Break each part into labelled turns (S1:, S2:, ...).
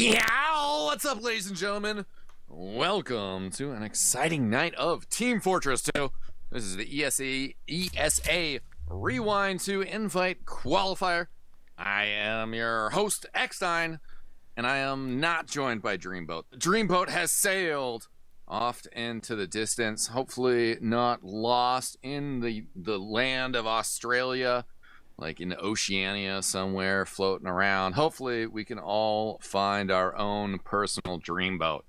S1: Yeah, what's up, ladies and gentlemen? Welcome to an exciting night of Team Fortress 2. This is the ESA Rewind to Invite Qualifier. I am your host, eXtine, and I am not joined by Dreamboat. The Dreamboat has sailed off into the distance, hopefully not lost in the land of Australia, like in Oceania somewhere floating around. Hopefully we can all find our own personal dreamboat.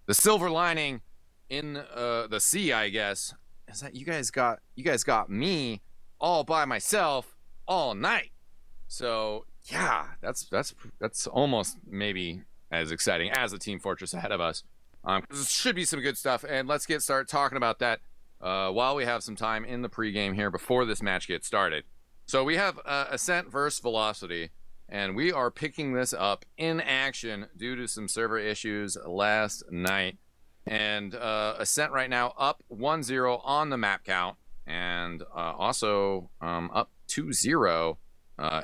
S1: The silver lining in the sea, I guess, is that you guys got me all by myself all night. So yeah, that's almost maybe as exciting as the Team Fortress ahead of us. This should be some good stuff, and let's get started talking about that while we have some time in the pregame here before this match gets started. So we have Ascent versus Velocity, and we are picking this up in action due to some server issues last night. And Ascent right now up 1-0 on the map count, and also up 2-0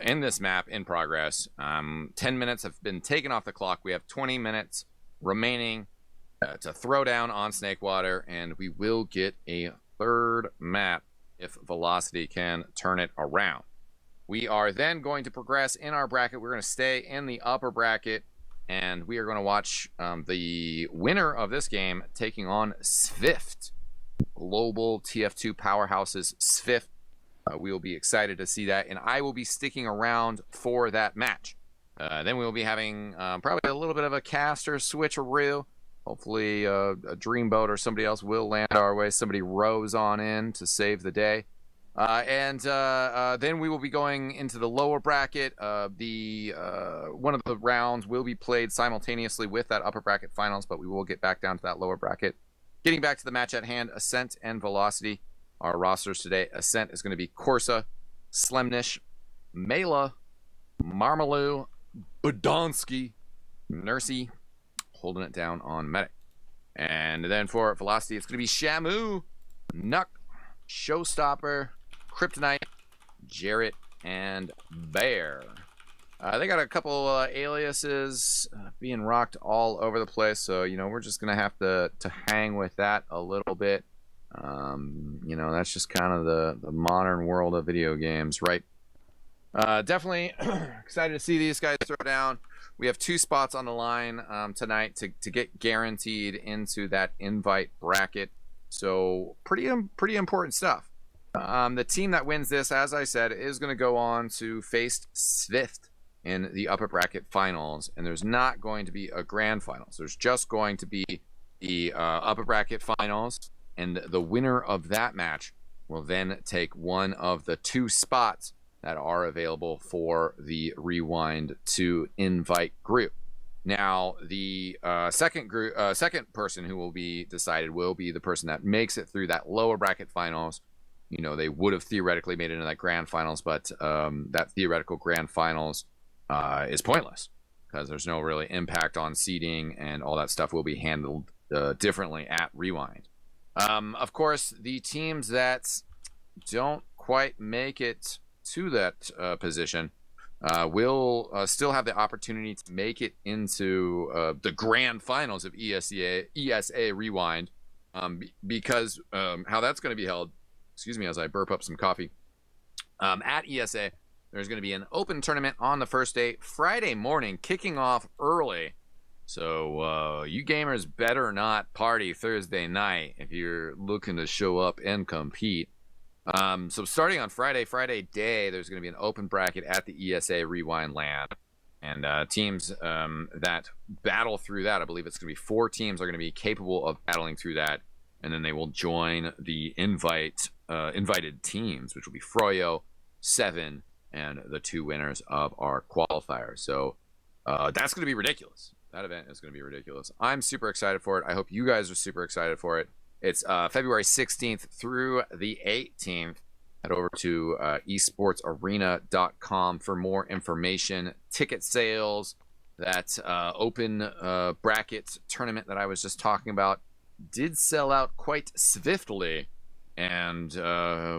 S1: in this map in progress. 10 minutes have been taken off the clock. We have 20 minutes remaining to throw down on Snakewater, and we will get a third map if Velocity can turn it around. We are then going to progress in our bracket. We're going to stay in the upper bracket, and we are going to watch the winner of this game taking on SVIFT, global TF2 powerhouses SVIFT. We will be excited to see that, and I will be sticking around for that match. Then we will be having probably a little bit of a caster switcheroo. Hopefully a Dreamboat or somebody else will land our way. Somebody rows on in to save the day. And then we will be going into the lower bracket. One of the rounds will be played simultaneously with that upper bracket finals, but we will get back down to that lower bracket. Getting back to the match at hand, Ascent and Velocity. Our rosters today, Ascent is going to be Corsa, Slemnish, Mela, Marmaloo, Bodonsky, Nursey, holding it down on Medic. And then for Velocity, it's going to be Shamu, Nuck, Showstopper, Kryptonite, Jarrett, and Bear. They got a couple aliases being rocked all over the place, so we're just gonna have to hang with that a little bit. That's just kind of the modern world of video games, right? Definitely excited to see these guys throw down. We have 2 spots on the line tonight to get guaranteed into that invite bracket. So pretty important stuff. The team that wins this, as I said, is going to go on to face SVIFT in the upper bracket finals. And there's not going to be a grand finals. There's just going to be the upper bracket finals. And the winner of that match will then take one of the 2 spots that are available for the Rewind to Invite group. Now, the second person who will be decided will be the person that makes it through that lower bracket finals. They would have theoretically made it into that grand finals, but that theoretical grand finals is pointless because there's no really impact on seeding, and all that stuff will be handled differently at Rewind. Of course, the teams that don't quite make it to that position will still have the opportunity to make it into the grand finals of ESA Rewind, because how that's going to be held, excuse me as I burp up some coffee, at ESA, there's going to be an open tournament on the first day, Friday morning, kicking off early. So you gamers better not party Thursday night if you're looking to show up and compete. So starting on Friday day, there's going to be an open bracket at the ESA Rewind land, and teams that battle through that, I believe it's going to be 4 teams are going to be capable of battling through that, and then they will join the invited teams, which will be Froyo, 7, and the 2 winners of our qualifier. So that's going to be ridiculous. That event is going to be ridiculous. I'm super excited for it. I hope you guys are super excited for it. It's February 16th through the 18th. Head over to esportsarena.com for more information. Ticket sales, that open bracket tournament that I was just talking about did sell out quite swiftly. And, I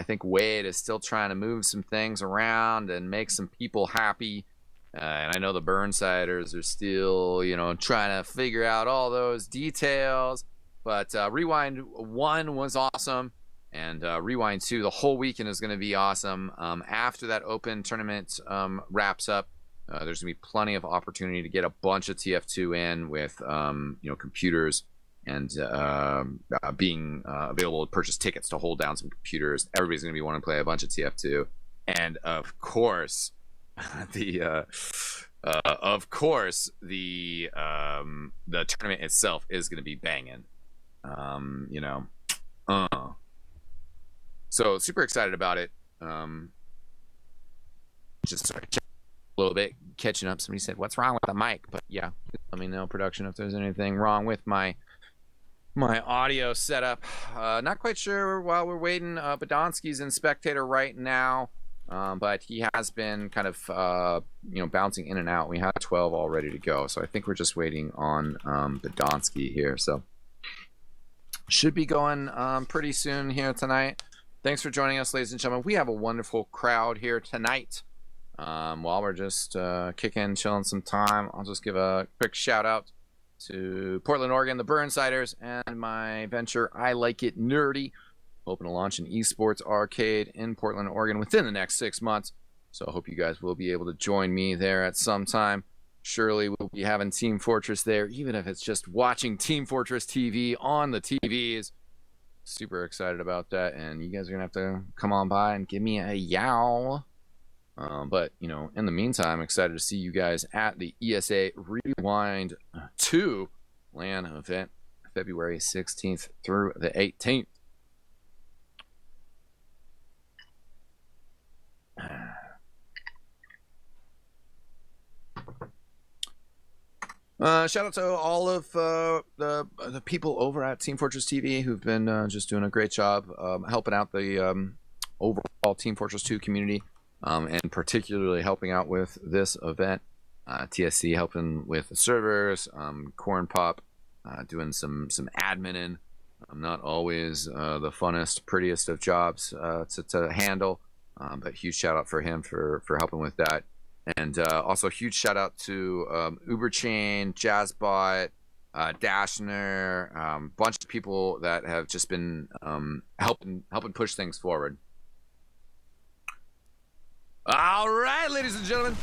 S1: think Wade is still trying to move some things around and make some people happy. And I know the Burnsiders are still, you know, trying to figure out all those details. But Rewind 1 was awesome. And Rewind 2, the whole weekend is going to be awesome. After that open tournament wraps up, there's going to be plenty of opportunity to get a bunch of TF2 in with, you know, computers and being available to purchase tickets to hold down some computers. Everybody's going to be wanting to play a bunch of TF2. And of course, the tournament itself is going to be banging. You know, so super excited about it. Just sorry, a little bit catching up. Somebody said, "What's wrong with the mic?" But yeah, let me know, production, if there's anything wrong with my audio setup. Not quite sure while we're waiting. Badonsky's in spectator right now. But he has been kind of, you know, bouncing in and out. We have 12 all ready to go. So I think we're just waiting on Badonsky here. So should be going pretty soon here tonight. Thanks for joining us, ladies and gentlemen. We have a wonderful crowd here tonight. While we're just kicking, chilling some time, I'll just give a quick shout out to Portland, Oregon, the Burnsiders, and my venture, I Like It Nerdy. Hoping to launch an eSports arcade in Portland, Oregon within the next 6 months. So I hope you guys will be able to join me there at some time. Surely we'll be having Team Fortress there, even if it's just watching Team Fortress TV on the TVs. Super excited about that. And you guys are going to have to come on by and give me a yow. But, you know, in the meantime, excited to see you guys at the ESA Rewind 2 LAN event, February 16th through the 18th. Shout out to all of the people over at Team Fortress TV who've been just doing a great job helping out the overall Team Fortress 2 community, and particularly helping out with this event. TSC helping with the servers, Corn Pop doing some adminning. Not always the funnest, prettiest of jobs to handle, but huge shout out for him for helping with that. And also a huge shout out to Uberchain, Jazzbot, Dashner, bunch of people that have just been helping push things forward. All right, ladies and gentlemen,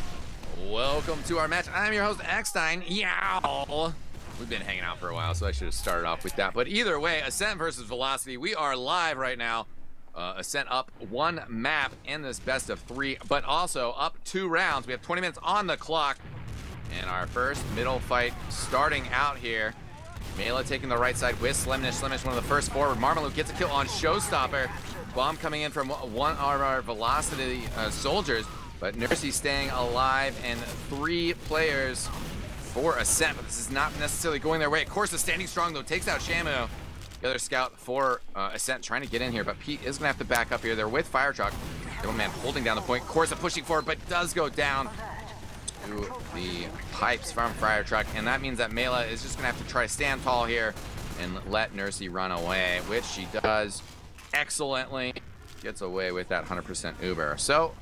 S1: welcome to our match. I'm your host, eXtine. Yow! We've been hanging out for a while, so I should have started off with that. But either way, Ascent versus Velocity. We are live right now. Ascent up 1 map in this best of 3, but also up 2 rounds. We have 20 minutes on the clock. And our first middle fight starting out here. Mela taking the right side with Slimnish. Slimnish, one of the first forward. Marmalou gets a kill on Showstopper. Bomb coming in from one of our Velocity soldiers. But Nursey staying alive, and 3 players for Ascent. But this is not necessarily going their way. Of course, is standing strong, though. Takes out Shamu. The other scout for Ascent trying to get in here, but Pete is going to have to back up here. They're with Fire Truck. The one man holding down the point. Corsa pushing forward, but does go down to the pipes from Fire Truck. And that means that Mela is just going to have to try to stand tall here and let Nursey run away, which she does excellently. Gets away with that 100% Uber. So,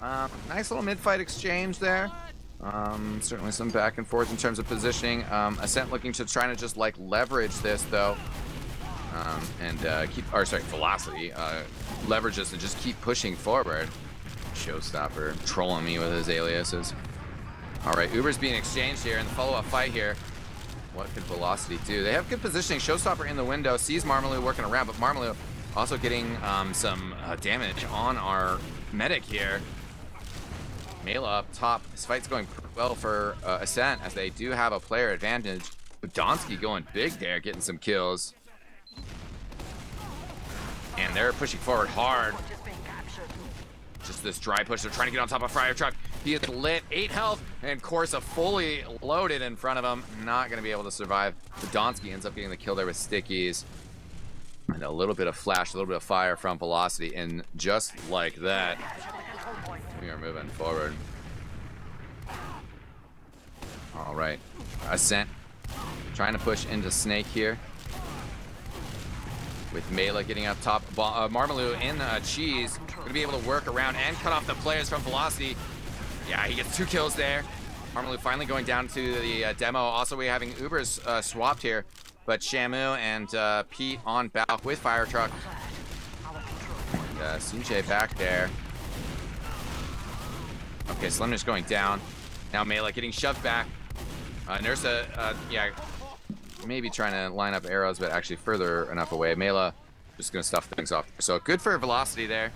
S1: nice little mid-fight exchange there. Certainly some back and forth in terms of positioning. Ascent looking to try to just like leverage this though. Velocity leverages and just keep pushing forward. Showstopper trolling me with his aliases. All right, Uber's being exchanged here in the follow-up fight here. What could Velocity do? They have good positioning. Showstopper in the window, sees Marmalou working around, but Marmalou also getting some damage on our medic here. Mela up top. This fight's going well for Ascent, as they do have a player advantage. Badonsky going big there, getting some kills. And they're pushing forward hard. Just this dry push. They're trying to get on top of Fire Truck. He is lit, 8 health, and Corsa fully loaded in front of him. Not going to be able to survive. Badonsky ends up getting the kill there with stickies. And a little bit of flash, a little bit of fire from Velocity. And just like that, we are moving forward. All right. Ascent trying to push into Snake here. With Mela getting up top, Marmalou in Cheese, gonna be able to work around and cut off the players from Velocity. Yeah, he gets 2 kills there. Marmaloo finally going down to the demo. Also, we're having Ubers swapped here, but Shamu and Pete on back with Fire Truck. And CJ back there. Okay, Slimnish going down. Now Mela getting shoved back. Nursa, yeah, maybe trying to line up arrows, but actually further enough away. Mela just gonna stuff things off. So good for velocity there.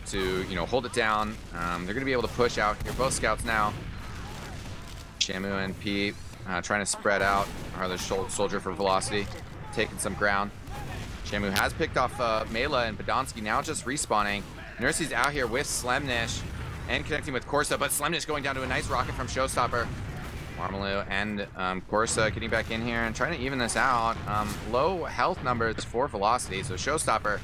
S1: To, you know, hold it down. They're gonna be able to push out here. Both scouts now. Shamu and Pete trying to spread out. Are the soldier for velocity, taking some ground. Shamu has picked off Mela, and Badonsky now just respawning. Nursy's out here with Slemnish and connecting with Corsa, but Slemnish going down to a nice rocket from Showstopper. Marmaloo and Corsa getting back in here and trying to even this out. Low health numbers for velocity, so Showstopper,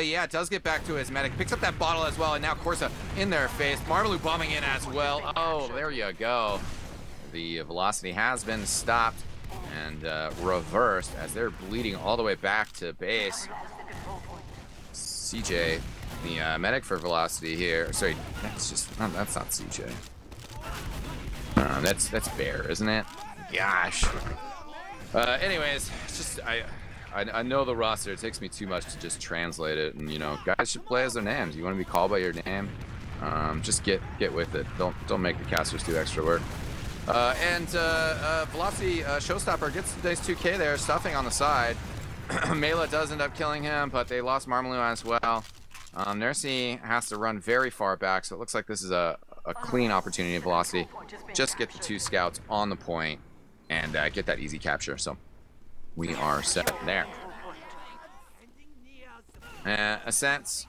S1: yeah, does get back to his medic. Picks up that bottle as well, and now Corsa in their face. Marmaloo bombing in as well. Oh, there you go. The velocity has been stopped and reversed as they're bleeding all the way back to base. CJ, the medic for velocity here. Sorry, that's not CJ. That's Bear, isn't it? Gosh. Anyways, it's just I know the roster. It takes me too much to just translate it, and you know, guys should play as their names. You want to be called by your name, just get with it. Don't make the casters do extra work. Velocity Showstopper gets the nice 2K there, stuffing on the side. Mela does end up killing him, but they lost Marmaloo as well. Nursey has to run very far back, so it looks like this is a clean opportunity of Velocity. Just get the 2 scouts on the point and get that easy capture. So we are set there. Ascent.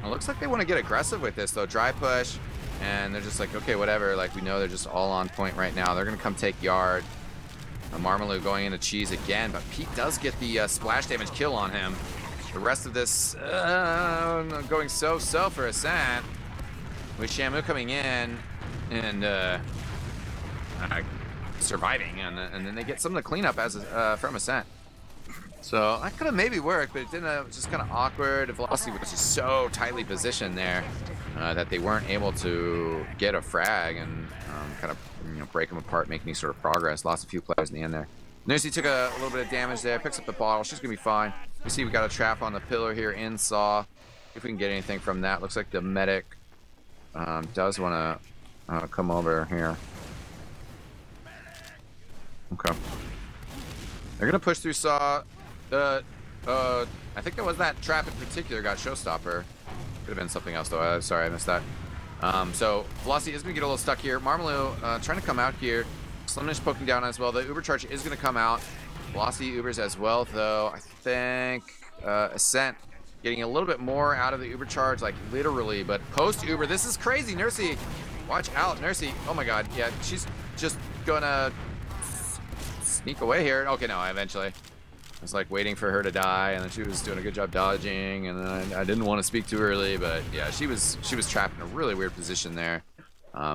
S1: It looks like they want to get aggressive with this though. Dry push, and they're just like, okay, whatever. Like, we know they're just all on point right now. They're gonna come take yard. Marmaloo going into cheese again, but Pete does get the splash damage kill on him. The rest of this going so for Ascent, with Shamu coming in and surviving, and then they get some of the cleanup as from Ascent. So that could have maybe worked, but it didn't. It was just kind of awkward. Velocity was just so tightly positioned there that they weren't able to get a frag and kind of, you know, break them apart, make any sort of progress. Lost a few players in the end there. Nursey took a little bit of damage there, picks up the bottle. She's gonna be fine. You see we got a trap on the pillar here in Saw. If we can get anything from that. Looks like the medic does want to come over here. Okay. They're gonna push through Saw. I think it was that trap in particular got Showstopper. Could have been something else though. Sorry, I missed that. So Velocity is gonna get a little stuck here. Marmaloo trying to come out here. Slimnish poking down as well. The Uber charge is gonna come out. Velocity Ubers as well though. I think Ascent getting a little bit more out of the Uber charge, like literally, but post Uber, this is crazy. Nursey, watch out, Nursey. Oh my God, yeah, she's just gonna sneak away here. Okay, no, eventually. I was like waiting for her to die, and then she was doing a good job dodging, and then I didn't want to speak too early, but yeah, she was trapped in a really weird position there,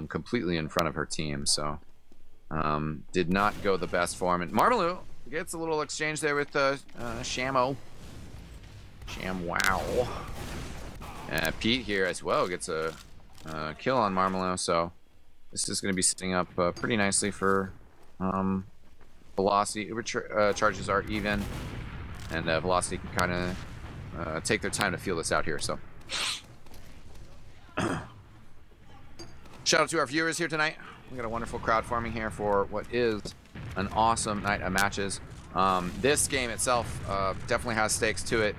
S1: completely in front of her team. So did not go the best for him. And Marmaloo gets a little exchange there with ShamWow. Pete here as well gets a kill on Marmaloo, so this is going to be setting up pretty nicely for Velocity. Uber charges are even, and Velocity can kind of take their time to feel this out here. So shout out to our viewers here tonight. We got a wonderful crowd forming here for what is an awesome night of matches. This game itself definitely has stakes to it.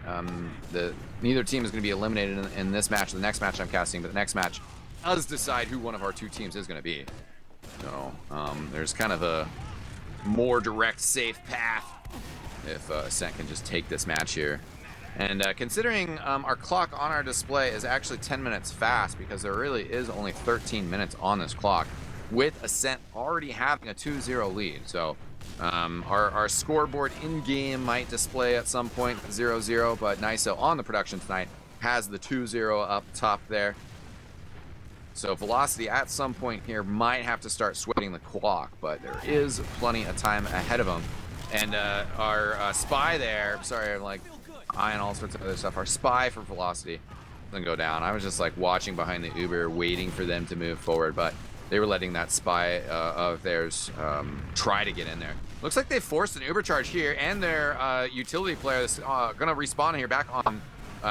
S1: Neither team is going to be eliminated in this match or the next match I'm casting, but the next match does decide who one of our 2 teams is going to be. So there's kind of a more direct, safe path if Ascent can just take this match here. And considering our clock on our display is actually 10 minutes fast, because there really is only 13 minutes on this clock, with Ascent already having a 2-0 lead. So our scoreboard in-game might display at some point 0-0, but Nicell on the production tonight has the 2-0 up top there. So Velocity at some point here might have to start sweating the clock, but there is plenty of time ahead of them. And our spy there, sorry, I'm like eyeing all sorts of other stuff. Our spy for Velocity doesn't go down. I was just like watching behind the Uber, waiting for them to move forward, but they were letting that spy of theirs try to get in there. Looks like they forced an uber charge here, and their utility player is gonna respawn here back on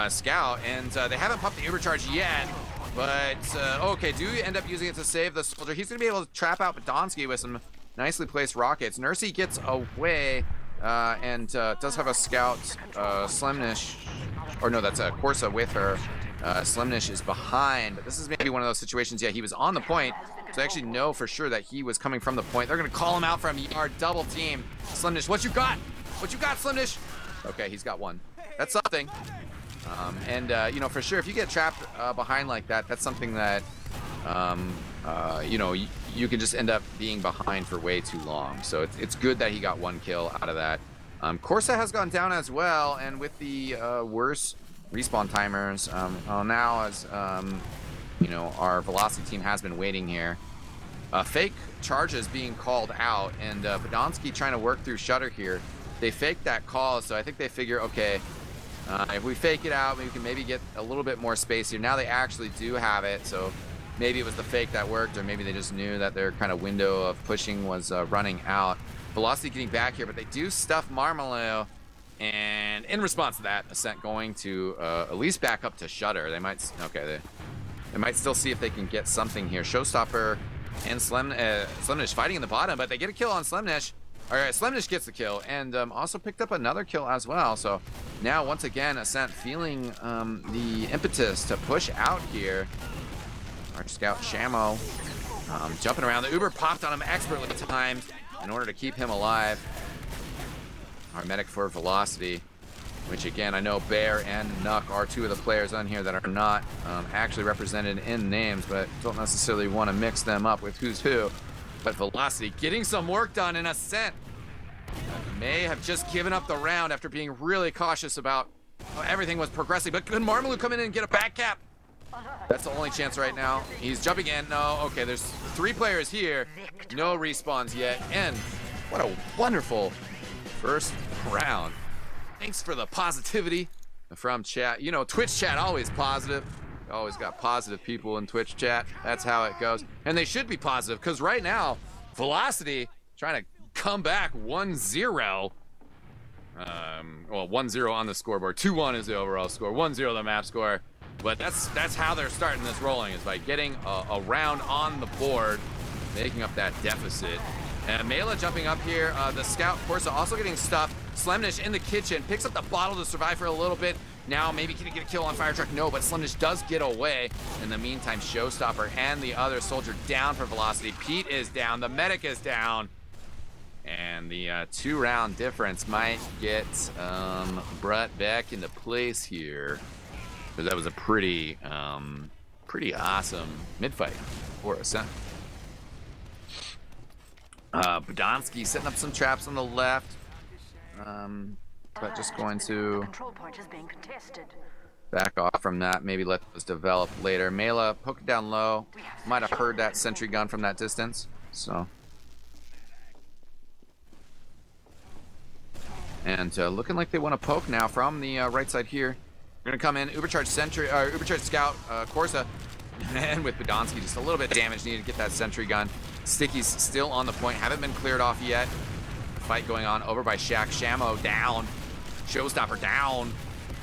S1: Scout, and they haven't popped the uber charge yet. But okay, do end up using it to save the soldier. He's gonna be able to trap out Badonsky with some nicely placed rockets. Nursey gets away and does have a Scout. Slemnish, or no, that's a Corsa with her. Slemnish is behind, but this is maybe one of those situations. Yeah, he was on the point, so I actually know for sure that he was coming from the point. They're gonna call him out from yard, double team. Slemnish, what you got? What you got, Slemnish? Okay, he's got one. That's something. And you know, for sure, if you get trapped behind like that, that's something that you know, you can just end up being behind for way too long. So it's good that he got one kill out of that. Corsa has gone down as well, and with the worse respawn timers, now as you know, our velocity team has been waiting here. Fake charges being called out, and Badonsky trying to work through Shutter here. They faked that call, so I think they figure, okay, if we fake it out, we can maybe get a little bit more space here. Now they actually do have it, so maybe it was the fake that worked, or maybe they just knew that their kind of window of pushing was running out. Velocity getting back here, but they do stuff Marmalou, and in response to that, Ascent going to at least back up to Shutter. They might, okay, they might still see if they can get something here. Showstopper and Slemnish fighting in the bottom, but they get a kill on Slemnish. All right, Slemnish gets the kill, and also picked up another kill as well. So now, once again, Ascent feeling the impetus to push out here. Our Scout Shamo jumping around. The Uber popped on him expertly timed in order to keep him alive. Our medic for Velocity, which again, I know Bear and Nuck are two of the players on here that are not actually represented in names, but don't necessarily want to mix them up with who's who. But Velocity getting some work done in Ascent. May have just given up the round after being really cautious about how everything was progressing. But could Marmalou come in and get a back cap? That's the only chance right now. He's jumping in. No, okay, there's 3 players here. No respawns yet. And what a wonderful first round. Thanks for the positivity from chat. You know, Twitch chat always positive. Always got positive people in Twitch chat. That's how it goes. And they should be positive, because right now, Velocity trying to come back 1-0. Well, 1-0 on the scoreboard. 2-1 is the overall score. 1-0 the map score. But that's how they're starting this rolling, is by getting a round on the board, making up that deficit. And Mela jumping up here. The Scout Corsa also getting stuffed. Slemnish in the kitchen, picks up the bottle to survive for a little bit. Now maybe can he get a kill on Fire Truck? No, but Slemnish does get away. In the meantime, Showstopper and the other soldier down for Velocity. Pete is down, the medic is down. And the 2-round difference might get brought back into place here. Because that was a pretty awesome mid-fight for Ascent. Badonsky setting up some traps on the left. But just going to back off from that, maybe let those develop later. Mela poking down low. Might have heard that sentry gun from that distance. So. And looking like they want to poke now from the right side here. We're gonna come in, Ubercharge Sentry, Ubercharge Scout, Corsa, and with Badonsky, just a little bit of damage needed to get that sentry gun. Sticky's still on the point, haven't been cleared off yet. Fight going on over by Shaq. Shamo down, Showstopper down.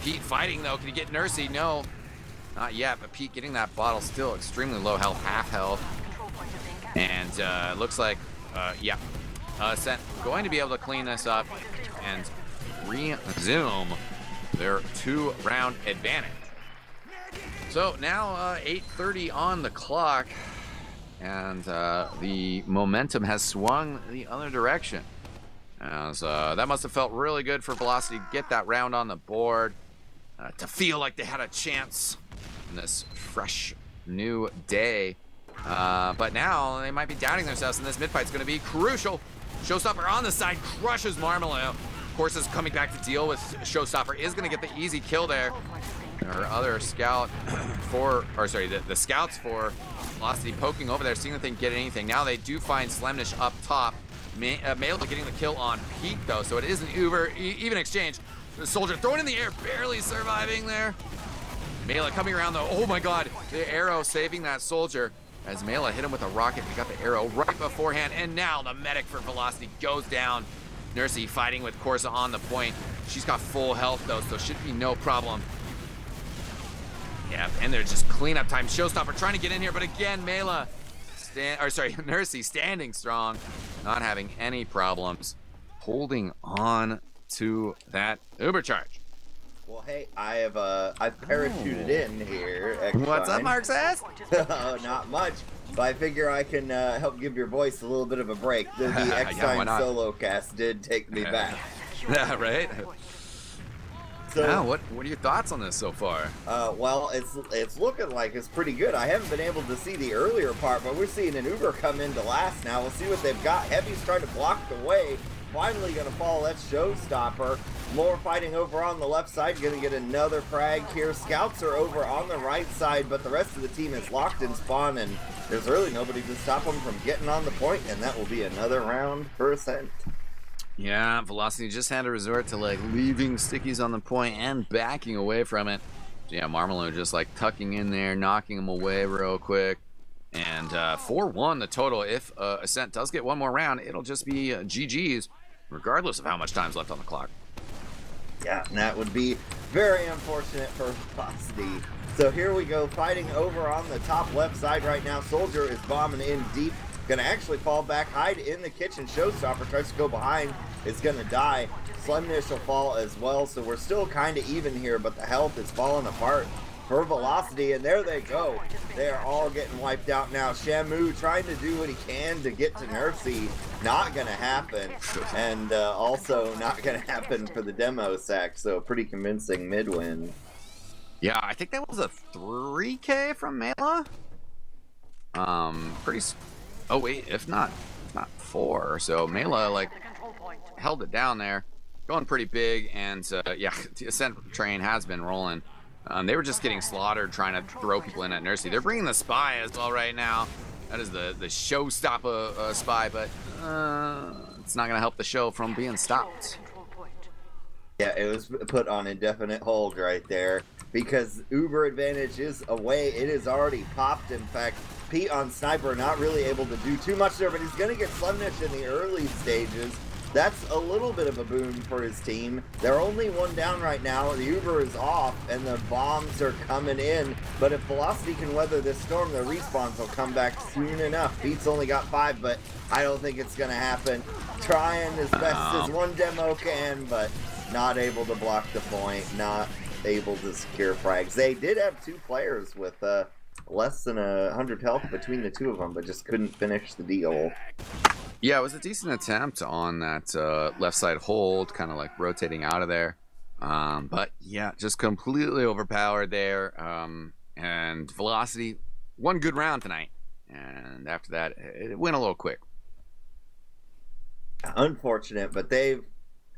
S1: Pete fighting though, can he get Nursey? No, not yet, but Pete getting that bottle, still extremely low health, half health. And looks like, yeah, Ascent going to be able to clean this up and resume their 2-round advantage. So now 8:30 on the clock, and the momentum has swung the other direction. As that must have felt really good for Velocity to get that round on the board, to feel like they had a chance in this fresh new day. But now they might be doubting themselves, and this mid-fight's going to be crucial. Showstopper on the side crushes Marmalou. Course is coming back to deal with Showstopper, is going to get the easy kill there. Our other scout for, or sorry, the scouts for Velocity poking over there, seeing if they can get anything. Now they do find Slemnish up top. Male getting the kill on Pete though, so it is an even exchange. The soldier thrown in the air, barely surviving there. Mela coming around though. Oh my god, the arrow saving that soldier. as Mela hit him with a rocket. He got the arrow right beforehand, and now the medic for Velocity goes down. Nursey fighting with Corsa on the point. She's got full health though, so should be no problem. Yeah, and they're just cleanup time. Showstopper trying to get in here, but again, Mela, Nursey standing strong, not having any problems, holding on to that Uber charge.
S2: Well, hey, I've parachuted in here. eXtine.
S1: What's up, Marxist?
S2: Not much, but I figure I can help give your voice a little bit of a break. The eXtine solo cast did take me back.
S1: Yeah, right?
S2: So,
S1: yeah, what are your thoughts on this so far?
S2: Well, it's looking like it's pretty good. I haven't been able to see the earlier part, but we're seeing an Uber come into last now. We'll see what they've got. Heavy's trying to block the way. Finally going to fall. That's Showstopper. More fighting over on the left side. Going to get another frag here. Scouts are over on the right side, but the rest of the team is locked in spawn, and there's really nobody to stop them from getting on the point, and that will be another round for Ascent.
S1: Yeah, Velocity just had to resort to like leaving stickies on the point and backing away from it. So yeah, Marmalou just like tucking in there, knocking them away real quick. And 4-1 the total. If Ascent does get one more round, it'll just be GG's, regardless of how much time's left on the clock.
S2: Yeah, and that would be very unfortunate for Velocity. So here we go, fighting over on the top left side right now. Soldier is bombing in deep. Gonna actually fall back, hide in the kitchen. Showstopper tries to go behind, is gonna die. Slimnish will fall as well, so we're still kind of even here, but the health is falling apart for Velocity, and there they go. They are all getting wiped out now. Shamu trying to do what he can to get to Nursey. Not gonna happen, and also not gonna happen for the demo sack, so pretty convincing mid-win.
S1: Yeah, I think that was a 3K from Mela. Oh wait, if not 4. So Mela like held it down there, going pretty big, and yeah, the Ascent train has been rolling. They were just getting slaughtered trying to throw people in at Nursey. They're bringing the spy as well right now. That is the showstopper spy, but it's not gonna help the show from being stopped.
S2: Yeah, it was put on indefinite hold right there because Uber advantage is away. It is already popped. In fact, Pete on Sniper not really able to do too much there, but he's going to get Slimnish in the early stages. That's a little bit of a boon for his team. They're only one down right now. The Uber is off, and the bombs are coming in. But if Velocity can weather this storm, the respawns will come back soon enough. Pete's only got 5, but I don't think it's going to happen. Trying as best as one demo can, but not able to block the point, not able to secure frags. They did have 2 players with less than 100 health between the 2 of them, but just couldn't finish the deal.
S1: Yeah, it was a decent attempt on that left side hold, kind of like rotating out of there. But yeah, just completely overpowered there. And Velocity, one good round tonight. And after that, it went a little quick.
S2: Unfortunate, but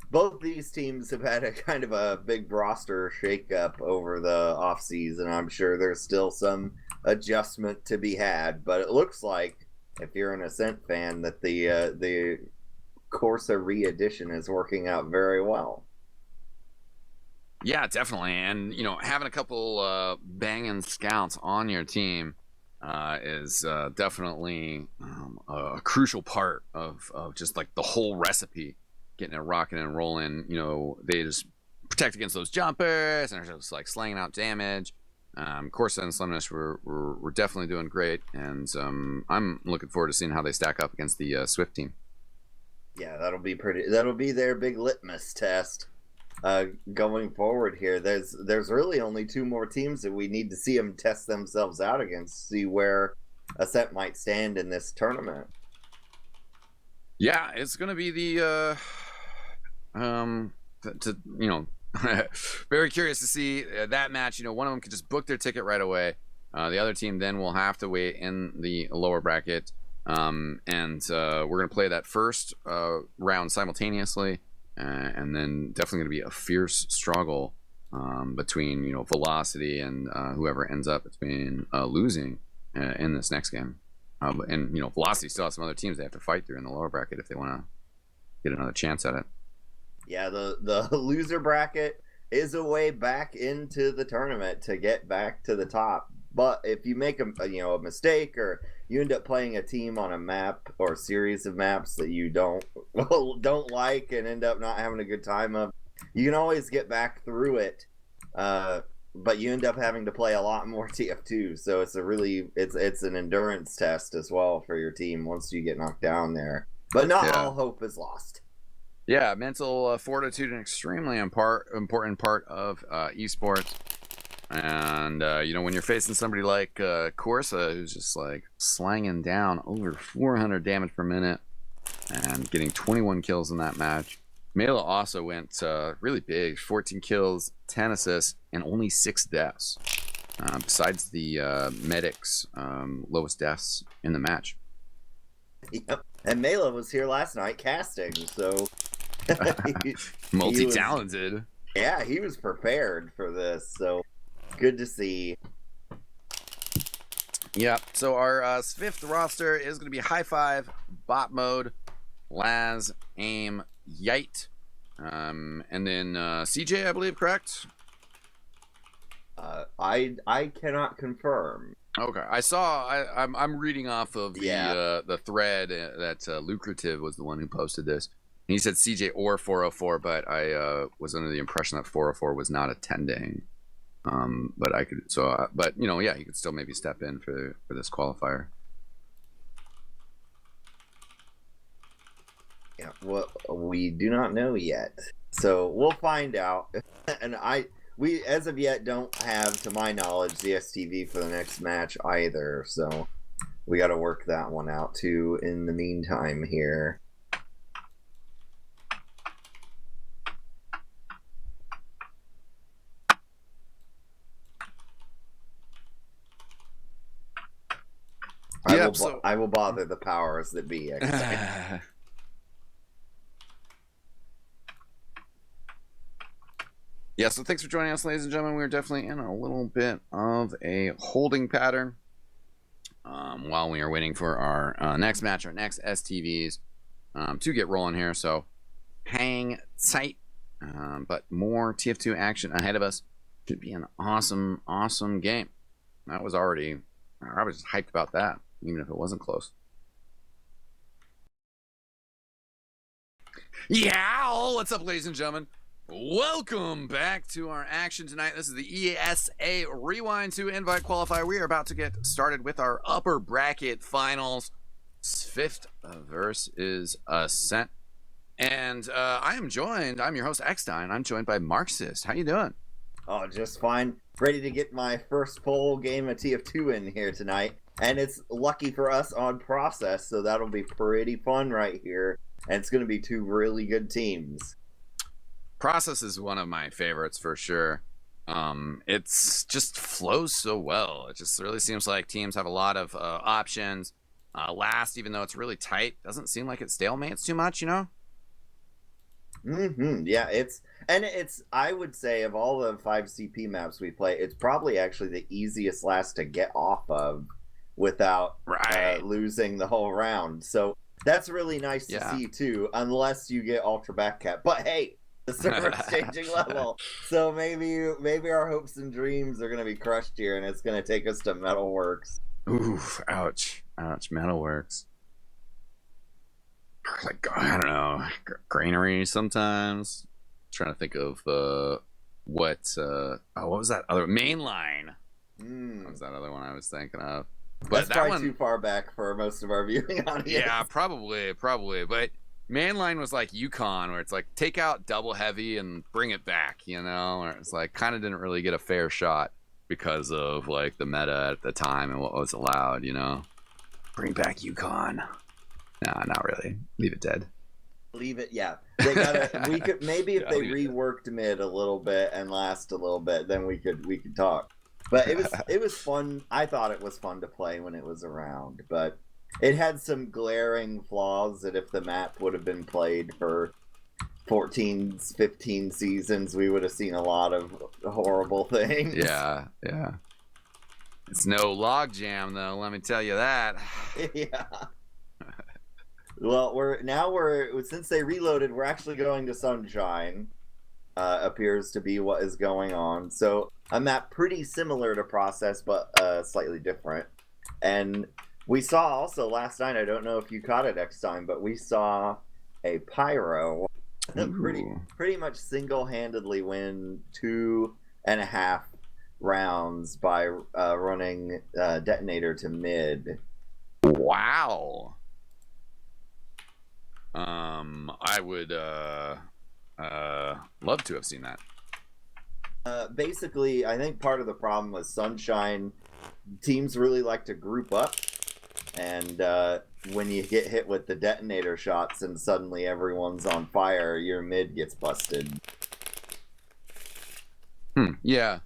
S2: both these teams have had a kind of a big roster shakeup over the offseason. I'm sure there's still some adjustment to be had, but it looks like, if you're an Ascent fan, that the Corsa re-edition is working out very well.
S1: Yeah, definitely. And, you know, having a couple banging scouts on your team is definitely a crucial part of just like the whole recipe. Getting it rocking and rolling, you know, they just protect against those jumpers and are just like slanging out damage. Corsa and Slimnish were definitely doing great, and I'm looking forward to seeing how they stack up against the SWIFT team.
S2: Yeah, that'll be their big litmus test going forward here. There's really only 2 more teams that we need to see them test themselves out against, see where Ascent might stand in this tournament.
S1: Yeah, it's gonna be the you know, very curious to see that match. You know, one of them could just book their ticket right away. The other team then will have to wait in the lower bracket, and we're gonna play that first round simultaneously, and then definitely gonna be a fierce struggle between, you know, Velocity and whoever ends up between losing in this next game. And, you know, Velocity still has some other teams they have to fight through in the lower bracket if they want to get another chance at it.
S2: Yeah, the loser bracket is a way back into the tournament to get back to the top. But if you make a mistake, or you end up playing a team on a map or a series of maps that you don't like and end up not having a good time of, you can always get back through it. But you end up having to play a lot more TF2, so it's it's an endurance test as well for your team once you get knocked down there. But not all hope is lost.
S1: Yeah, mental fortitude, an extremely important part of esports. And when you're facing somebody like Corsa, who's just like slanging down over 400 damage per minute and getting 21 kills in that match. Mela also went really big, 14 kills, 10 assists, and only 6 deaths. Besides the medics' lowest deaths in the match.
S2: Yep. And Mela was here last night casting, so
S1: multi-talented.
S2: Yeah, he was prepared for this, so good to see.
S1: Yeah, so our SVIFT roster is going to be High Five, Bot Mode, Laz, Aim, Yite, and then CJ, I believe, correct?
S2: I cannot confirm.
S1: Okay, I'm reading off of the thread that Lucrative was the one who posted this. He said CJ or 404, but I was under the impression that 404 was not attending. But I could he could still maybe step in for this qualifier.
S2: Yeah, well, we do not know yet, so we'll find out. And we as of yet don't have, to my knowledge, the STV for the next match either, so we got to work that one out too in the meantime here. I will bother the powers that be.
S1: Yeah, so thanks for joining us, ladies and gentlemen. We're definitely in a little bit of a holding pattern while we are waiting for our next match, our next STVs to get rolling here. So hang tight, but more TF2 action ahead of us. Should be an awesome, awesome game. I was just hyped about that, even if it wasn't close. Yeah, what's up, ladies and gentlemen? Welcome back to our action tonight. This is the ESA Rewind to Invite Qualifier. We are about to get started with our upper bracket finals. SVIFT versus Ascent. And I'm your host, eXtine. I'm joined by Marxist. How you doing?
S2: Oh, just fine. Ready to get my first full game of TF2 in here tonight. And it's lucky for us on process, so that'll be pretty fun right here. And it's going to be 2 really good teams.
S1: Process is one of my favorites for sure. It's just flows so well. It just really seems like teams have a lot of options. Last, even though it's really tight, doesn't seem like it stalemates too much, Yeah,
S2: it's I would say of all the 5 CP maps we play, it's probably actually the easiest last to get off of without losing the whole round. So that's really nice to see too, unless you get ultra back cap. But hey, the server's changing level, so maybe our hopes and dreams are gonna be crushed here, and it's gonna take us to Metalworks.
S1: Oof! Ouch! Metalworks. Like, I don't know, Granary sometimes. Trying to think of what was that other mainline? What was that other one I was thinking of?
S2: But that's probably too far back for most of our viewing audience.
S1: Yeah, probably. But mainline was like Yukon, where it's like take out double heavy and bring it back, or it's like kind of didn't really get a fair shot because of like the meta at the time and what was allowed. Bring back Yukon. No, not really. Leave it dead.
S2: Leave it, yeah. They gotta. We could maybe if they reworked mid a little bit and last a little bit, then we could talk. But it was fun. I thought it was fun to play when it was around, but it had some glaring flaws that if the map would have been played for 14, 15 seasons, we would have seen a lot of horrible things.
S1: Yeah. It's no logjam though. Let me tell you that.
S2: Yeah. Well, since they reloaded, we're actually going to Sunshine. Appears to be what is going on. So a map pretty similar to Process, but slightly different. And we saw also last night, I don't know if you caught it eXtine, but we saw a Pyro pretty much single-handedly win 2.5 rounds by running Detonator to mid.
S1: Wow. I would love to have seen that.
S2: Basically, I think part of the problem was Sunshine. Teams really like to group up, and when you get hit with the detonator shots and suddenly everyone's on fire, your mid gets busted.
S1: Yeah.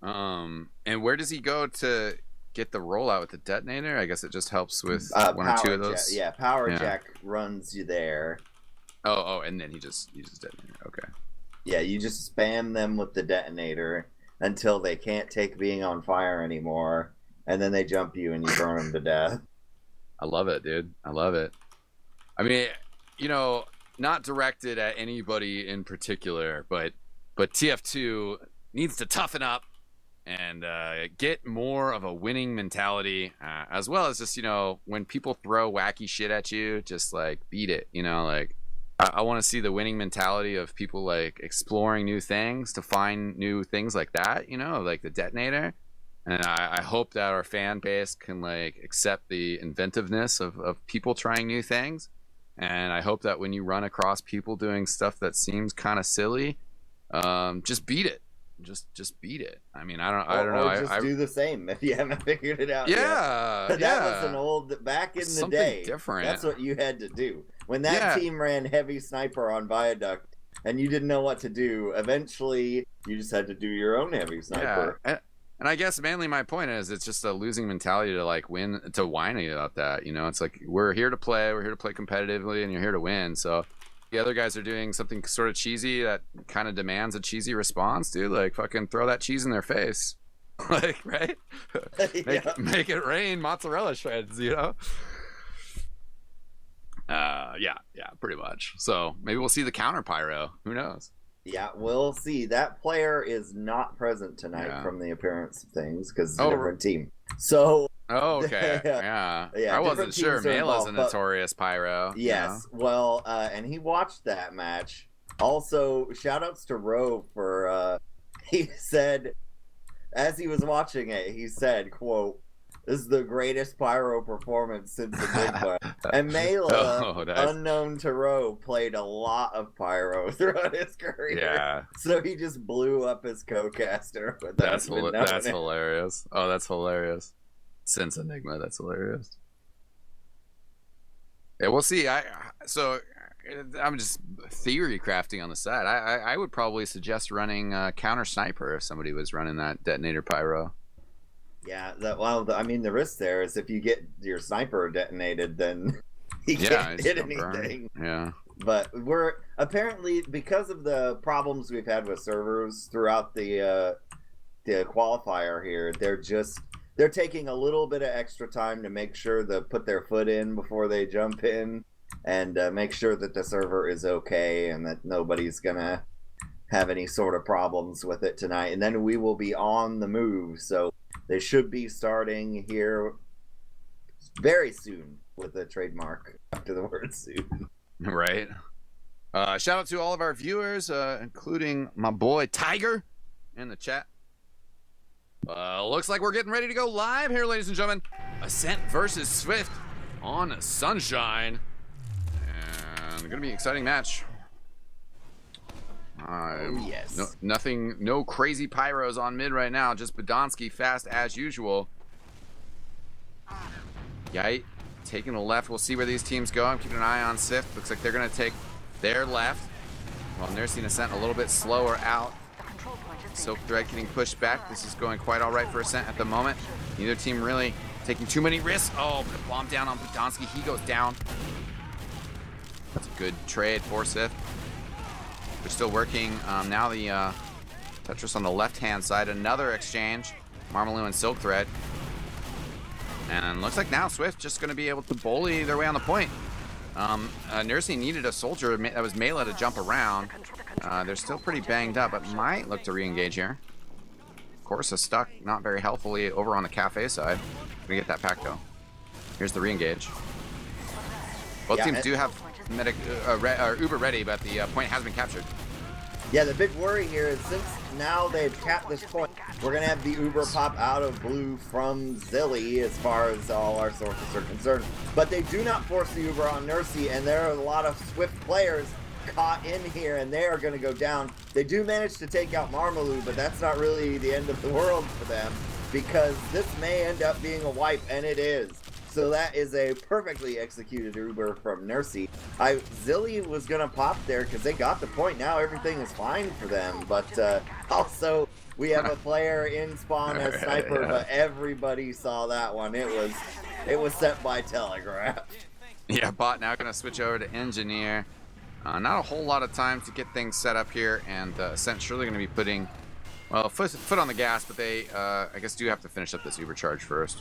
S1: And where does he go to get the rollout with the detonator? I guess it just helps with one or two of those.
S2: Yeah, Power Jack runs you there.
S1: Oh, and then he just uses detonator. Okay.
S2: Yeah, you just spam them with the detonator until they can't take being on fire anymore, and then they jump you and you burn them to death.
S1: I love it, dude. I love it. I mean, you know, not directed at anybody in particular, but TF2 needs to toughen up and get more of a winning mentality, as well as just, you know, when people throw wacky shit at you, just like beat it, you know, like I want to see the winning mentality of people like exploring new things to find new things like that, you know, like the detonator. And I hope that our fan base can like accept the inventiveness of people trying new things. And I hope that when you run across people doing stuff that seems kind of silly, just beat it. Just beat it. I mean, I don't know.
S2: Just do the same if you haven't figured it out.
S1: Yeah,
S2: yet. That was an old back in the day.
S1: Different.
S2: That's what you had to do when that team ran heavy sniper on Viaduct, and you didn't know what to do. Eventually, you just had to do your own heavy sniper.
S1: Yeah. And I guess mainly my point is it's just a losing mentality to like win, to whine about that. You know, it's like we're here to play competitively, and you're here to win. So the other guys are doing something sort of cheesy that kind of demands a cheesy response, dude. Like fucking throw that cheese in their face, like right? Make it rain mozzarella shreds, you know? Yeah, pretty much. So maybe we'll see the counter pyro. Who knows?
S2: Yeah, we'll see. That player is not present tonight from the appearance of things because it's a different team. So.
S1: Oh, okay. Yeah. I wasn't sure. Mela's a notorious pyro.
S2: Yes. You know? Well, and he watched that match. Also, shout outs to Roe for, he said, as he was watching it, he said, quote, "This is the greatest pyro performance since the Big One." And Mela, unknown to Roe, played a lot of pyro throughout his career.
S1: Yeah.
S2: So he just blew up his co-caster.
S1: That's hilarious. Oh, that's hilarious. Since Enigma, that's hilarious. Yeah, we'll see. I'm just theory crafting on the side. I would probably suggest running counter sniper if somebody was running that detonator pyro.
S2: Yeah, I mean, the risk there is if you get your sniper detonated, then he can't hit anything.
S1: Burn. Yeah.
S2: But we're apparently, because of the problems we've had with servers throughout the qualifier here, they're taking a little bit of extra time to make sure to put their foot in before they jump in and make sure that the server is okay and that nobody's gonna have any sort of problems with it tonight. And then we will be on the move, so they should be starting here very soon with a trademark after the word soon.
S1: Right. Shout out to all of our viewers, including my boy Tiger in the chat. Looks like we're getting ready to go live here, ladies and gentlemen. Ascent versus SVIFT on Sunshine. And gonna be an exciting match.
S2: Yes.
S1: No crazy pyros on mid right now. Just Badonsky fast as usual. Yite taking the left. We'll see where these teams go. I'm keeping an eye on SVIFT. Looks like they're gonna take their left. Well, Nursing Ascent a little bit slower out. Silk Thread getting pushed back. This is going quite all right for Ascent at the moment. Neither team really taking too many risks. Oh, but a bomb down on Badonsky. He goes down. That's a good trade for SVIFT. We're still working. Now the Tetris on the left-hand side. Another exchange. Marmaloo and Silk Thread. And looks like now SVIFT just going to be able to bully their way on the point. Nursing needed a soldier that was Mela to jump around. They're still pretty banged up, but might look to re-engage here. Corsa stuck not very helpfully over on the cafe side. Gonna get that pack though. Here's the re-engage. Both teams do have medic, Uber ready, but the point has been captured.
S2: Yeah, the big worry here is since now they've capped this point, we're going to have the Uber pop out of blue from Zilly as far as all our sources are concerned. But they do not force the Uber on Nursey, and there are a lot of Swift players caught in here, and they are going to go down. They do manage to take out Marmaloo, but that's not really the end of the world for them, because this may end up being a wipe, and it is. So that is a perfectly executed Uber from Nursey. Zilly was going to pop there because they got the point. Now everything is fine for them. But also, we have a player in spawn as sniper, but everybody saw that one. It was sent by telegraph.
S1: Yeah, bot now going to switch over to engineer. Not a whole lot of time to get things set up here, and Ascent surely going to be putting, well, foot on the gas, but they, I guess, do have to finish up this Uber charge first.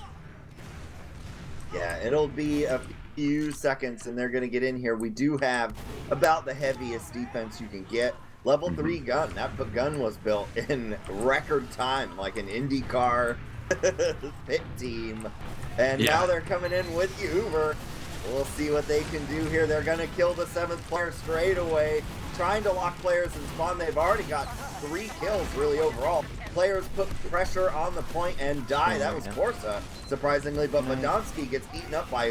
S2: Yeah, it'll be a few seconds, and they're going to get in here. We do have about the heaviest defense you can get. Level 3 gun. That gun was built in record time, like an IndyCar pit team. And now they're coming in with the Uber. We'll see what they can do here. They're going to kill the 7th player straight away. Trying to lock players in spawn. They've already got 3 kills, really, overall. Players put pressure on the point and die. That was Corsa, surprisingly, but Badonsky gets eaten up by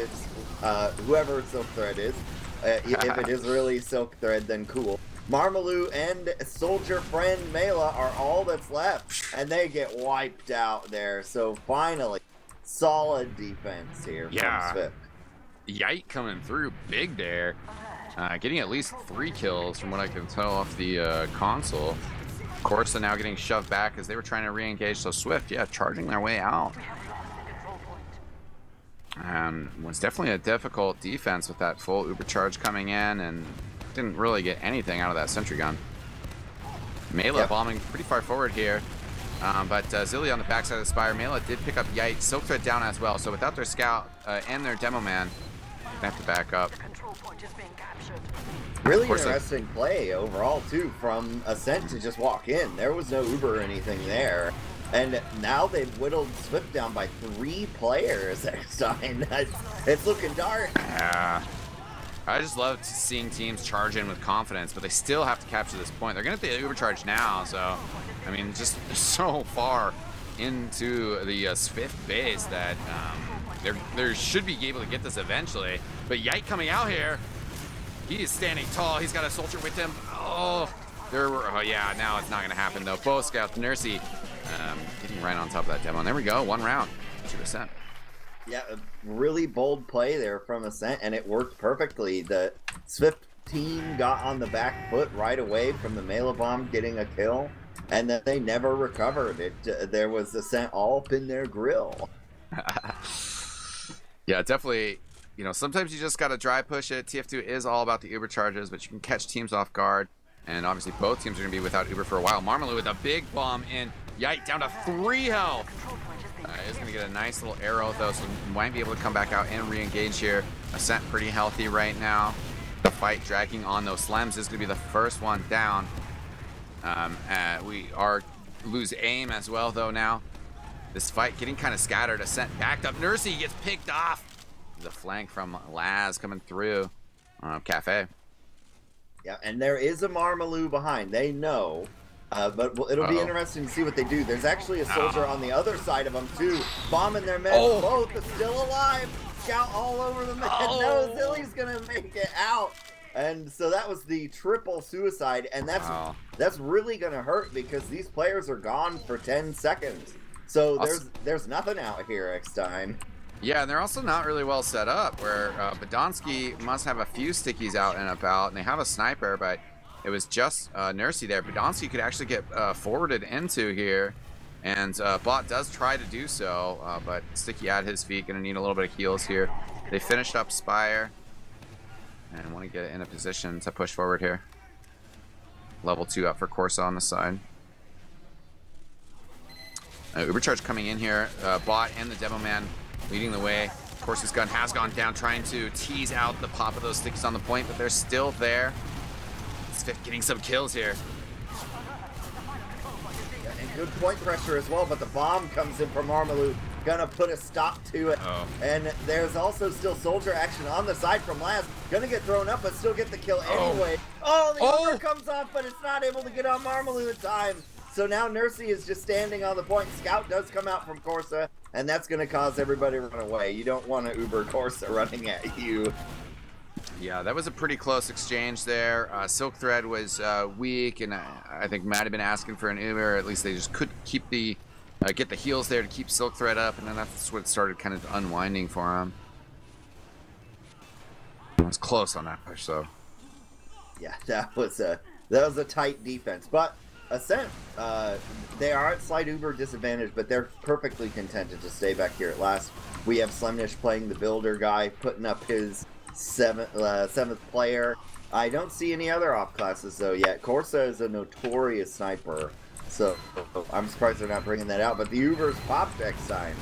S2: whoever Silk Thread is. If it is really Silk Thread, then cool. Marmaloo and Soldier Friend Mela are all that's left, and they get wiped out there. So finally, solid defense here from Swift.
S1: Yite coming through big there. Getting at least 3 kills from what I can tell off the console. Corsa now getting shoved back as they were trying to re-engage. So Swift, charging their way out. And was definitely a difficult defense with that full Uber charge coming in, and didn't really get anything out of that sentry gun. Mela bombing pretty far forward here. But Zilly on the backside of the Spire. Mela did pick up Yite. Silk Thread down as well. So without their scout and their demo man, they have to back up.
S2: Really interesting play overall, too, from Ascent to just walk in. There was no Uber or anything there. And now they've whittled Swift down by 3 players, eXtine. It's looking dark.
S1: Yeah. I just love seeing teams charge in with confidence, but they still have to capture this point. They're going to get the Uber charge now, so, I mean, just so far into the Swift base that they should be able to get this eventually. But Yite coming out here. He is standing tall. He's got a soldier with him. Oh, yeah, now it's not going to happen, though. Both scouts, Nursey, getting right on top of that demo. And there we go, 1 round to Ascent.
S2: Yeah, a really bold play there from Ascent, and it worked perfectly. The Swift team got on the back foot right away from the Mela bomb getting a kill, and then they never recovered it. There was Ascent all up in their grill.
S1: Yeah, definitely. You know, sometimes you just got to dry push it. TF2 is all about the Uber charges, but you can catch teams off guard. And obviously both teams are going to be without Uber for a while. Marmaloo with a big bomb in. Yite down to 3 health. He's going to get a nice little arrow, though, so he might be able to come back out and re-engage here. Ascent pretty healthy right now. The fight dragging on, those slams is going to be the first one down. We are lose aim as well, though, now. This fight getting kind of scattered. Ascent backed up. Nursey gets picked off. The flank from Laz coming through. Cafe.
S2: Yeah, and there is a Marmaloo behind. They know. But it'll be interesting to see what they do. There's actually a soldier on the other side of them, too. Bombing their men. Both are still alive. Scout all over the men. No, Zilly's going to make it out. And so that was the triple suicide. And that's really going to hurt because these players are gone for 10 seconds. So there's nothing out here, eXtine.
S1: Yeah, and they're also not really well set up, where Badonsky must have a few stickies out and about, and they have a sniper, but it was just Nursey there. Badonsky could actually get forwarded into here, and Bot does try to do so, but Sticky at his feet, going to need a little bit of heals here. They finished up Spire, and want to get in a position to push forward here. Level 2 up for Corsa on the side. Ubercharge coming in here, Bot and the Demo Man leading the way. Corsa's gun has gone down, trying to tease out the pop of those sticks on the point, but they're still there. Swift getting some kills here.
S2: And good point pressure as well, but the bomb comes in from Marmalou, gonna put a stop to it. And there's also still soldier action on the side from Laz, gonna get thrown up, but still get the kill anyway. The Uber comes off, but it's not able to get on Marmalou in time. So now Nursey is just standing on the point. Scout does come out from Corsa, and that's gonna cause everybody to run away. You don't want to Uber Corsa running at you.
S1: Yeah, that was a pretty close exchange there. Silk Thread was weak, and I think might have been asking for an Uber. At least they just could keep the get the heals there to keep Silk Thread up, and then that's what started kind of unwinding for him. It was close on that push, though.
S2: Yeah, that was a tight defense, but Ascent, they are at slight Uber disadvantage, but they're perfectly contented to stay back here at last. We have Slemnish playing the builder guy, putting up his seventh player. I don't see any other off classes though yet. Corsa is a notorious sniper, so I'm surprised they're not bringing that out. But the Ubers popped eXtine.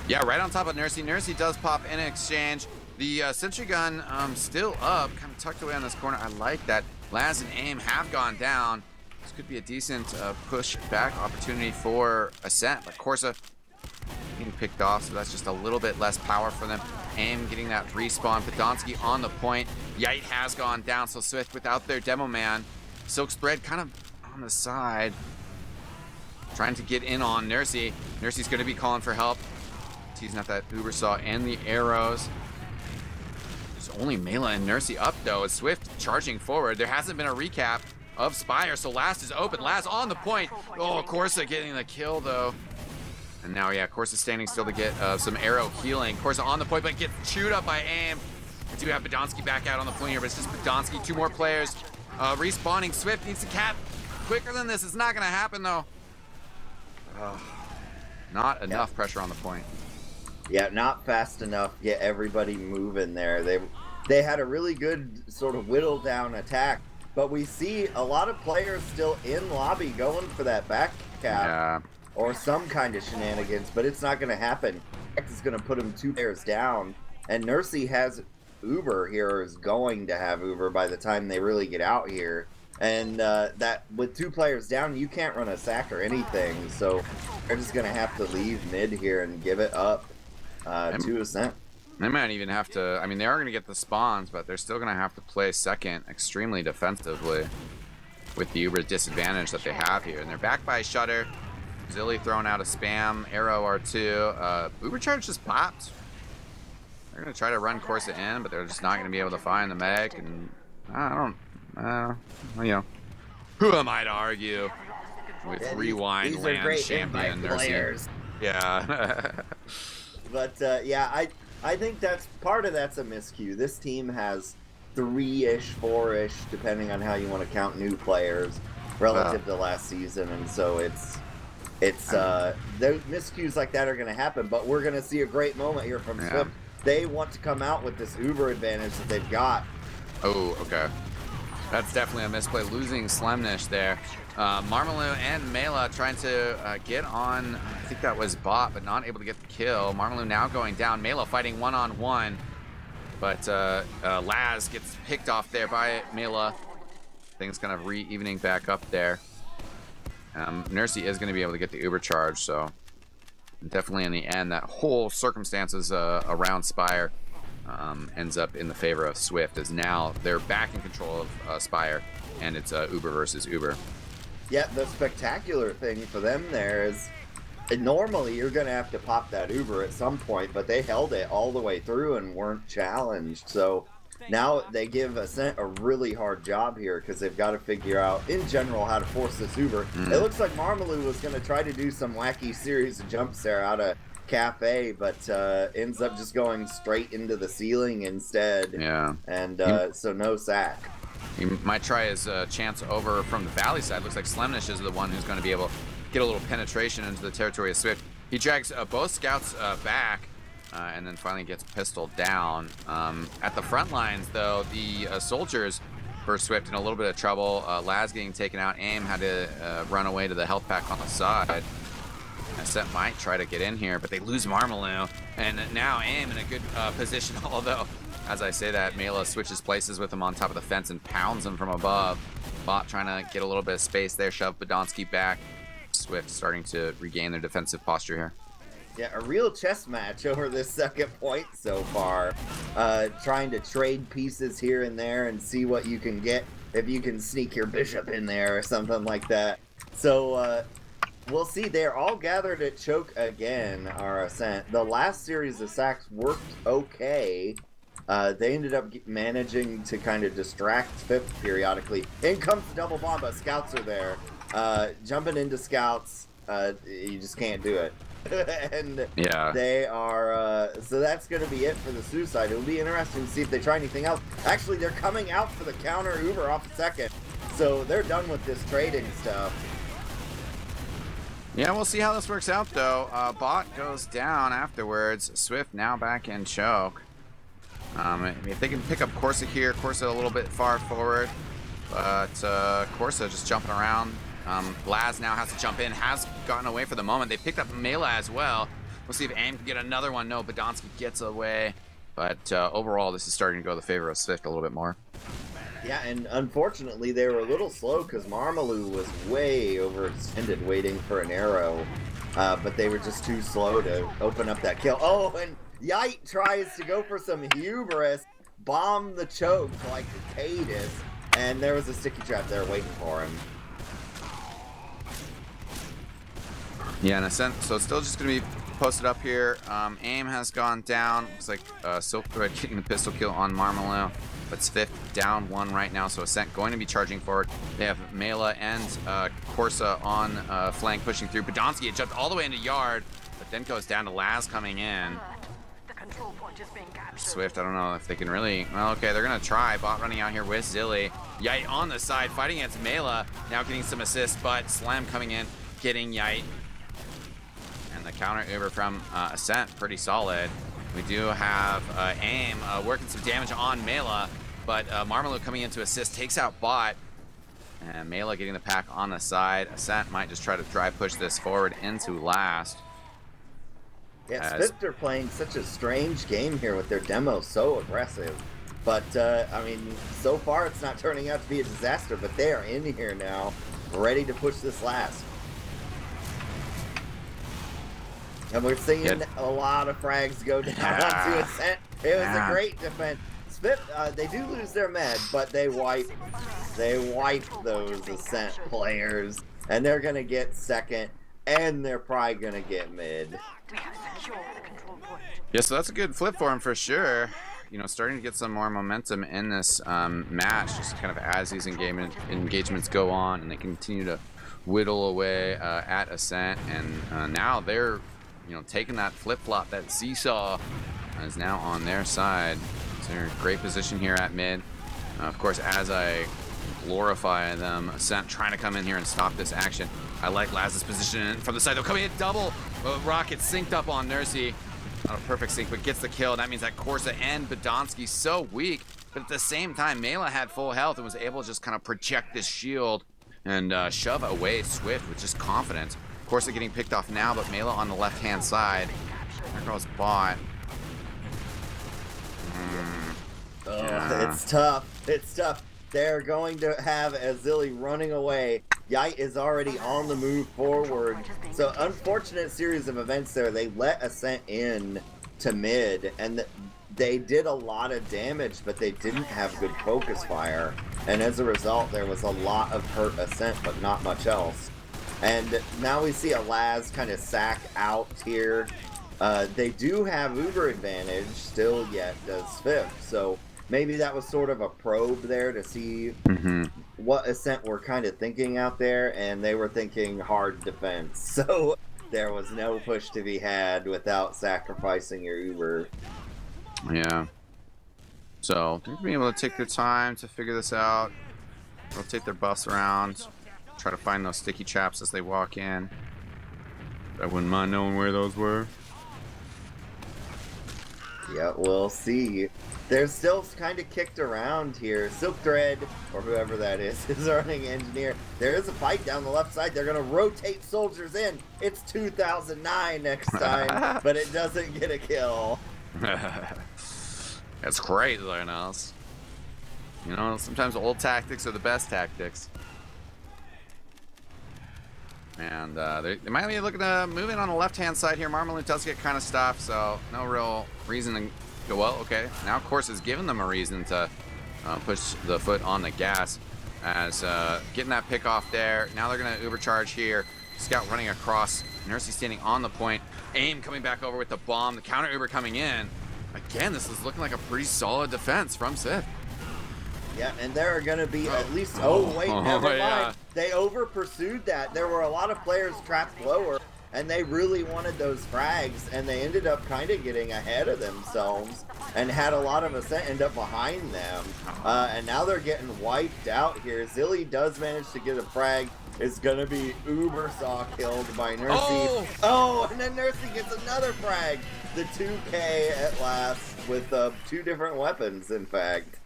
S1: Yeah, right on top of Nursey. Nursey does pop in exchange. The sentry gun still up, kind of tucked away on this corner. I like that. Laz and Aim have gone down. This could be a decent push back opportunity for Ascent, but Corsa getting picked off, so that's just a little bit less power for them. Aim getting that respawn. Podonsky on the point. Yite has gone down, so Swift without their demo man. Silk's Thread kind of on the side, trying to get in on Nursey. Nursey's going to be calling for help. Teasing out that Uber saw and the arrows. There's only Mela and Nursey up though, as Swift charging forward. There hasn't been a recap of Spire, so Last is open. Last on the point. Oh, Corsa getting the kill though. And now, yeah, Corsa standing still to get some arrow healing. Corsa on the point, but gets chewed up by Aim. I do have Podonsky back out on the point here, but it's just Podonsky, two more players. Respawning. Swift needs to cap quicker than this. It's not going to happen, though. Not enough pressure on the point.
S2: Yeah, not fast enough to get everybody moving there. They had a really good sort of whittle down attack, but we see a lot of players still in lobby going for that back cap.
S1: Yeah.
S2: Or some kind of shenanigans, but it's not going to happen. It's going to put him 2 players down, and Nursey has Uber here, or is going to have Uber by the time they really get out here. And that with 2 players down, you can't run a sack or anything, so they're just going to have to leave mid here and give it up to Ascent.
S1: They might even have to, I mean, they are going to get the spawns, but they're still going to have to play second extremely defensively with the Uber disadvantage that they have here. And they're backed by Shutter. Zilly throwing out a spam arrow R2. Uber charge just popped. They're gonna try to run Corsa in, but they're just not gonna be able to find the mech. And I don't, you know, who am I to argue with Rewind,
S2: these
S1: Land,
S2: great
S1: Champion,
S2: players.
S1: Yeah.
S2: But yeah, I think that's part of that's a miscue. This team has 3-ish, 4-ish, depending on how you want to count new players relative to last season, and so it's those miscues like that are going to happen, but we're going to see a great moment here from Swift. They want to come out with this Uber advantage that they've got.
S1: Oh, okay. That's definitely a misplay. Losing Slemnish there. Marmalou and Mela trying to get on, I think that was Bot, but not able to get the kill. Marmalou now going down. Mela fighting one-on-one, but Laz gets picked off there by Mela. Things kind of re-evening back up there. Nursey is going to be able to get the Uber charge, so definitely in the end, that whole circumstances around Spire ends up in the favor of Swift, as now they're back in control of Spire, and it's Uber versus Uber.
S2: Yeah, the spectacular thing for them there is normally you're going to have to pop that Uber at some point, but they held it all the way through and weren't challenged, so now they give Ascent a really hard job here because they've got to figure out, in general, how to force this Uber. It looks like Marmalou was going to try to do some wacky series of jumps there out of Cafe, but ends up just going straight into the ceiling instead.
S1: Yeah.
S2: And so no sack.
S1: He might try his chance over from the valley side. Looks like Slemnish is the one who's going to be able to get a little penetration into the territory of Swift. He drags both scouts back. And then finally gets pistol down. At the front lines, though, the soldiers for Swift in a little bit of trouble. Laz getting taken out. Aim had to run away to the health pack on the side. Ascent might try to get in here, but they lose Marmalou. And now Aim in a good position, although, as I say that, Mela switches places with him on top of the fence and pounds him from above. Bot trying to get a little bit of space there, shove Podonsky back. Swift starting to regain their defensive posture here.
S2: Yeah, a real chess match over this second point so far. Trying to trade pieces here and there and see what you can get if you can sneak your bishop in there or something like that. So we'll see. They're all gathered at choke again, our Ascent. The last series of sacks worked okay. They ended up managing to kind of distract SVIFT periodically. In comes the double bomb, but scouts are there. Jumping into scouts, you just can't do it. And
S1: yeah,
S2: they are so that's going to be it for the suicide. It'll be interesting to see if they try anything else. Actually, they're coming out for the counter Uber off the second, so they're done with this trading stuff.
S1: Yeah, we'll see how this works out though. Bot goes down afterwards. Swift now back in choke. If they can pick up Corsa here, Corsa a little bit far forward, but Corsa just jumping around. Laz now has to jump in, has gotten away for the moment. They picked up Mela as well. We'll see if AIM can get another one. No, Badonsky gets away. But overall, this is starting to go in the favor of SVIFT a little bit more.
S2: Yeah, and unfortunately, they were a little slow because Marmalou was way overextended waiting for an arrow. But they were just too slow to open up that kill. Oh, and Yite tries to go for some hubris, bomb the choke like potatoes, and there was a sticky trap there waiting for him.
S1: Yeah, and Ascent, so it's still just going to be posted up here. AIM has gone down. Looks like Silk Thread getting the pistol kill on Marmalou. But SVIFT down one right now, so Ascent going to be charging forward. They have Mela and Corsa on flank pushing through. Badonsky had jumped all the way into yard, but then goes down to Laz coming in.
S3: The control point is being captured.
S1: Swift, I don't know if they can really... Well, okay, they're going to try. Bot running out here with Zilly. Yite on the side, fighting against Mela. Now getting some assists, but Slam coming in, getting Yite. And the counter Uber from Ascent, pretty solid. We do have AIM working some damage on Mela, but Marmalou coming in to assist, takes out Bot. And Mela getting the pack on the side. Ascent might just try to drive push this forward into last.
S2: Yeah, SVIFT are playing such a strange game here with their demo, so aggressive. But, I mean, so far it's not turning out to be a disaster, but they are in here now, ready to push this last. And we're seeing a lot of frags go down onto Ascent. It was a great defense. SVIFT, they do lose their med, but they wipe those Ascent players. And they're going to get second, and they're probably going to get mid.
S3: We have secured the control point.
S1: Yeah, so that's a good flip for him for sure. You know, starting to get some more momentum in this match, just kind of as these engagements go on, and they continue to whittle away at Ascent. And now they're, you know, taking that flip-flop, that seesaw is now on their side. So they're in great position here at mid. Of course, as I glorify them, Ascent trying to come in here and stop this action. I like Laz's position from the side. They're coming in double. Rocket synced up on Nursey. Not a perfect sync, but gets the kill. That means that Corsa and Badonsky so weak. But at the same time, Mela had full health and was able to just kind of project this shield and shove away Swift with just confidence. Corsa getting picked off now, but Mela on the left-hand side. There goes Bot.
S2: It's tough. It's tough. They're going to have Azili running away. Yite is already on the move forward. So unfortunate series of events there. They let Ascent in to mid, and they did a lot of damage, but they didn't have good focus fire. And as a result, there was a lot of hurt Ascent, but not much else. And now we see a Laz kind of sack out here. They do have Uber advantage still yet, does SVIFT. So maybe that was sort of a probe there to see what Ascent were kind of thinking out there, and they were thinking hard defense. So there was no push to be had without sacrificing your Uber.
S1: Yeah. So they're being able to take their time to figure this out, rotate their buffs around, try to find those sticky traps as they walk in. I wouldn't mind knowing where those were.
S2: Yeah, we'll see. They're still kind of kicked around here. Silk Thread, or whoever that is running engineer. There is a fight down the left side. They're going to rotate soldiers in. It's 2009 next time, but it doesn't get a kill.
S1: That's great, Lionels. You know, sometimes old tactics are the best tactics. And they might be looking to move in on the left-hand side here. Marmalade does get kind of stuffed, so no real reason to go, well, okay. Now, of course, has given them a reason to push the foot on the gas as getting that pick off there. Now they're going to overcharge here. Scout running across. Nursey standing on the point. Aim coming back over with the bomb. The counter Uber coming in. Again, this is looking like a pretty solid defense from SVIFT.
S2: Yeah, and there are going to be at least... Oh, wait, never mind.
S1: Yeah.
S2: They over-pursued that. There were a lot of players trapped lower, and they really wanted those frags, and they ended up kind of getting ahead of themselves and had a lot of Ascent end up behind them. And now they're getting wiped out here. Zilly does manage to get a frag. It's going to be Uber Saw killed by Nursey. Oh, and then Nursey gets another frag. The 2K at last with 2 different weapons, in fact.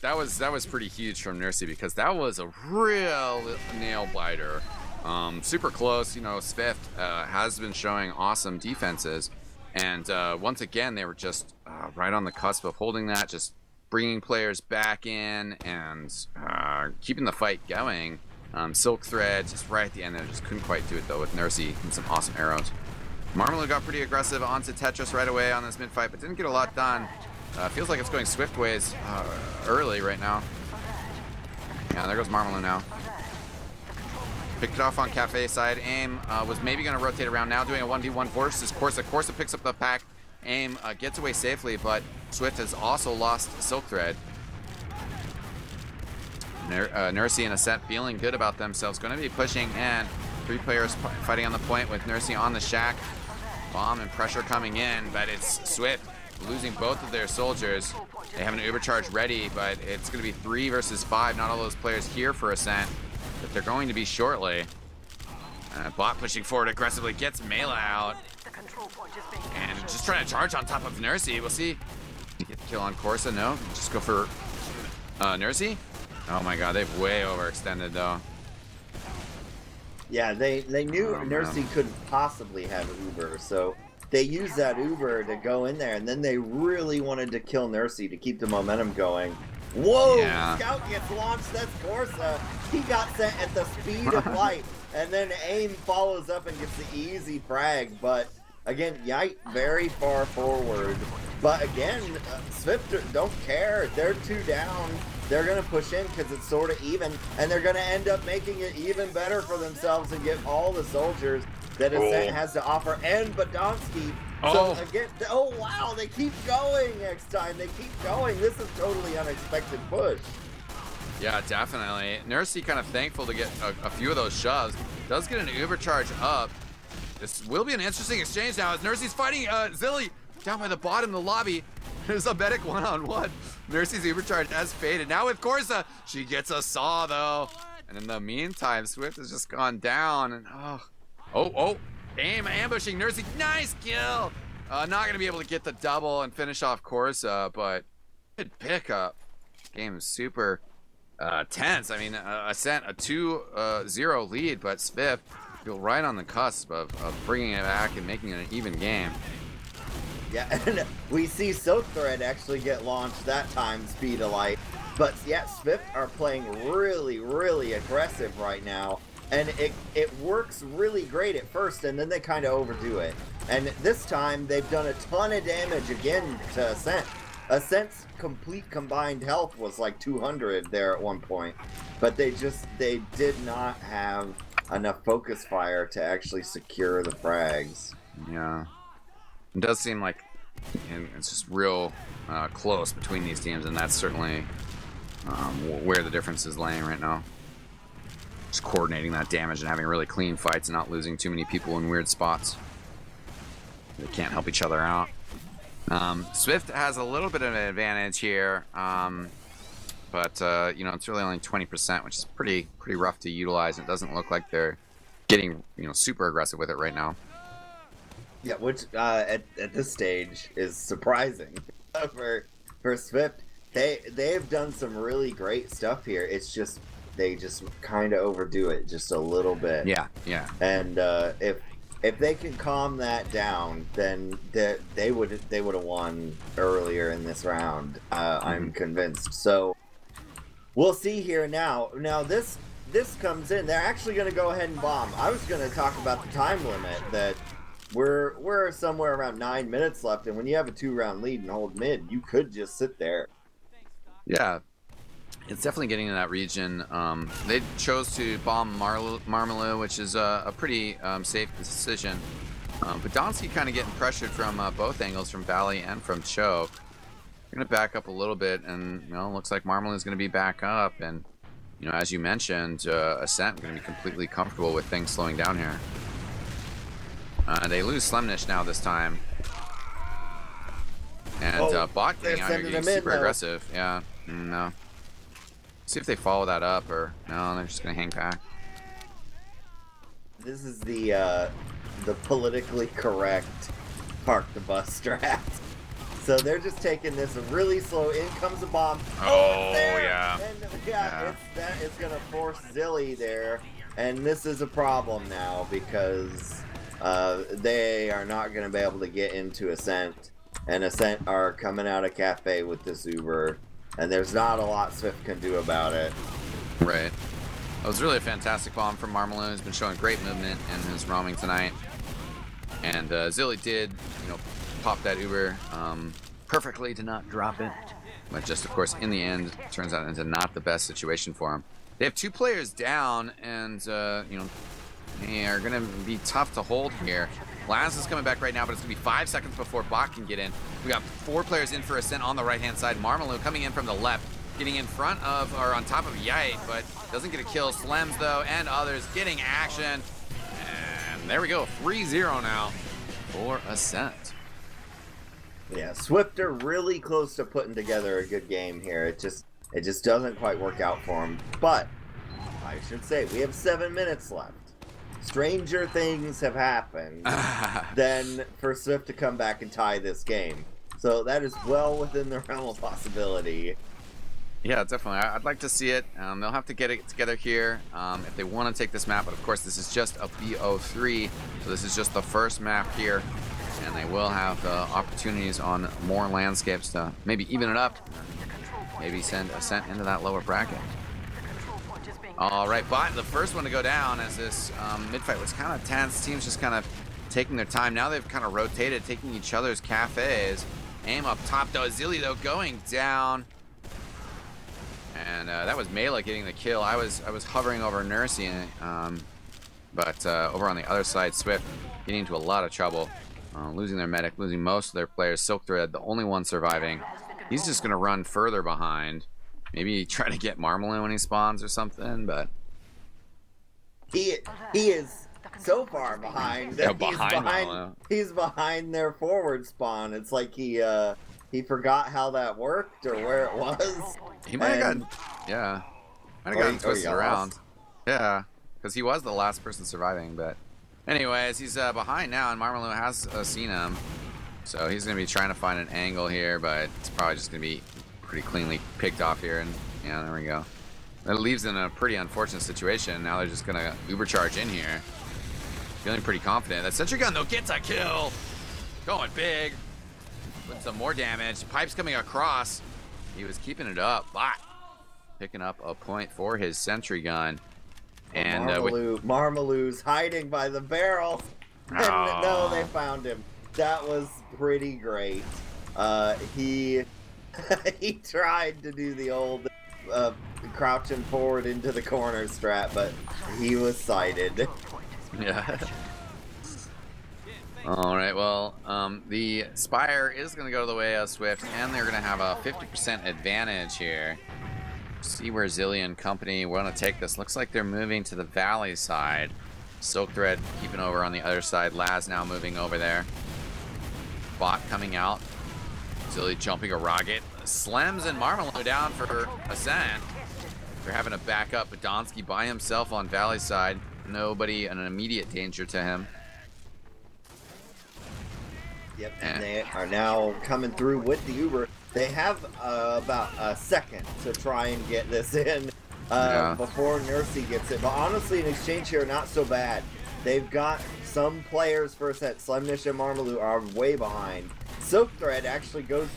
S1: That was pretty huge from Nursey because that was a real nail biter. Super close. You know, SVIFT has been showing awesome defenses, and once again they were just right on the cusp of holding that, just bringing players back in and keeping the fight going. Silk Thread just right at the end there, just couldn't quite do it though with Nursey and some awesome arrows. Marmalade got pretty aggressive onto Tetris right away on this mid fight, but didn't get a lot done. Feels like it's going SVIFT ways early right now. Yeah, there goes Marmalade now. Picked it off on Cafe side. Aim was maybe going to rotate around now, doing a 1v1 versus Corsa. Corsa picks up the pack. Aim gets away safely, but SVIFT has also lost Silk Thread. Nursey and Ascent feeling good about themselves. Going to be pushing in. 3 players fighting on the point with Nursey on the shack. Bomb and pressure coming in, but it's SVIFT losing both of their soldiers. They have an overcharge ready, but it's going to be 3 versus 5. Not all those players here for Ascent, but they're going to be shortly. Bot pushing forward aggressively, gets Mela out. And just trying to charge on top of Nursey. We'll see. Get the kill on Corsa. No, just go for Nursey. Oh my god, they've way overextended though.
S2: Yeah, they knew Nursey couldn't possibly have Uber, so they used that Uber to go in there, and then they really wanted to kill Nursey to keep the momentum going. Whoa! Yeah. Scout gets launched, that's Corsa. He got sent at the speed of light, and then Aim follows up and gets the easy frag, but again, Yite very far forward. But again, SVIFT don't care. They're 2 down. They're going to push in because it's sort of even, and they're going to end up making it even better for themselves and get all the soldiers that Ascent has to offer, and Badonsky. So again, oh wow, they keep going eXtine. They keep going. This is totally unexpected push.
S1: Yeah, definitely. Nursey kind of thankful to get a few of those shoves. Does get an overcharge up. This will be an interesting exchange now as Nursey's fighting Zilly down by the bottom of the lobby. There's a medic one-on-one. Nursey's overcharge has faded. Now with Corsa, she gets a saw though. And in the meantime, SVIFT has just gone down. And Aim ambushing Nursey. Nice kill. Not going to be able to get the double and finish off Corsa, but good pickup. Game is super tense. I mean, Ascent a 2-0 lead, but SVIFT feel right on the cusp of bringing it back and making it an even game.
S2: Yeah, and we see Silk Thread actually get launched that time, speed of light. But yeah, SVIFT are playing really, really aggressive right now. And it works really great at first, and then they kind of overdo it. And this time, they've done a ton of damage again to Ascent. Ascent's complete combined health was like 200 there at one point. But they did not have enough focus fire to actually secure the frags.
S1: Yeah. It does seem like it's just real close between these teams, and that's certainly where the difference is laying right now. Just coordinating that damage and having really clean fights and not losing too many people in weird spots. They can't help each other out. SVIFT has a little bit of an advantage here, but you know, it's really only 20%, which is pretty rough to utilize. It doesn't look like they're getting super aggressive with it right now.
S2: Yeah, which at this stage is surprising for SVIFT. They've done some really great stuff here. It's just they just kind of overdo it just a little bit.
S1: Yeah.
S2: And if they can calm that down, then they would have won earlier in this round. I'm convinced. So we'll see here now. Now this this comes in, they're actually going to go ahead and bomb. I was going to talk about the time limit, that we're somewhere around 9 minutes left, and when you have a 2-round lead and hold mid, you could just sit there.
S1: Yeah, it's definitely getting in that region. They chose to bomb Marmalou, which is a pretty safe decision. But Donsky kind of getting pressured from both angles, from Valley and from Choke. They're going to back up a little bit, and looks like Marmalou is going to be back up. And as you mentioned, Ascent going to be completely comfortable with things slowing down here. They lose Slemnish now this time. And Bot getting out here, getting super aggressive. Yeah, no. See if they follow that up, or no, they're just gonna hang back.
S2: This is the politically correct park the bus strat. So they're just taking this really slow. In comes a bomb.
S1: Oh
S2: there!
S1: yeah.
S2: And that is gonna force Zilly there, and this is a problem now because they are not gonna be able to get into Ascent, and Ascent are coming out of Cafe with this Uber. And there's not a lot Swift can do about it.
S1: Right. That was really a fantastic bomb from Marmalou. He's been showing great movement in his roaming tonight. And Zilly did, pop that Uber perfectly to not drop it. But just, of course, in the end, turns out into not the best situation for him. They have 2 players down, and, they are going to be tough to hold here. Laz is coming back right now, but it's going to be 5 seconds before Bot can get in. We got 4 players in for Ascent on the right-hand side. Marmalou coming in from the left, getting in front of, or on top of Yite, but doesn't get a kill. Slems, though, and others getting action. And there we go, 3-0 now for Ascent.
S2: Yeah, Swift are really close to putting together a good game here. It just doesn't quite work out for them. But I should say, we have 7 minutes left. Stranger things have happened than for Swift to come back and tie this game. So that is well within the realm of possibility.
S1: Yeah, definitely. I'd like to see it. They'll have to get it together here if they want to take this map. But of course, this is just a BO3, so this is just the first map here. And they will have opportunities on more landscapes to maybe even it up. Maybe send Ascent into that lower bracket. All right, Bot, the first one to go down as this mid-fight was kind of tense. Teams just kind of taking their time. Now they've kind of rotated, taking each other's cafes. Aim up top, though. Zilly, though, going down. And that was Mela getting the kill. I was hovering over Nursey, but over on the other side, Swift getting into a lot of trouble. Losing their medic, losing most of their players. Silk Thread, the only one surviving. He's just going to run further behind. Maybe try to get Marmalou when he spawns or something, but
S2: he is so far behind.
S1: Yeah,
S2: he's behind their forward spawn. It's like he forgot how that worked or where it was.
S1: He might have gotten twisted around. Yeah, because he was the last person surviving. But anyways, he's behind now, and Marmalou has seen him, so he's gonna be trying to find an angle here, but it's probably just gonna be pretty cleanly picked off here, and yeah, there we go. That leaves in a pretty unfortunate situation. Now they're just gonna Uber charge in here. Feeling pretty confident. That sentry gun though gets a kill. Going big. With some more damage. Pipes coming across. He was keeping it up. Bot picking up a point for his sentry gun. And
S2: Marmalou's hiding by the barrel. And no, they found him. That was pretty great. He he tried to do the old crouching forward into the corner strat, but he was sighted.
S1: Yeah. All right, well, the Spire is going to go the way of Swift, and they're going to have a 50% advantage here. See where Zilly and company want to take this. Looks like they're moving to the Valley side. Silk Thread keeping over on the other side. Laz now moving over there. Bot coming out. Zilly jumping a rocket. Slems and Marmalou down for Ascent. They're having a backup, but Donsky by himself on Valley side. Nobody an immediate danger to him.
S2: Yep, and they are now coming through with the Uber. They have about a second to try and get this in before Nursey gets it. But honestly, in exchange here, not so bad. They've got some players first at Slemnish and Marmalou are way behind. Silk Thread actually goes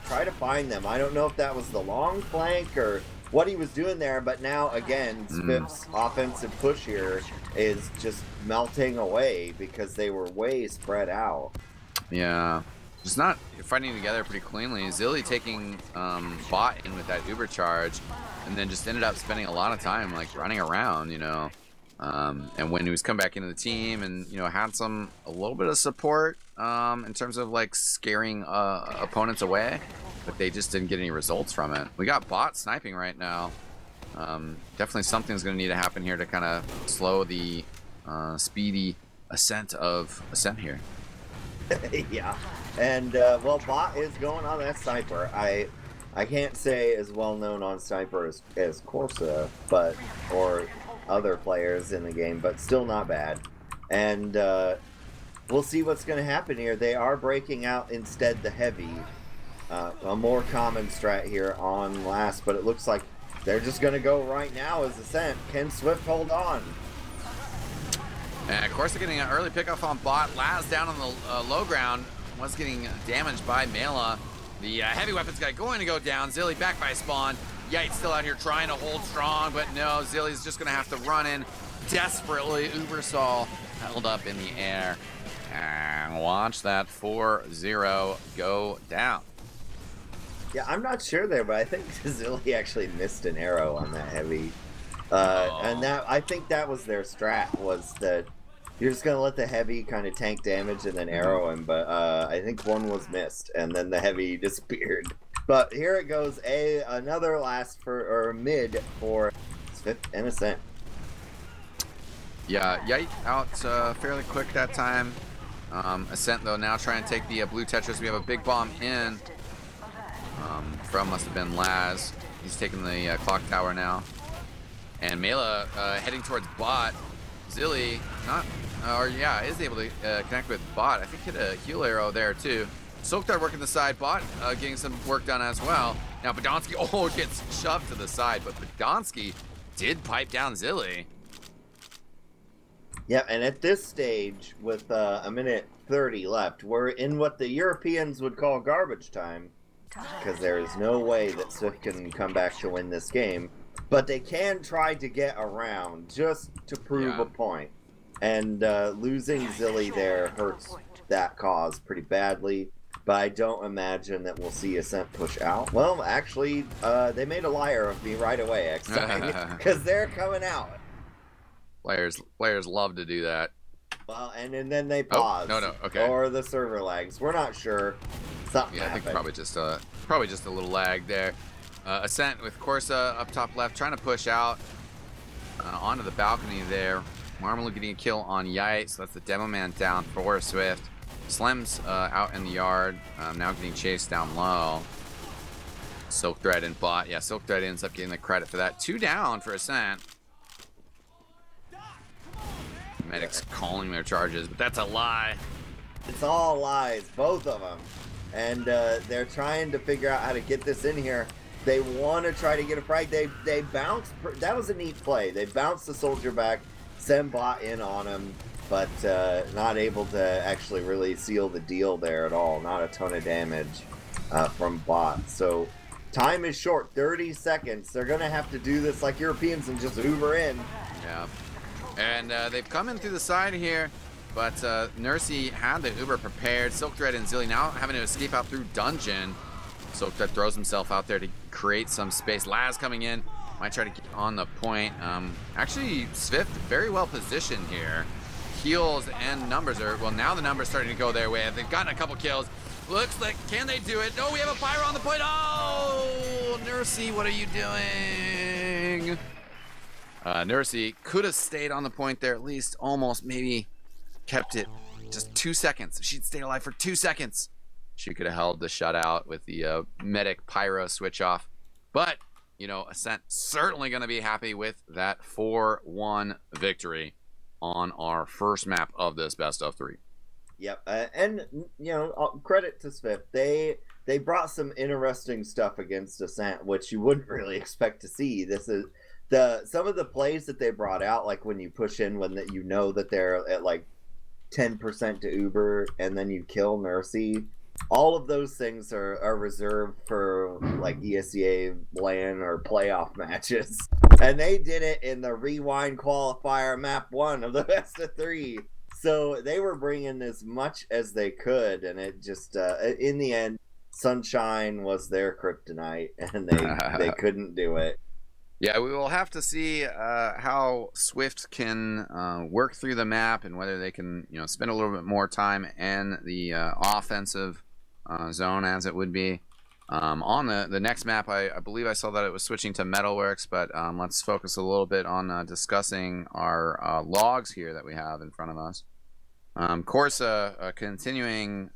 S2: try to find them. I don't know if that was the long flank or what he was doing there, but now again, SVIFT's offensive push here is just melting away because they were way spread out.
S1: Yeah, just not fighting together pretty cleanly. Zilly taking bot in with that Uber charge, and then just ended up spending a lot of time like running around, you know. And when he was come back into the team, and you know, had a little bit of support in terms of like scaring opponents away, but they just didn't get any results from it. We got bot sniping right now. Definitely something's going to need to happen here to kind of slow the speedy ascent of Ascent here.
S2: Yeah, and well, bot is going on that sniper. I can't say as well known on sniper as Corsa, but or other players in the game, but still not bad. And we'll see what's going to happen here. They are breaking out instead the heavy, a more common strat here on last, but it looks like they're just going to go right now as Ascent. Can Swift hold on?
S1: And of course, they're getting an early pickoff on bot. Laz down on the low ground was getting damaged by Mela. The heavy weapons guy going to go down. Zilly back by Spawn. Yite still out here trying to hold strong, but no, Zilly's just going to have to run in desperately. Ubersol held up in the air. And watch that 4-0 go down.
S2: Yeah, I'm not sure there, but I think Zilly actually missed an arrow on that heavy. And that, I think that was their strat, was that you're just gonna let the heavy kind of tank damage and then arrow him, but I think one was missed and then the heavy disappeared. But here it goes, another last or mid for SVIFT and Ascent.
S1: Yeah, Yite out fairly quick that time. Ascent though now trying to take the blue Tetris. We have a big bomb in from must have been Laz. He's taking the clock tower now. And Mela heading towards bot. Zilly is able to connect with bot. I think hit a heal arrow there too. Soakdar working the side, bot getting some work done as well. Now Badonsky gets shoved to the side, but Badonsky did pipe down Zilly.
S2: Yeah, and at this stage, with a minute 30 left, we're in what the Europeans would call garbage time, because there is no way that Swift can come back to win this game. But they can try to get around just to prove a point. And losing Zilly there hurts that cause pretty badly. But I don't imagine that we'll see Ascent push out. Well, actually, they made a liar of me right away, eXtine, because they're coming out.
S1: Players love to do that.
S2: Well, and then they pause.
S1: No, okay.
S2: Or the server lags. We're not sure. Something happened.
S1: I think probably just a little lag there. Ascent with Corsa up top left, trying to push out onto the balcony there. Marmalou getting a kill on Yite, so that's the demo man down for Swift. Slem's out in the yard, now getting chased down low. Silk Thread and bot. Yeah, Silk Thread ends up getting the credit for that. 2 down for Ascent. Medics calling their charges, but that's a lie.
S2: It's all lies, both of them. And they're trying to figure out how to get this in here. They want to try to get a frag. They bounce. That was a neat play. They bounced the soldier back, send bot in on him, but not able to actually really seal the deal there at all. Not a ton of damage from bot. So time is short, 30 seconds. They're going to have to do this like Europeans and just Uber in.
S1: Yeah. And they've come in through the side here, but Nursey had the Uber prepared. Silk Thread and Zilly now having to escape out through dungeon. Silk Thread throws himself out there to create some space. Laz coming in, might try to get on the point. Actually, Swift very well positioned here. Heals and numbers are, well, now the numbers starting to go their way. They've gotten a couple kills. Looks like, can they do it? No, we have a pyro on the point. Oh, Nursey, what are you doing? Nursey could have stayed on the point there, at least almost, maybe kept it just 2 seconds. If she'd stayed alive for 2 seconds, she could have held the shutout with the medic pyro switch off. But, you know, Ascent certainly going to be happy with that 4-1 victory on our first map of this best of 3.
S2: Yep, and, you know, credit to Swift. They brought some interesting stuff against Ascent, which you wouldn't really expect to see. This is some of the plays that they brought out, like when you push in when that you know that they're at like 10% to Uber and then you kill Nursey. all of those things are reserved for like ESEA LAN or playoff matches. And they did it in the Rewind Qualifier map 1 of the best of 3. So they were bringing as much as they could, and it just in the end, Sunshine was their kryptonite, and they couldn't do it.
S1: Yeah, we will have to see how Swift can work through the map and whether they can, spend a little bit more time in the offensive zone, as it would be. On the next map, I believe I saw that it was switching to Metalworks, but let's focus a little bit on discussing our logs here that we have in front of us. Corsa continuing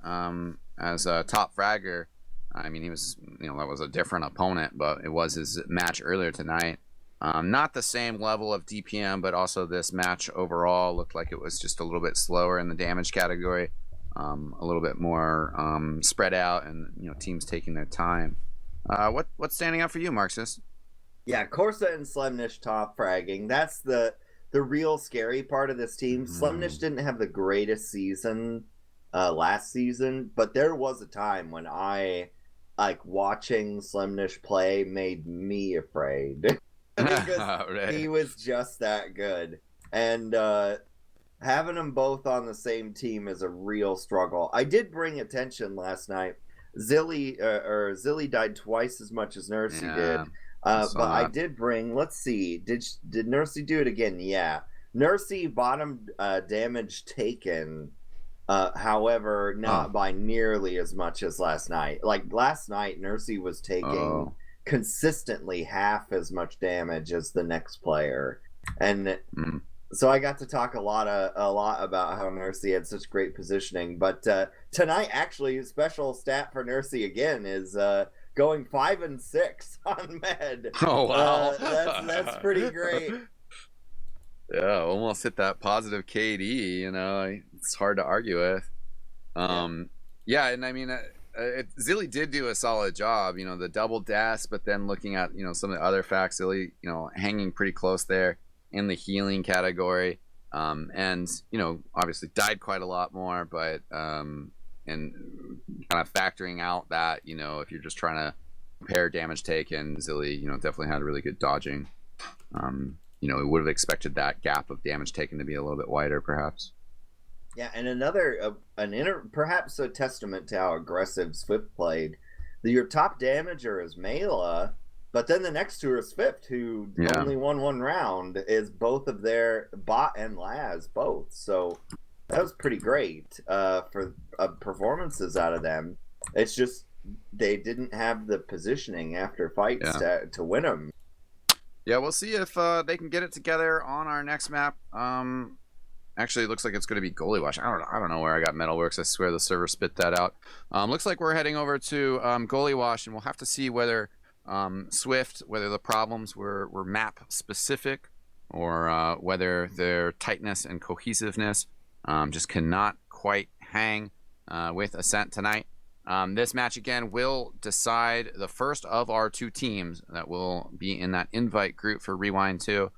S1: as a top fragger. I mean, he was, that was a different opponent, but it was his match earlier tonight. Not the same level of DPM, but also this match overall looked like it was just a little bit slower in the damage category. A little bit more spread out, and teams taking their time. What's standing out for you, Marxist?
S2: Yeah, Corsa and Slemnish top fragging. That's the real scary part of this team. Slemnish didn't have the greatest season last season, but there was a time when watching Slemnish play made me afraid because
S1: right.
S2: He was just that good, and having them both on the same team is a real struggle. I did bring attention last night. Zilly died twice as much as Nursey did. But I did bring, let's see, did Nursey do it again? Yeah. Nursey bottom damage taken, however, not by nearly as much as last night. Like last night, Nursey was taking consistently half as much damage as the next player. And so I got to talk a lot about how Nursey had such great positioning. But tonight, actually, a special stat for Nursey again is going 5 and 6 on Med.
S1: Oh wow,
S2: that's pretty great.
S1: Yeah, almost hit that positive KD. It's hard to argue with. Yeah, and I mean, Zilly did do a solid job. The double deaths, but then looking at some of the other facts, Zilly hanging pretty close there in the healing category, and obviously died quite a lot more, but and kind of factoring out that if you're just trying to compare damage taken, Zilly definitely had really good dodging. We would have expected that gap of damage taken to be a little bit wider, perhaps.
S2: Yeah, and another perhaps a testament to how aggressive Swift played. Your top damager is Mela, but then the next two are SVIFT, who only won 1 round, is both of their bot and Laz both. So that was pretty great for performances out of them. It's just they didn't have the positioning after fights to win them.
S1: Yeah, we'll see if they can get it together on our next map. Actually, it looks like it's going to be Gullywash. I don't know where I got Metalworks. I swear the server spit that out. Looks like we're heading over to Gullywash, and we'll have to see whether Swift, whether the problems were map specific, or whether their tightness and cohesiveness just cannot quite hang with Ascent tonight. This match again will decide the first of our 2 teams that will be in that invite group for Rewind 2.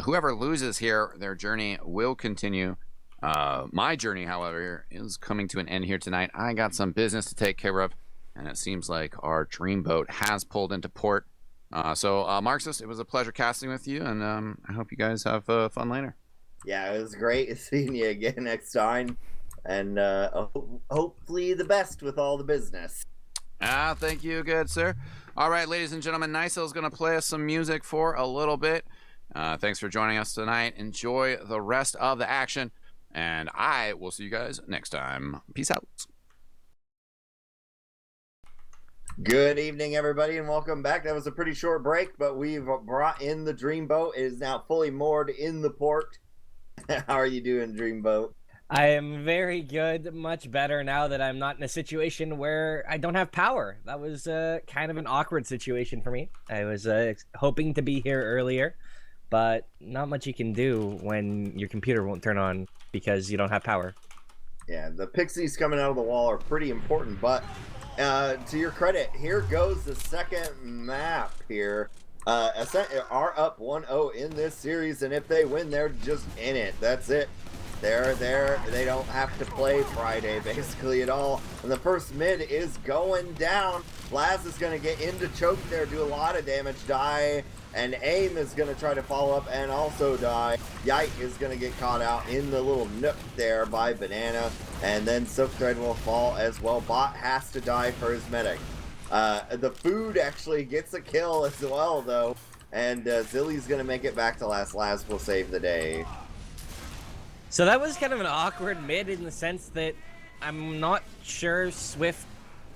S1: Whoever loses here, their journey will continue. My journey, however, is coming to an end here tonight. I got some business to take care of, and it seems like our Dreamboat has pulled into port. So Marxist, it was a pleasure casting with you, and I hope you guys have fun later.
S2: Yeah, it was great seeing you again, eXtine, and hopefully the best with all the business.
S1: Thank you, good sir. All right, ladies and gentlemen, Nicell is going to play us some music for a little bit. Thanks for joining us tonight. Enjoy the rest of the action, and I will see you guys next time. Peace out.
S2: Good evening, everybody, and welcome back. That was a pretty short break, but we've brought in the Dreamboat. It is now fully moored in the port. How are you doing, Dreamboat?
S4: I am very good, much better now that I'm not in a situation where I don't have power. That was kind of an awkward situation for me. I was hoping to be here earlier, but not much you can do when your computer won't turn on because you don't have power.
S2: Yeah, the pixies coming out of the wall are pretty important, but to your credit, here goes the second map here. Ascent are up 1-0 in this series, and if they win, they're just in it. That's it. They're there. They don't have to play Friday basically at all. And the first mid is going down. Laz is going to get into choke there, do a lot of damage, die. And AIM is going to try to follow up and also die. Yike is going to get caught out in the little nook there by Banana. And then Silk Thread will fall as well. Bot has to die for his medic. The food actually gets a kill as well, though. And Zilly's going to make it back to last. Laz will save the day.
S4: So that was kind of an awkward mid in the sense that I'm not sure Swift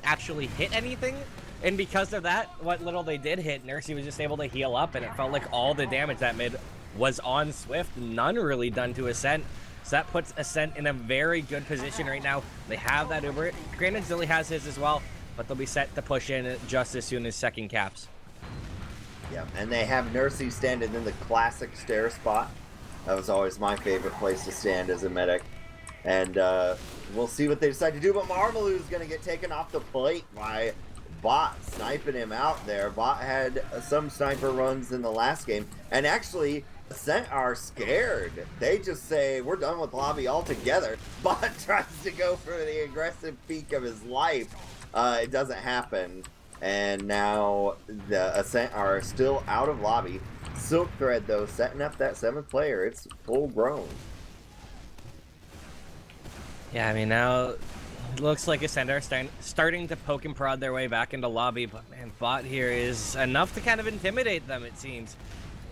S4: actually hit anything. And because of that, what little they did hit, Nursey was just able to heal up, and it felt like all the damage that mid was on Swift, none really done to Ascent. So that puts Ascent in a very good position right now. They have that Uber. Granted, Zilly has his as well, but they'll be set to push in just as soon as second caps.
S2: Yeah, and they have Nursey standing in the classic stair spot. That was always my favorite place to stand as a medic. And we'll see what they decide to do, but Marmaloo's going to get taken off the plate by Bot sniping him out there. Bot had some sniper runs in the last game, and actually Ascent are scared. They just say, we're done with lobby altogether. Bot tries to go for the aggressive peak of his life. It doesn't happen, and now the Ascent are still out of lobby. Silk Thread, though, setting up that 7th player. It's full grown.
S4: Yeah, I mean, now it looks like Ascent are starting to poke and prod their way back into lobby, but man, Bot here is enough to kind of intimidate them, it seems.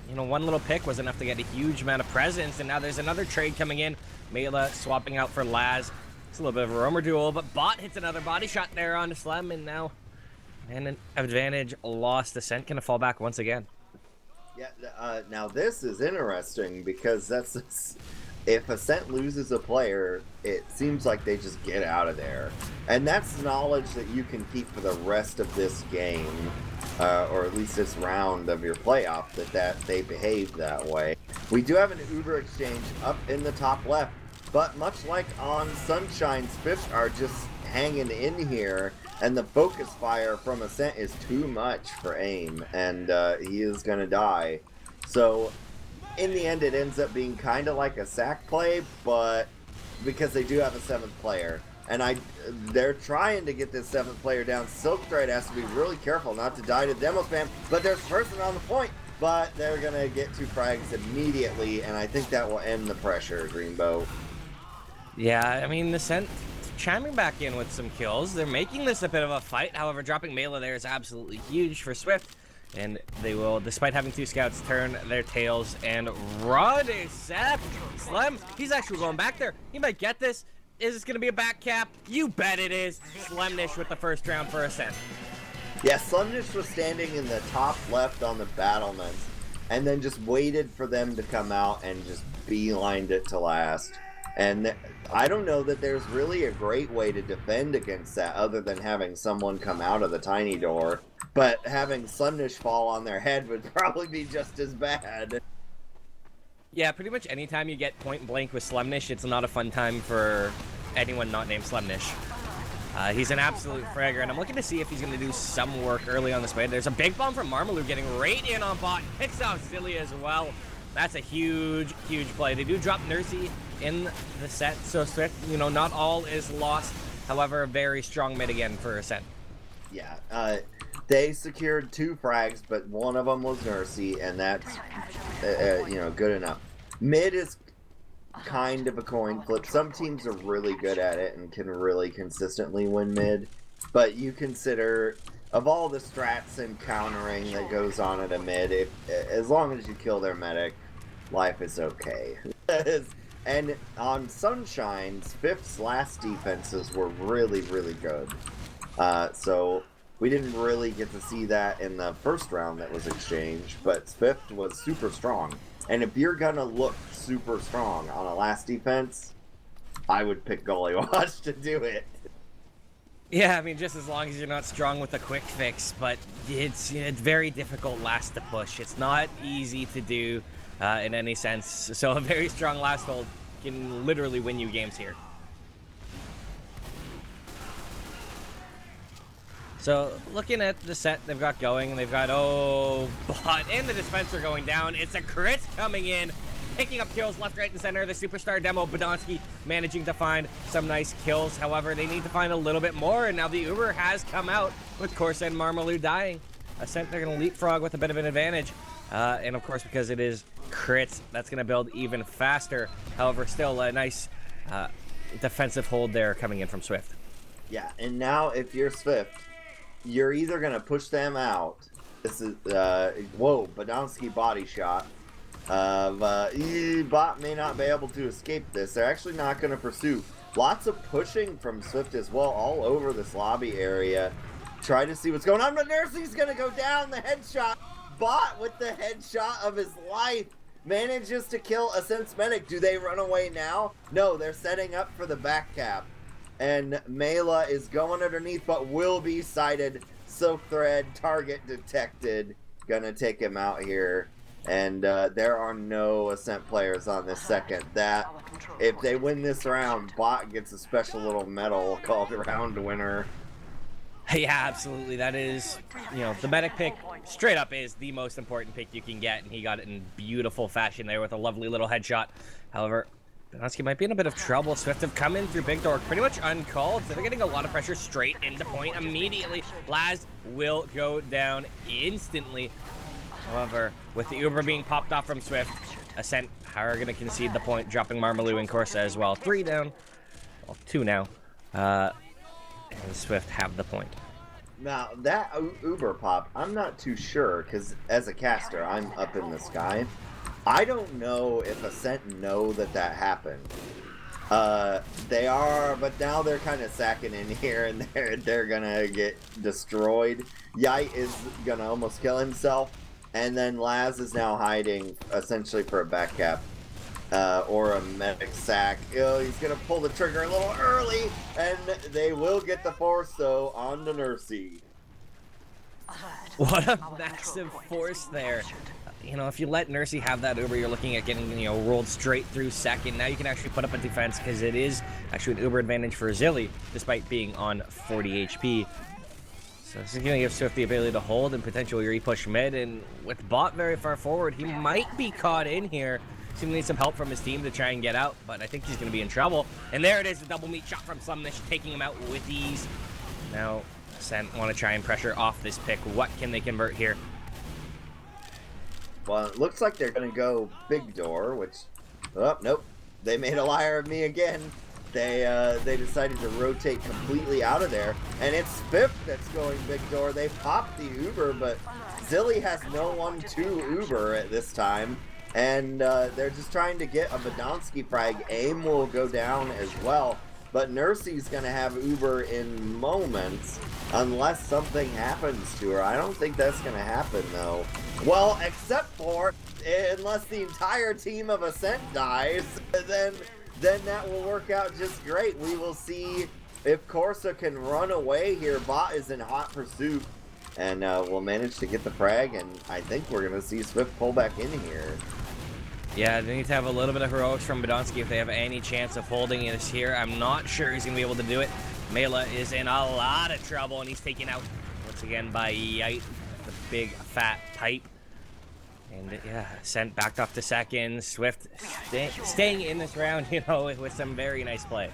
S4: You know, one little pick was enough to get a huge amount of presence, and now there's another trade coming in. Mela swapping out for Laz. It's a little bit of a roamer duel, but Bot hits another body shot there on Slem, and now an advantage lost. Ascent gonna fall back once again.
S2: Yeah, now this is interesting because that's if Ascent loses a player, it seems like they just get out of there. And that's knowledge that you can keep for the rest of this game, or at least this round of your playoff, that they behave that way. We do have an Uber exchange up in the top left, but much like on Sunshine, SVIFT are just hanging in here, and the focus fire from Ascent is too much for AIM, and he is going to die. So in the end, it ends up being kind of like a sack play, but because they do have a 7th player, and they're trying to get this 7th player down. Silk Thread has to be really careful not to die to demo spam, but there's a person on the point, but they're gonna get 2 frags immediately, and I think that will end the pressure, Dreamboat.
S4: Yeah, I mean, Ascent chiming back in with some kills. They're making this a bit of a fight. However, dropping Mela there is absolutely huge for Swift. And they will, despite having 2 scouts, turn their tails and run. Except Slem, he's actually going back there. He might get this. Is this going to be a back cap? You bet it is. Slemnish with the first round for Ascent.
S2: Yeah, Slemnish was standing in the top left on the battlements, and then just waited for them to come out and just beelined it to last. And I don't know that there's really a great way to defend against that other than having someone come out of the tiny door. But having Slemnish fall on their head would probably be just as bad.
S4: Yeah, pretty much anytime you get point blank with Slemnish, it's not a fun time for anyone not named Slemnish. He's an absolute fragger, and I'm looking to see if he's going to do some work early on this way. There's a big bomb from Marmaloo getting right in on Bot. Picks off Zilly as well. That's a huge, huge play. They do drop Nursey in the set, so Swift, you know, not all is lost. However, a very strong mid again for Ascent.
S2: Yeah, they secured 2 frags, but one of them was Nursey, and that's, you know, good enough. Mid is kind of a coin flip. Some teams are really good at it and can really consistently win mid, but you consider, of all the strats and countering that goes on at a mid, as long as you kill their medic, life is okay. And on Sunshine, SVIFT's last defenses were really, really good. So we didn't really get to see that in the first round that was exchanged, but SVIFT was super strong. And if you're gonna look super strong on a last defense, I would pick Gullywash to do it.
S4: Yeah, I mean, just as long as you're not strong with a quick fix, but it's very difficult last to push. It's not easy to do in any sense. So a very strong last hold can literally win you games here. So looking at the set they've got going, they've got, Bot and the dispenser going down. It's a crit coming in. picking up kills left, right, and center. The superstar demo, Badonsky, managing to find some nice kills. However, they need to find a little bit more, and now the Uber has come out with Corsa and Marmalou dying. Ascent, they're going to leapfrog with a bit of an advantage. And of course, because it is crits, that's going to build even faster. However, still a nice defensive hold there coming in from Swift.
S2: Yeah, and now if you're Swift, you're either going to push them out. This is, whoa, Badonsky body shot. Bot may not be able to escape this. They're actually not going to pursue. Lots of pushing from Swift as well all over this lobby area. Try to see what's going on, but Nursey's going to go down. The headshot. Bot with the headshot of his life manages to kill Ascent's medic. Do they run away now? No, they're setting up for the back cap. And Mela is going underneath, but will be sighted. Silk thread, target detected. Gonna take him out here. And there are no Ascent players on this second. That, if they win this round, Bot gets a special little medal called round winner.
S4: Yeah, absolutely. That is, you know, the medic pick straight up is the most important pick you can get, and he got it in beautiful fashion there with a lovely little headshot. However, Badonsky might be in a bit of trouble. Swift have come in through big door pretty much uncalled, so they're getting a lot of pressure straight into point immediately. Laz will go down instantly. However, with the Uber being popped off from Swift, Ascent are going to concede the point, dropping Marmalou and Corsa as well. 3 down. Well, 2 now. And Swift have the point.
S2: Now, that Uber pop, I'm not too sure, because as a caster, I'm up in the sky. I don't know if Ascent know that that happened. They are, but now they're kind of sacking in here, and they're gonna get destroyed. Yite is gonna almost kill himself, and then Laz is now hiding, essentially for a back cap. Or a medic sack. Oh, he's gonna pull the trigger a little early, and they will get the force though on the Nursey.
S4: What a massive force there. You know, if you let Nursey have that Uber, you're looking at getting, you know, rolled straight through second. Now you can actually put up a defense because it is actually an Uber advantage for Zilly, despite being on 40 HP. So this is going to give Swift the ability to hold and potentially re-push mid, and with Bot very far forward, he might be caught in here. He's going to need some help from his team to try and get out, but I think he's going to be in trouble. And there it is, a double meat shot from Slumnish, taking him out with ease. Now, Ascent want to try and pressure off this pick. What can they convert here?
S2: Well, it looks like they're going to go big door, which... Oh, nope. They made a liar of me again. They decided to rotate completely out of there. And it's SVIFT that's going big door. They popped the Uber, but Zilly has no one to Uber at this time. And they're just trying to get a Badonsky frag. Aim will go down as well. But Nursey's going to have Uber in moments unless something happens to her. I don't think that's going to happen, though. Well, except for unless the entire team of Ascent dies, then that will work out just great. We will see if Corsa can run away here. Bot is in hot pursuit. And we'll manage to get the frag. And I think we're going to see Swift pull back in here.
S4: Yeah, they need to have a little bit of heroics from Badonsky if they have any chance of holding this here. I'm not sure he's going to be able to do it. Mela is in a lot of trouble, and he's taken out once again by Yite, the big fat pipe. And yeah, sent backed off to second. Swift staying in this round, you know, with some very nice play.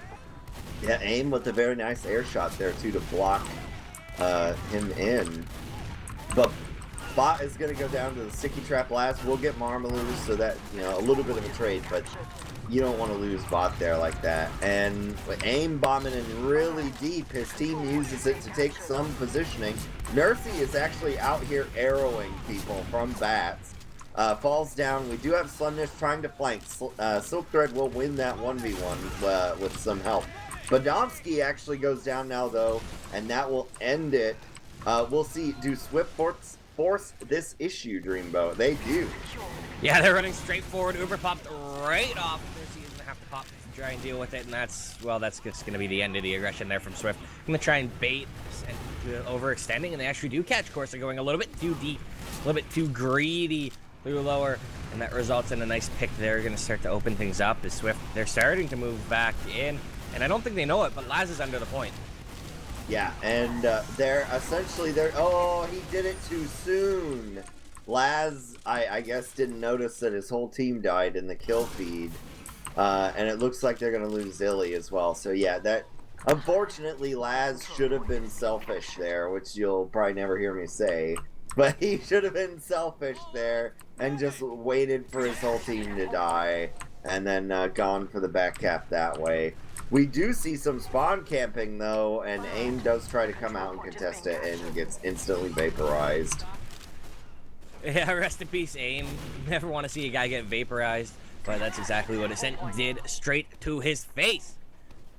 S2: Yeah, Aim with a very nice air shot there, too, to block him in. But Bot is going to go down to the sticky trap last. We'll get Marmalou, so that, you know, a little bit of a trade, but you don't want to lose Bot there like that. And with Aim bombing in really deep, his team uses it to take some positioning. Nursey is actually out here arrowing people from bats. Falls down. We do have Slumnish trying to flank. Silk Thread will win that 1v1 with some help. Badonsky actually goes down now, though, and that will end it. We'll see. Do Swift force this issue, Dreamboat? They do.
S4: Yeah, they're running straight forward. Uber popped right off. Nursey is going to have to pop to try and deal with it, and that's just going to be the end of the aggression there from Swift. Going to try and bait and overextending, and they actually do catch Corsa going a little bit too deep, a little bit too greedy through lower, and that results in a nice pick there. Going to start to open things up as Swift, they're starting to move back in, and I don't think they know it, but Laz is under the point.
S2: Yeah, and they're essentially, oh, he did it too soon. Laz, I guess, didn't notice that his whole team died in the kill feed. And it looks like they're going to lose Zilly as well. So yeah, that unfortunately Laz should have been selfish there, which you'll probably never hear me say. But he should have been selfish there and just waited for his whole team to die and then gone for the back cap that way. We do see some spawn camping though, and AIM does try to come out and contest it and gets instantly vaporized.
S4: Yeah, rest in peace, AIM. Never want to see a guy get vaporized, but that's exactly what Ascent did, straight to his face.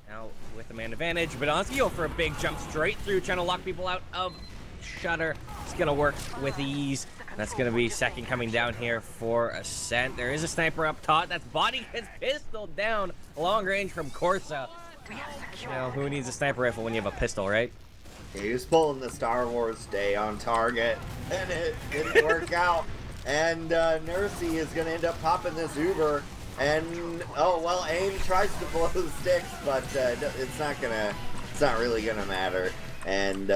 S4: Now, with the man advantage, Badlands go for a big jump straight through, trying to lock people out of Shutter. It's going to work with ease. That's going to be second coming down here for Ascent. There is a sniper up top. That's body his pistol down, long range from Corsa. You know, who needs a sniper rifle when you have a pistol, right?
S2: He was pulling the Star Wars day on target, and it didn't work out. And Nursey is going to end up popping this Uber. And, oh, well, AIM tries to blow the sticks, but it's not really going to matter. And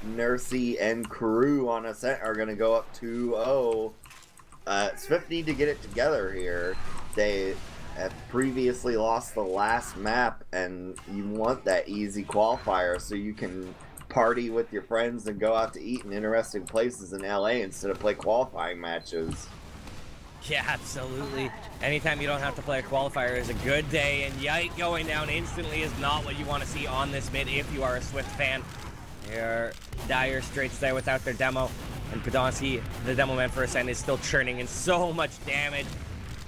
S2: Nursey and crew on Ascent are going to go up 2-0. SVIFT need to get it together here. They have previously lost the last map, and you want that easy qualifier so you can party with your friends and go out to eat in interesting places in LA instead of play qualifying matches.
S4: Yeah, absolutely. Anytime you don't have to play a qualifier is a good day, and Yike going down instantly is not what you want to see on this mid if you are a SVIFT fan. They're dire straits there without their demo, and Podolsky, the demo man for Ascent, is still churning in so much damage.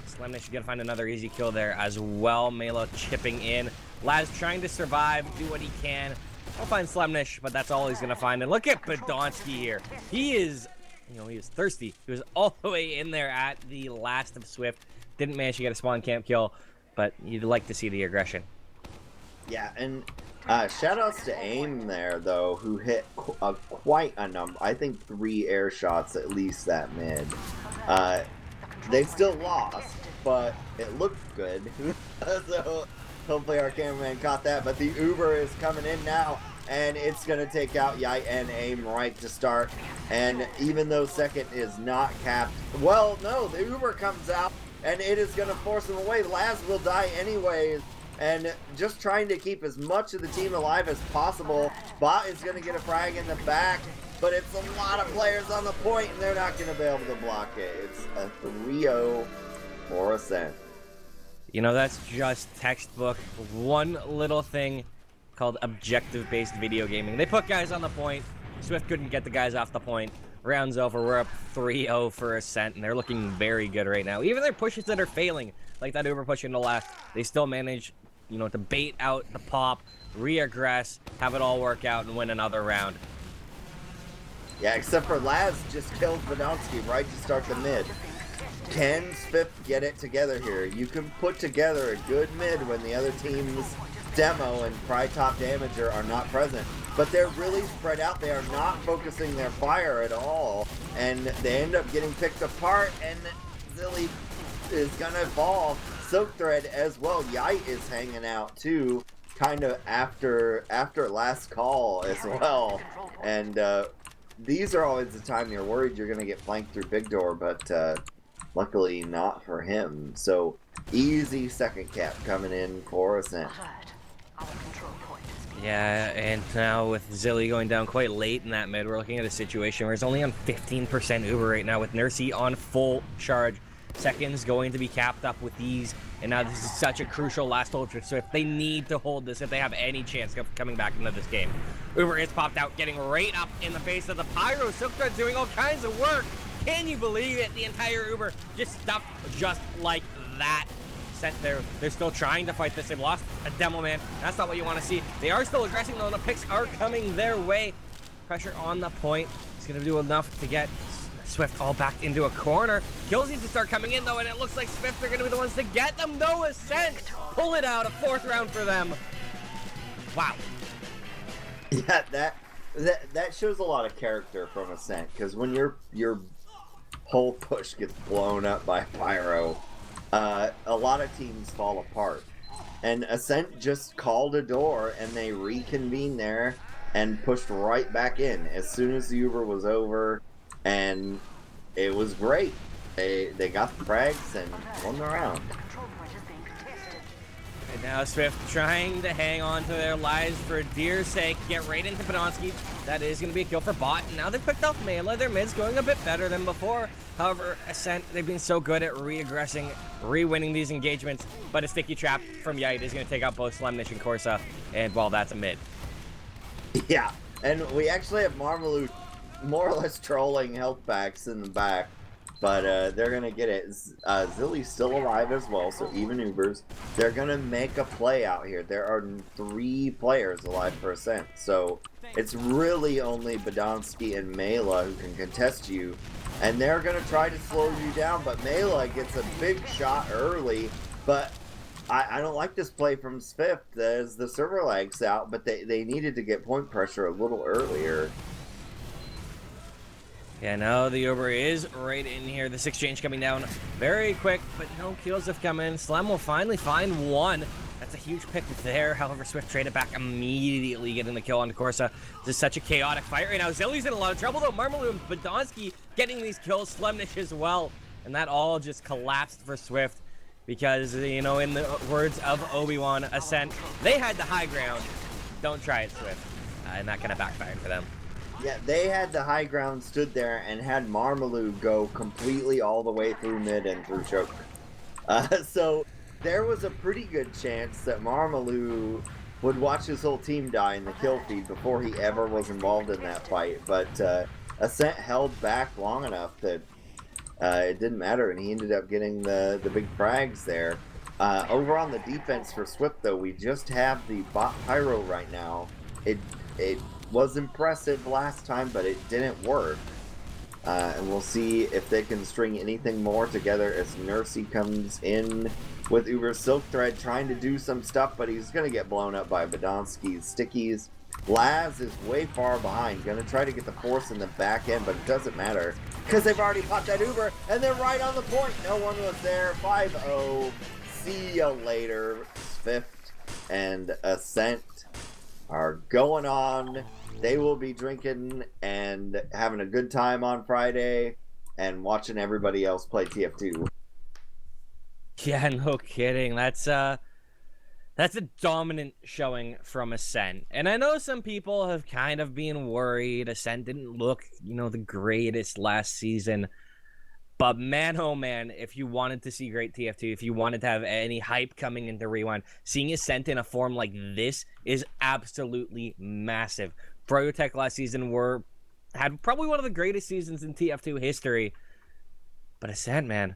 S4: Slemnish is going to find another easy kill there as well. Melo chipping in. Laz trying to survive, do what he can. I'll find Slemnish, but that's all he's going to find. And look at Podolsky here. He is, he was thirsty. He was all the way in there at the last of SVIFT. Didn't manage to get a spawn camp kill, but you'd like to see the aggression.
S2: Yeah, and shoutouts to AIM there, though, who hit quite a number. I think 3 air shots at least that mid. They still lost, but it looked good. So hopefully our cameraman caught that. But the Uber is coming in now, and it's going to take out Yite and AIM right to start. And even though second is not capped, well, no, the Uber comes out, and it is going to force him away. Laz will die anyways. And just trying to keep as much of the team alive as possible. Bot is going to get a frag in the back, but it's a lot of players on the point, and they're not going to be able to block it. It's a 3-0 for Ascent.
S4: You know, that's just textbook. One little thing called objective-based video gaming. They put guys on the point. SVIFT couldn't get the guys off the point. Round's over. We're up 3-0 for Ascent, and they're looking very good right now. Even their pushes that are failing, like that Uber push into left, they still manage, to bait out the pop, re-aggress, have it all work out, and win another round.
S2: Yeah, except for Laz just killed Podolsky right to start the mid. Can SVIFT get it together here? You can put together a good mid when the other team's demo and Pride Top Damager are not present. But they're really spread out. They are not focusing their fire at all. And they end up getting picked apart, and Zilly is gonna fall. Silk Thread as well. Yite is hanging out too, kind of after last call as well. And these are always the time you're worried you're gonna get flanked through big door, but luckily not for him. So easy second cap coming in for Ascent.
S4: Yeah, and now with Zilly going down quite late in that mid, we're looking at a situation where he's only on 15% Uber right now with Nursey on full charge. Seconds going to be capped up with these, and now this is such a crucial last hold for SVIFT. They need to hold this if they have any chance of coming back into this game. Uber is popped out, getting right up in the face of the Pyro. Silk Thread's doing all kinds of work. Can you believe it? The entire Uber just stuffed just like that. They're still trying to fight this. They've lost a demo man. That's not what you want to see. They are still aggressing though. The picks are coming their way. Pressure on the point. It's going to do enough to get SVIFT all back into a corner. Kills need to start coming in though, and it looks like SVIFT are going to be the ones to get them though. Ascent pull it out, a 4th round for them. Wow.
S2: Yeah, that shows a lot of character from Ascent, because when your whole push gets blown up by Pyro, a lot of teams fall apart. And Ascent just called a door, and they reconvened there and pushed right back in as soon as the Uber was over. And it was great. They got the frags and won the round.
S3: The control point is being contested.
S4: And now Swift trying to hang on to their lives for dear sake. Get right into Podolsky. That is going to be a kill for Bot. And now they've picked off Mela. Their mid's going a bit better than before. However, Ascent, they've been so good at re-aggressing, re-winning these engagements. But a sticky trap from Yite is going to take out both Slemnish and Corsa. And, well, that's a mid.
S2: Yeah, and we actually have Marmalou more or less trolling health packs in the back. But they're going to get it. Zilly's still alive as well, so even Ubers. They're going to make a play out here. There are 3 players alive for Ascent. So it's really only Badonsky and Mela who can contest you. And they're going to try to slow you down, but Mela gets a big shot early. But I don't like this play from SVIFT as the server lags out, but they needed to get point pressure a little earlier.
S4: Yeah, no, the Uber is right in here. This exchange coming down very quick, but no kills have come in. Slem will finally find one. That's a huge pick there. However, Swift traded back immediately, getting the kill on Corsa. This is such a chaotic fight right now. Zilly's in a lot of trouble, though. Marmalou and Badonsky getting these kills. Slemnish as well. And that all just collapsed for Swift because, you know, in the words of Obi-Wan, Ascent, they had the high ground. Don't try it, Swift. And that kind of backfired for them.
S2: Yeah, they had the high ground, stood there, and had Marmalou go completely all the way through mid and through choke. So there was a pretty good chance that Marmalou would watch his whole team die in the kill feed before he ever was involved in that fight. But Ascent held back long enough that it didn't matter, and he ended up getting the big frags there. Over on the defense for Swift, though, we just have the bot pyro right now. It was impressive last time, but it didn't work. And we'll see if they can string anything more together as Nursey comes in with Uber Silk Thread trying to do some stuff, but he's going to get blown up by Badonsky's stickies. Laz is way far behind, going to try to get the force in the back end, but it doesn't matter because they've already popped that Uber, and they're right on the point. No one was there. 5-0. See ya later. SVIFT and Ascent are going on. They will be drinking and having a good time on Friday and watching everybody else play TF2.
S4: Yeah, no kidding. That's a dominant showing from Ascent. And I know some people have kind of been worried. Ascent didn't look, you know, the greatest last season. But man, oh man, if you wanted to see great TF2, if you wanted to have any hype coming into Rewind, seeing Ascent in a form like this is absolutely massive. Protech last season had probably one of the greatest seasons in TF2 history. But Ascent, man,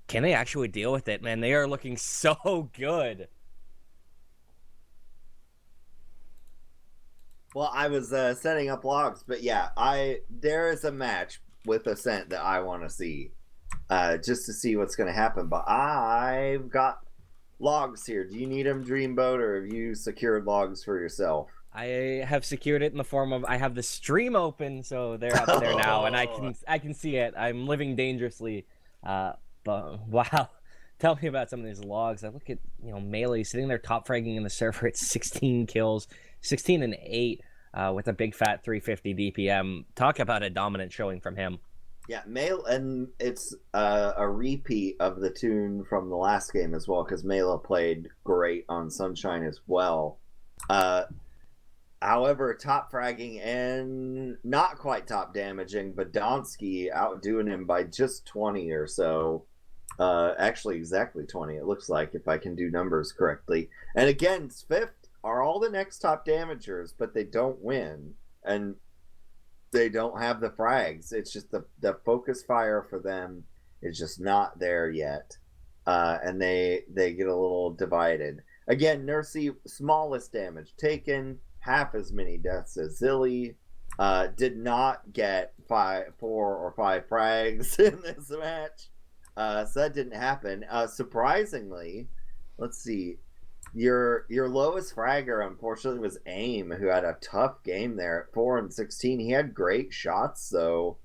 S4: can they actually deal with it, man? They are looking so good.
S2: Well, I was setting up logs, but yeah, there is a match with Ascent that I want to see, just to see what's going to happen. But I've got logs here. Do you need them, Dreamboat, or have you secured logs for yourself?
S4: I have secured it in the form of I have the stream open, so they're up there now, and I can see it. I'm living dangerously, but wow. Tell me about some of these logs. I look at, you know, Melee sitting there top fragging in the server at 16 kills, 16 and 8, with a big fat 350 DPM. Talk about a dominant showing from him.
S2: Yeah, and it's a repeat of the tune from the last game as well, because Mela played great on Sunshine as well. However, top fragging and not quite top damaging, but Badonsky outdoing him by just 20 or so. Actually, exactly 20, it looks like, if I can do numbers correctly. And again, SVIFT are all the next top damagers, but they don't win. And they don't have the frags. It's just the focus fire for them is just not there yet. And they get a little divided. Again, Nursey, smallest damage taken, half as many deaths as Zilly. Did not get 4 or 5 frags in this match. So that didn't happen. Surprisingly, let's see. Your lowest fragger, unfortunately, was Aim, who had a tough game there at 4 and 16. He had great shots, though,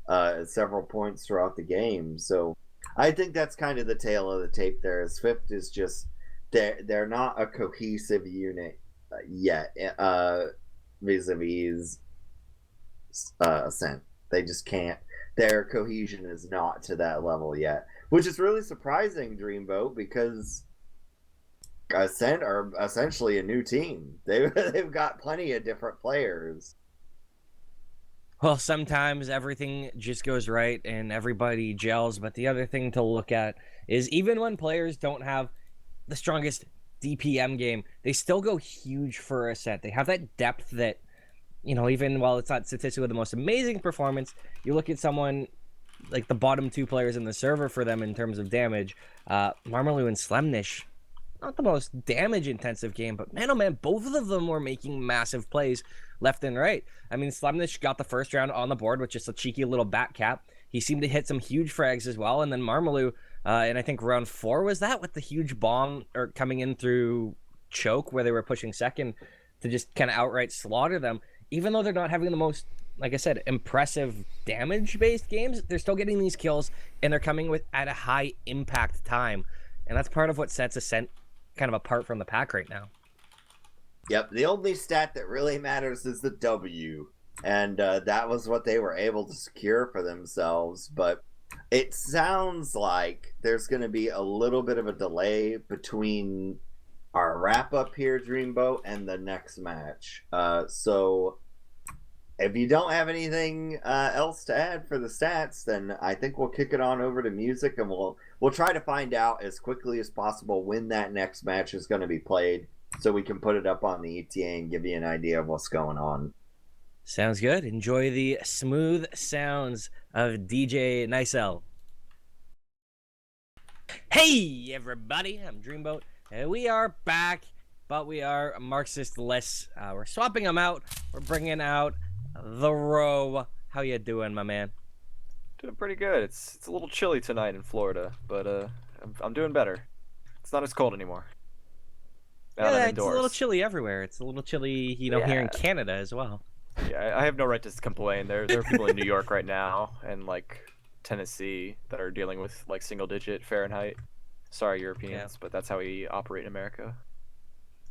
S2: at several points throughout the game. So I think that's kind of the tail of the tape there. SVIFT is just, they're not a cohesive unit yet, vis-a-vis Ascent. They just can't. their cohesion is not to that level yet, which is really surprising, Dreamboat, because Ascent are essentially a new team. They've got plenty of different players.
S4: Well, sometimes everything just goes right and everybody gels, but the other thing to look at is even when players don't have the strongest DPM game, they still go huge for Ascent. They have that depth that, even while it's not statistically the most amazing performance, you look at someone like the bottom two players in the server for them in terms of damage, Marmaloo and Slemnish. Not the most damage-intensive game, but man, oh man, both of them were making massive plays left and right. I mean, Slemnish got the first round on the board with just a cheeky little bat cap. He seemed to hit some huge frags as well, and then Marmaloo, and I think round 4 was that, with the huge bomb or coming in through choke where they were pushing second to just kind of outright slaughter them. Even though they're not having the most, like I said, impressive damage-based games, they're still getting these kills, and they're coming with at a high impact time, and that's part of what sets Ascent kind of apart from the pack right now.
S2: Yep, the only stat that really matters is the W, and that was what they were able to secure for themselves. But it sounds like there's going to be a little bit of a delay between our wrap up here, Dreamboat, and the next match. So if you don't have anything else to add for the stats, then I think we'll kick it on over to music, and we'll try to find out as quickly as possible when that next match is going to be played, so we can put it up on the ETA and give you an idea of what's going on.
S4: Sounds good. Enjoy the smooth sounds of DJ Nicell. Hey everybody, I'm Dreamboat, and we are back, but we are Marxist-less. We're swapping them out. We're bringing out the Row. How you doing, my man?
S5: Doing pretty good. It's a little chilly tonight in Florida, but I'm doing better. It's not as cold anymore. Now
S4: Yeah,
S5: I'm
S4: it's
S5: indoors.
S4: a little chilly everywhere. It's a little chilly, here in Canada as well.
S5: Yeah, I have no right to complain. There are people in New York right now and like Tennessee that are dealing with like single-digit Fahrenheit. Sorry, Europeans, but that's how we operate in America.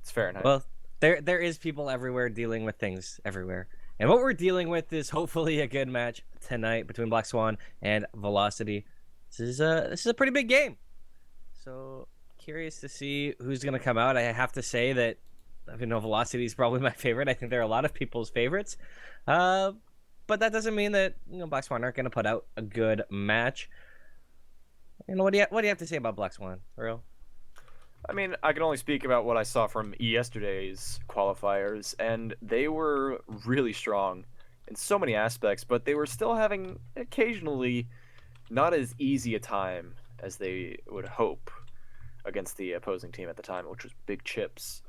S5: It's Fahrenheit.
S4: Well, there is people everywhere dealing with things everywhere. And what we're dealing with is hopefully a good match tonight between Black Swan and Velocity. This is a pretty big game. So curious to see who's gonna come out. I have to say that Velocity is probably my favorite. I think they're a lot of people's favorites. But that doesn't mean that Black Swan aren't gonna put out a good match. What do you have to say about Black Swan, real?
S5: I mean, I can only speak about what I saw from yesterday's qualifiers, and they were really strong in so many aspects, but they were still having occasionally not as easy a time as they would hope against the opposing team at the time, which was Big Chips.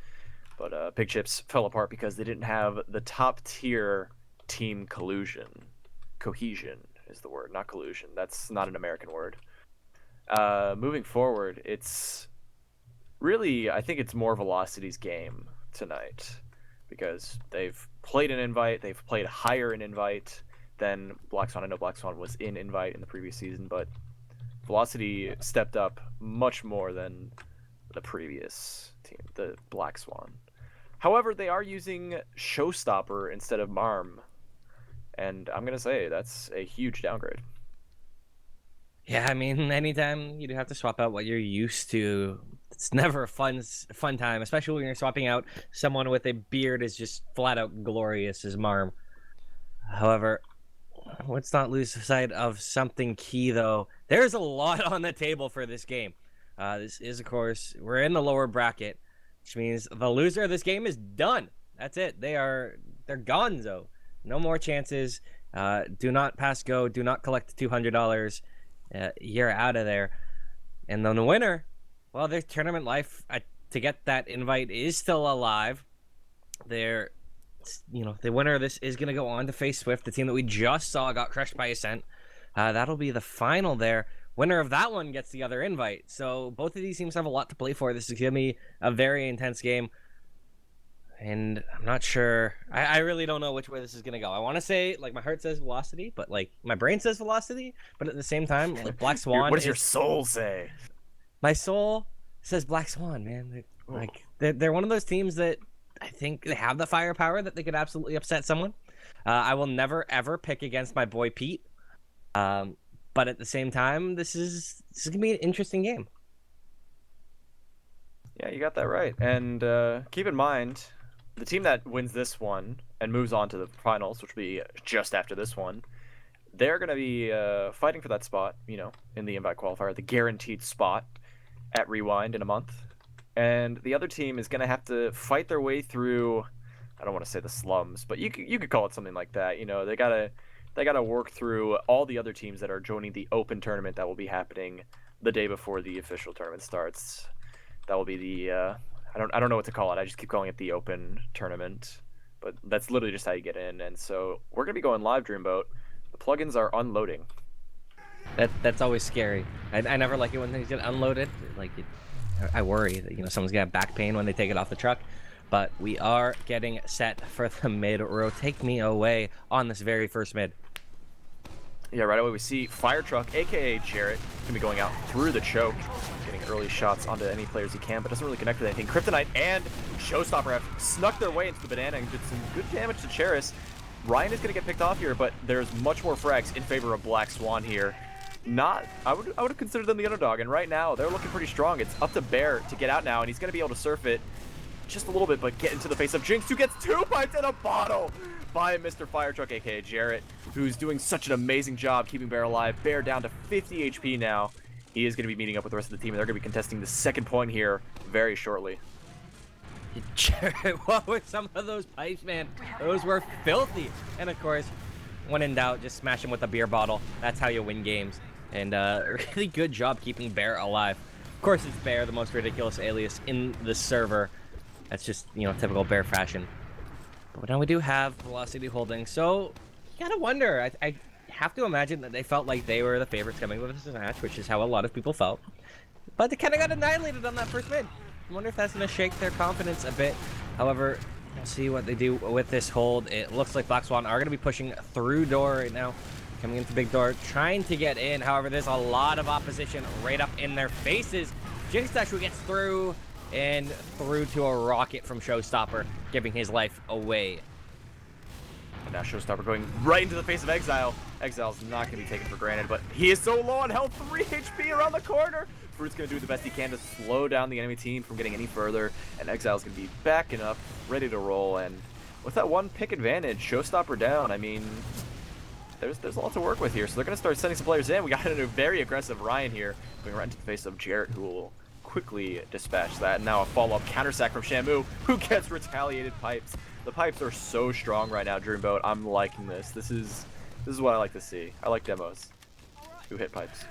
S5: But Big Chips fell apart because they didn't have the top-tier team cohesion. Cohesion is the word, not collusion. That's not an American word. Moving forward, it's really, I think it's more Velocity's game tonight because they've played an invite, they've played higher in invite than Black Swan. I know Black Swan was in invite in the previous season, but Velocity stepped up much more than the previous team, the Black Swan. However, they are using Showstopper instead of Marm, and I'm going to say that's a huge downgrade.
S4: Yeah, I mean, anytime you do have to swap out what you're used to, it's never a fun time, especially when you're swapping out someone with a beard as just flat out glorious as Marm. However, let's not lose sight of something key, though. There's a lot on the table for this game. This is, of course, we're in the lower bracket, which means the loser of this game is done. That's it. They're gonzo. No more chances. Do not pass go. Do not collect $200. You're out of there. And then the winner, well, their tournament life to get that invite is still alive. The winner of this is going to go on to face Swift, the team that we just saw got crushed by Ascent. That'll be the final there. Winner of that one gets the other invite. So both of these teams have a lot to play for. This is going to be a very intense game. And I'm not sure. I really don't know which way this is going to go. I want to say, like, my heart says Velocity, but, like, my brain says Velocity. But at the same time, like, Black Swan.
S5: What does your soul say?
S4: My soul says Black Swan, man. They're one of those teams that I think they have the firepower that they could absolutely upset someone. I will never, ever pick against my boy Pete. But at the same time, this is gonna be an interesting game.
S5: Yeah, you got that right. And keep in mind, the team that wins this one and moves on to the finals, which will be just after this one, they're going to be fighting for that spot, you know, in the invite qualifier, the guaranteed spot at Rewind in a month. And the other team is going to have to fight their way through, I don't want to say the slums, but you could call it something like that. You know, they gotta work through all the other teams that are joining the open tournament that will be happening the day before the official tournament starts. That will be the I don't know what to call it. I just keep calling it the open tournament, but that's literally just how you get in. And so we're gonna be going live, Dreamboat. The plugins are unloading.
S4: That's always scary. I never like it when things get unloaded. I worry that, you know, someone's gonna have back pain when they take it off the truck. But we are getting set for the mid row. Take me away on this very first mid.
S5: Yeah, right away we see Fire Truck, aka Jarrett, gonna be going out through the choke, getting early shots onto any players he can, but doesn't really connect with anything. Kryptonite and Showstopper have snuck their way into the banana and did some good damage to Cheris. Ryan is gonna get picked off here, but there's much more frags in favor of Black Swan here. I would have considered them the underdog, and right now they're looking pretty strong. It's up to Bear to get out now, and he's gonna be able to surf it just a little bit, but get into the face of Jinx, who gets 2 bites in a bottle by Mr. Fire Truck, aka Jarrett, who's doing such an amazing job keeping Bear alive. Bear down to 50 HP now. He is going to be meeting up with the rest of the team, and they're going to be contesting the second point here very shortly.
S4: Jarrett, what were some of those pipes, man? Those were filthy. And of course, when in doubt, just smash him with a beer bottle. That's how you win games. And really good job keeping Bear alive. Of course, it's Bear, the most ridiculous alias in the server. That's just, you know, typical Bear fashion. But now we do have Velocity holding, so you gotta wonder. I have to imagine that they felt like they were the favorites coming with this match, which is how a lot of people felt. But they kind of got annihilated on that first mid. I wonder if that's gonna shake their confidence a bit. However, we'll see what they do with this hold. It looks like Black Swan are gonna be pushing through door right now, coming into big door, trying to get in. However, there's a lot of opposition right up in their faces. Jinx actually gets through and through to a rocket from Showstopper, giving his life away.
S5: And now Showstopper going right into the face of Exile. Exile's not going to be taken for granted, but he is so low on health, 3 HP around the corner. Fruit's going to do the best he can to slow down the enemy team from getting any further, and Exile's going to be backing up, ready to roll, and with that one pick advantage, Showstopper down, I mean, there's a lot to work with here, so they're going to start sending some players in. We got a very aggressive Ryan here, going right into the face of Jarrett, who will quickly dispatch that. And now a follow-up counter-sack from Shamu, who gets retaliated pipes. The pipes are so strong right now, Dreamboat. I'm liking this. This is what I like to see. I like demos who hit pipes.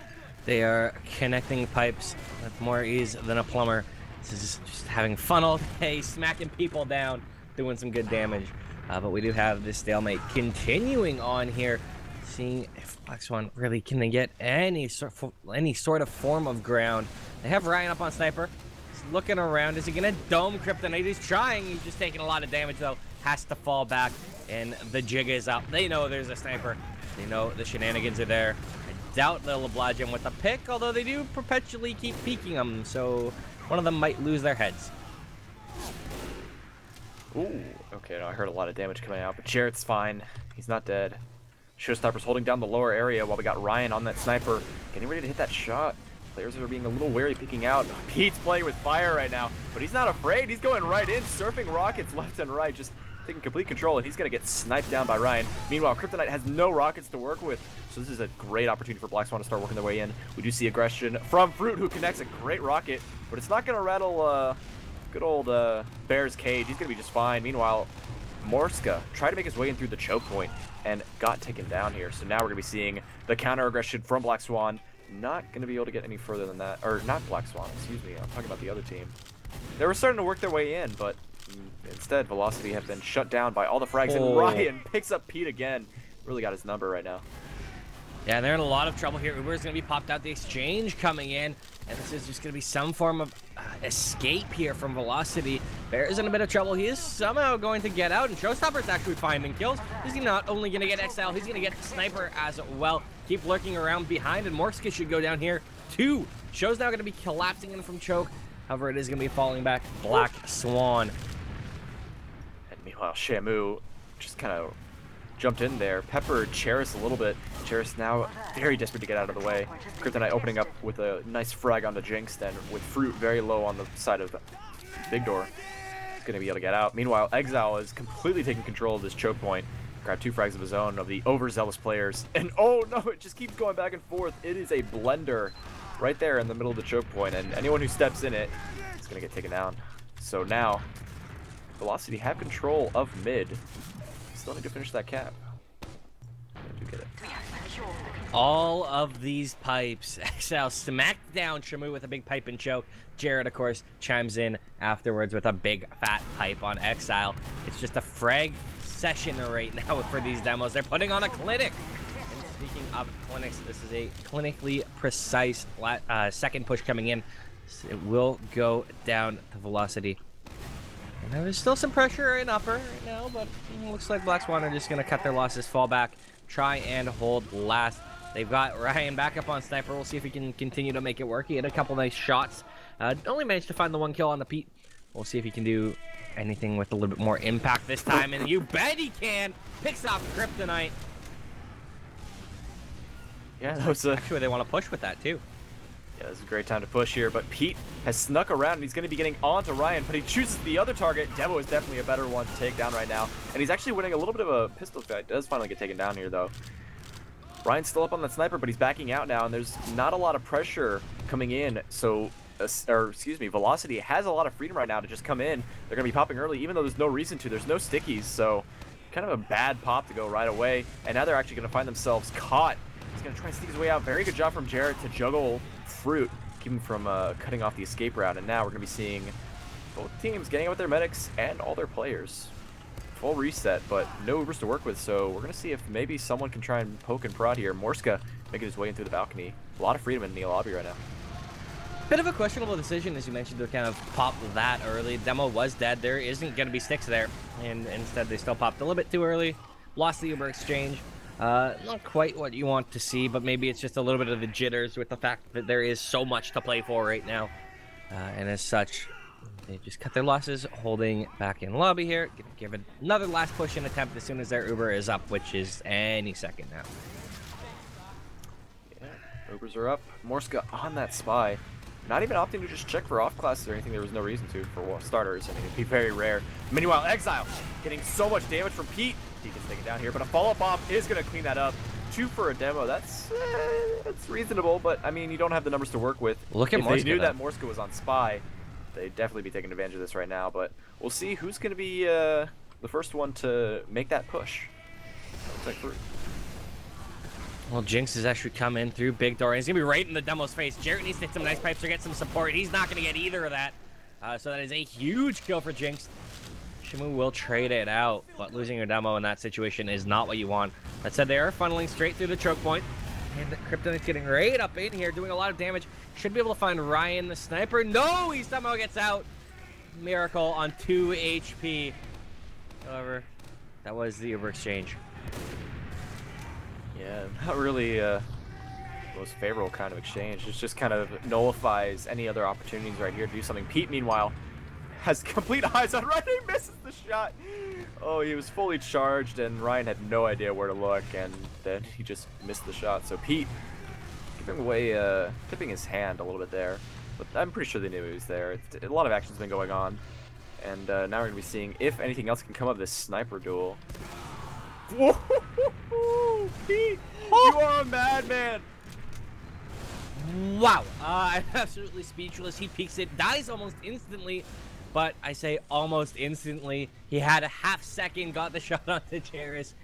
S4: They are connecting pipes with more ease than a plumber. This is just having fun all day, smacking people down, doing some good damage. But we do have this stalemate continuing on here. Seeing if Black Swan really can get any sort of form of ground. They have Ryan up on Sniper. He's looking around. Is he gonna dome Kryptonite? He's trying. He's just taking a lot of damage though. Has to fall back, and the jig is up. They know there's a Sniper. They know the shenanigans are there. I doubt they'll oblige him with a pick, although they do perpetually keep peeking them. So one of them might lose their heads.
S5: Ooh, okay. No, I heard a lot of damage coming out, but Jarrett's fine. He's not dead. Showstopper's holding down the lower area while we got Ryan on that Sniper, getting ready to hit that shot. Players are being a little wary peeking out. Pete's playing with fire right now, but he's not afraid. He's going right in, surfing rockets left and right, just taking complete control, and he's going to get sniped down by Ryan. Meanwhile, Kryptonite has no rockets to work with, so this is a great opportunity for Black Swan to start working their way in. We do see aggression from Fruit, who connects a great rocket, but it's not going to rattle good old Bear's cage. He's going to be just fine. Meanwhile, Morska tried to make his way in through the choke point and got taken down here. So now we're going to be seeing the counter aggression from Black Swan. Not going to be able to get any further than that. Or not Black Swan, excuse me. I'm talking about the other team. They were starting to work their way in, but instead Velocity have been shut down by all the frags. And Ryan picks up Pete again. Really got his number right now.
S4: Yeah, they're in a lot of trouble here. Uber's going to be popped out. The exchange coming in. And this is just going to be some form of escape here from Velocity. Bear is in a bit of trouble. He is somehow going to get out. And Showstopper's actually finding kills. Is he not only going to get XL, he's going to get Sniper as well. Keep lurking around behind. And Morska should go down here too. Show's now going to be collapsing in from choke. However, it is going to be falling back. Black Swan.
S5: And meanwhile, Shamu just kind of jumped in there, peppered Cheris a little bit. Cheris now very desperate to get out of the way. Kryptonite opening up with a nice frag onto Jinx, then with Fruit very low on the side of Big Door. Gonna be able to get out. Meanwhile, Exile is completely taking control of this choke point. Grabbed 2 frags of his own of the overzealous players. And oh no, it just keeps going back and forth. It is a blender right there in the middle of the choke point, and anyone who steps in it is gonna get taken down. So now, Velocity have control of mid. Still need to finish that cap. I do get it.
S4: All of these pipes. Exile smacked down Shamu with a big pipe and choke. Jared, of course, chimes in afterwards with a big fat pipe on Exile. It's just a frag session right now for these demos. They're putting on a clinic. And speaking of clinics, this is a clinically precise second push coming in. So it will go down to Velocity. And there's still some pressure in upper right now, but it looks like Black Swan are just going to cut their losses, fall back, try and hold last. They've got Ryan back up on Sniper. We'll see if he can continue to make it work. He had a couple nice shots. Only managed to find the 1 kill on the Pete. We'll see if he can do anything with a little bit more impact this time. And you bet he can! Picks off Kryptonite.
S5: Yeah, that was
S4: actually, they want to push with that, too.
S5: Yeah, this is a great time to push here, but Pete has snuck around and he's going to be getting onto Ryan, but he chooses the other target. Devo is definitely a better one to take down right now, and he's actually winning a little bit of a pistol fight. Does finally get taken down here, though. Ryan's still up on that sniper, but he's backing out now, and there's not a lot of pressure coming in, so, Velocity has a lot of freedom right now to just come in. They're going to be popping early, even though there's no reason to. There's no stickies, so kind of a bad pop to go right away, and now they're actually going to find themselves caught. He's going to try and sneak his way out. Very good job from Jarrett to juggle Fruit, keep him from cutting off the escape route, and now we're going to be seeing both teams getting out with their medics and all their players. Full reset, but no Ubers to work with, so we're going to see if maybe someone can try and poke and prod here. Morska making his way in through the balcony. A lot of freedom in the lobby right now.
S4: Bit of a questionable decision, as you mentioned, to kind of pop that early. Demo was dead. There isn't going to be sticks there, and instead they still popped a little bit too early. Lost the Uber exchange. Not quite what you want to see, but maybe it's just a little bit of the jitters with the fact that there is so much to play for right now. And as such, they just cut their losses, holding back in lobby here. Give it another last push and attempt as soon as their Uber is up, which is any second now.
S5: Yeah, Ubers are up. Morska on that spy. Not even opting to just check for off classes or anything. There was no reason to for starters. I mean, it'd be very rare. Meanwhile, Exile getting so much damage from Pete. He gets taken down here, but a follow-up bomb is going to clean that up. 2 for a demo. That's reasonable, but I mean, you don't have the numbers to work with.
S4: Look at
S5: If
S4: Morska,
S5: they knew
S4: though.
S5: that Morska was on spy, they'd definitely be taking advantage of this right now. But we'll see who's going to be the first one to make that push. Looks like Fruit.
S4: Well, Jinx has actually come in through Big Door, and he's going to be right in the demo's face. Jarrett needs to hit some nice pipes or get some support. He's not going to get either of that. So that is a huge kill for Jinx. Shamu will trade it out, but losing your demo in that situation is not what you want. That said, they are funneling straight through the choke point, and Kryptonite's getting right up in here, doing a lot of damage. Should be able to find Ryan the sniper. No, he somehow gets out. Miracle on 2 HP. However, that was the Uber exchange.
S5: Yeah, not really most favorable kind of exchange. It just kind of nullifies any other opportunities right here to do something. Pete, meanwhile, has complete eyes on Ryan. He misses the shot. Oh, he was fully charged, and Ryan had no idea where to look, and then he just missed the shot. So Pete giving away, tipping his hand a little bit there. But I'm pretty sure they knew he was there. A lot of action's been going on. And now we're going to be seeing if anything else can come of this sniper duel. Whoa! Pete! You are a madman!
S4: Wow. I'm absolutely speechless. He peeks it, dies almost instantly. But I say almost instantly. He had a half second, got the shot onto Jairus.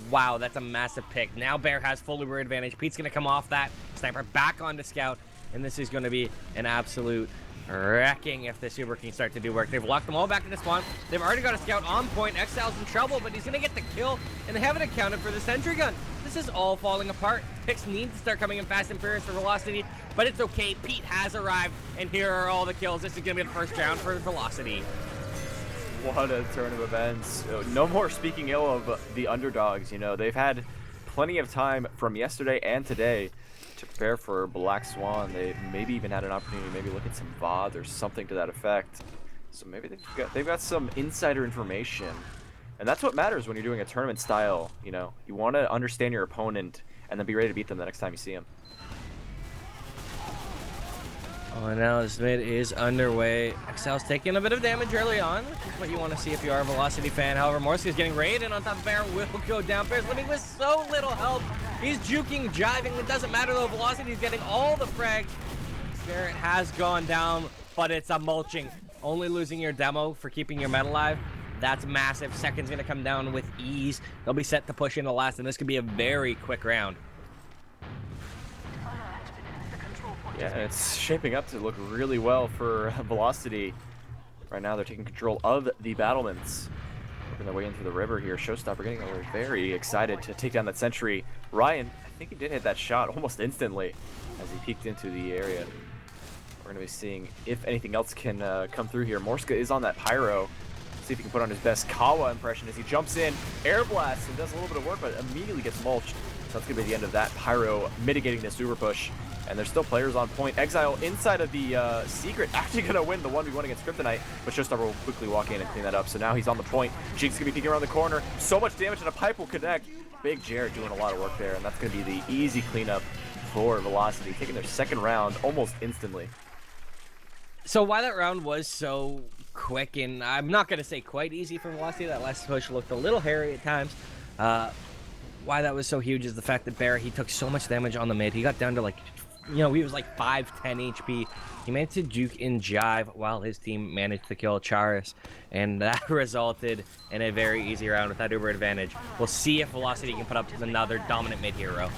S4: Wow, that's a massive pick. Now Bear has full Uber advantage. Pete's going to come off that. Sniper back onto Scout. And this is going to be an absolute wrecking if this Uber can start to do work. They've locked them all back into spawn. They've already got a Scout on point. Exile's in trouble, but he's going to get the kill. And they haven't accounted for the sentry gun. This is all falling apart. Picks need to start coming in fast and furious for Velocity, but it's okay. Pete has arrived, and here are all the kills. This is going to be the first round for Velocity.
S5: What a turn of events. No more speaking ill of the underdogs. You know, they've had plenty of time from yesterday and today to prepare for Black Swan. They maybe even had an opportunity to maybe look at some VODs or something to that effect. So maybe they've got some insider information And that's what matters when you're doing a tournament style, you know. You want to understand your opponent and then be ready to beat them the next time you see them.
S4: Oh, and now this mid is underway. eXtile's taking a bit of damage early on, which is what you want to see if you are a Velocity fan. However, Morski is getting raided on top of Bear, will go down. Bear's living with so little help. He's juking, jiving. It doesn't matter though. Velocity is getting all the frags. Bear has gone down, but it's a mulching. Only losing your demo for keeping your med alive. That's massive. Second's going to come down with ease. They'll be set to push into last, and this could be a very quick round.
S5: Yeah, it's shaping up to look really well for Velocity. Right now, they're taking control of the battlements. Working their way into the river here. Showstopper getting very excited to take down that sentry. Ryan, I think he did hit that shot almost instantly as he peeked into the area. We're going to be seeing if anything else can come through here. Morska is on that pyro. See if he can put on his best Kawa impression as he jumps in, air blasts, and does a little bit of work, but immediately gets mulched. So that's going to be the end of that pyro, mitigating this uber push. And there's still players on point. Exile inside of the secret, actually going to win the 1v1 against Kryptonite, but Showstopper will quickly walk in and clean that up. So now he's on the point. Jinx going to be peeking around the corner. So much damage, and a pipe will connect. Big Jared doing a lot of work there, and that's going to be the easy cleanup for Velocity, taking their second round almost instantly.
S4: So why that round was so quick, and I'm not going to say quite easy for Velocity, that last push looked a little hairy at times. Why that was so huge is the fact that Bear, he took so much damage on the mid. He got down to like, you know, he was like 5-10 HP. He managed to juke and jive while his team managed to kill Charis, and that resulted in a very easy round with that uber advantage. We'll see if Velocity can put up another dominant mid hero.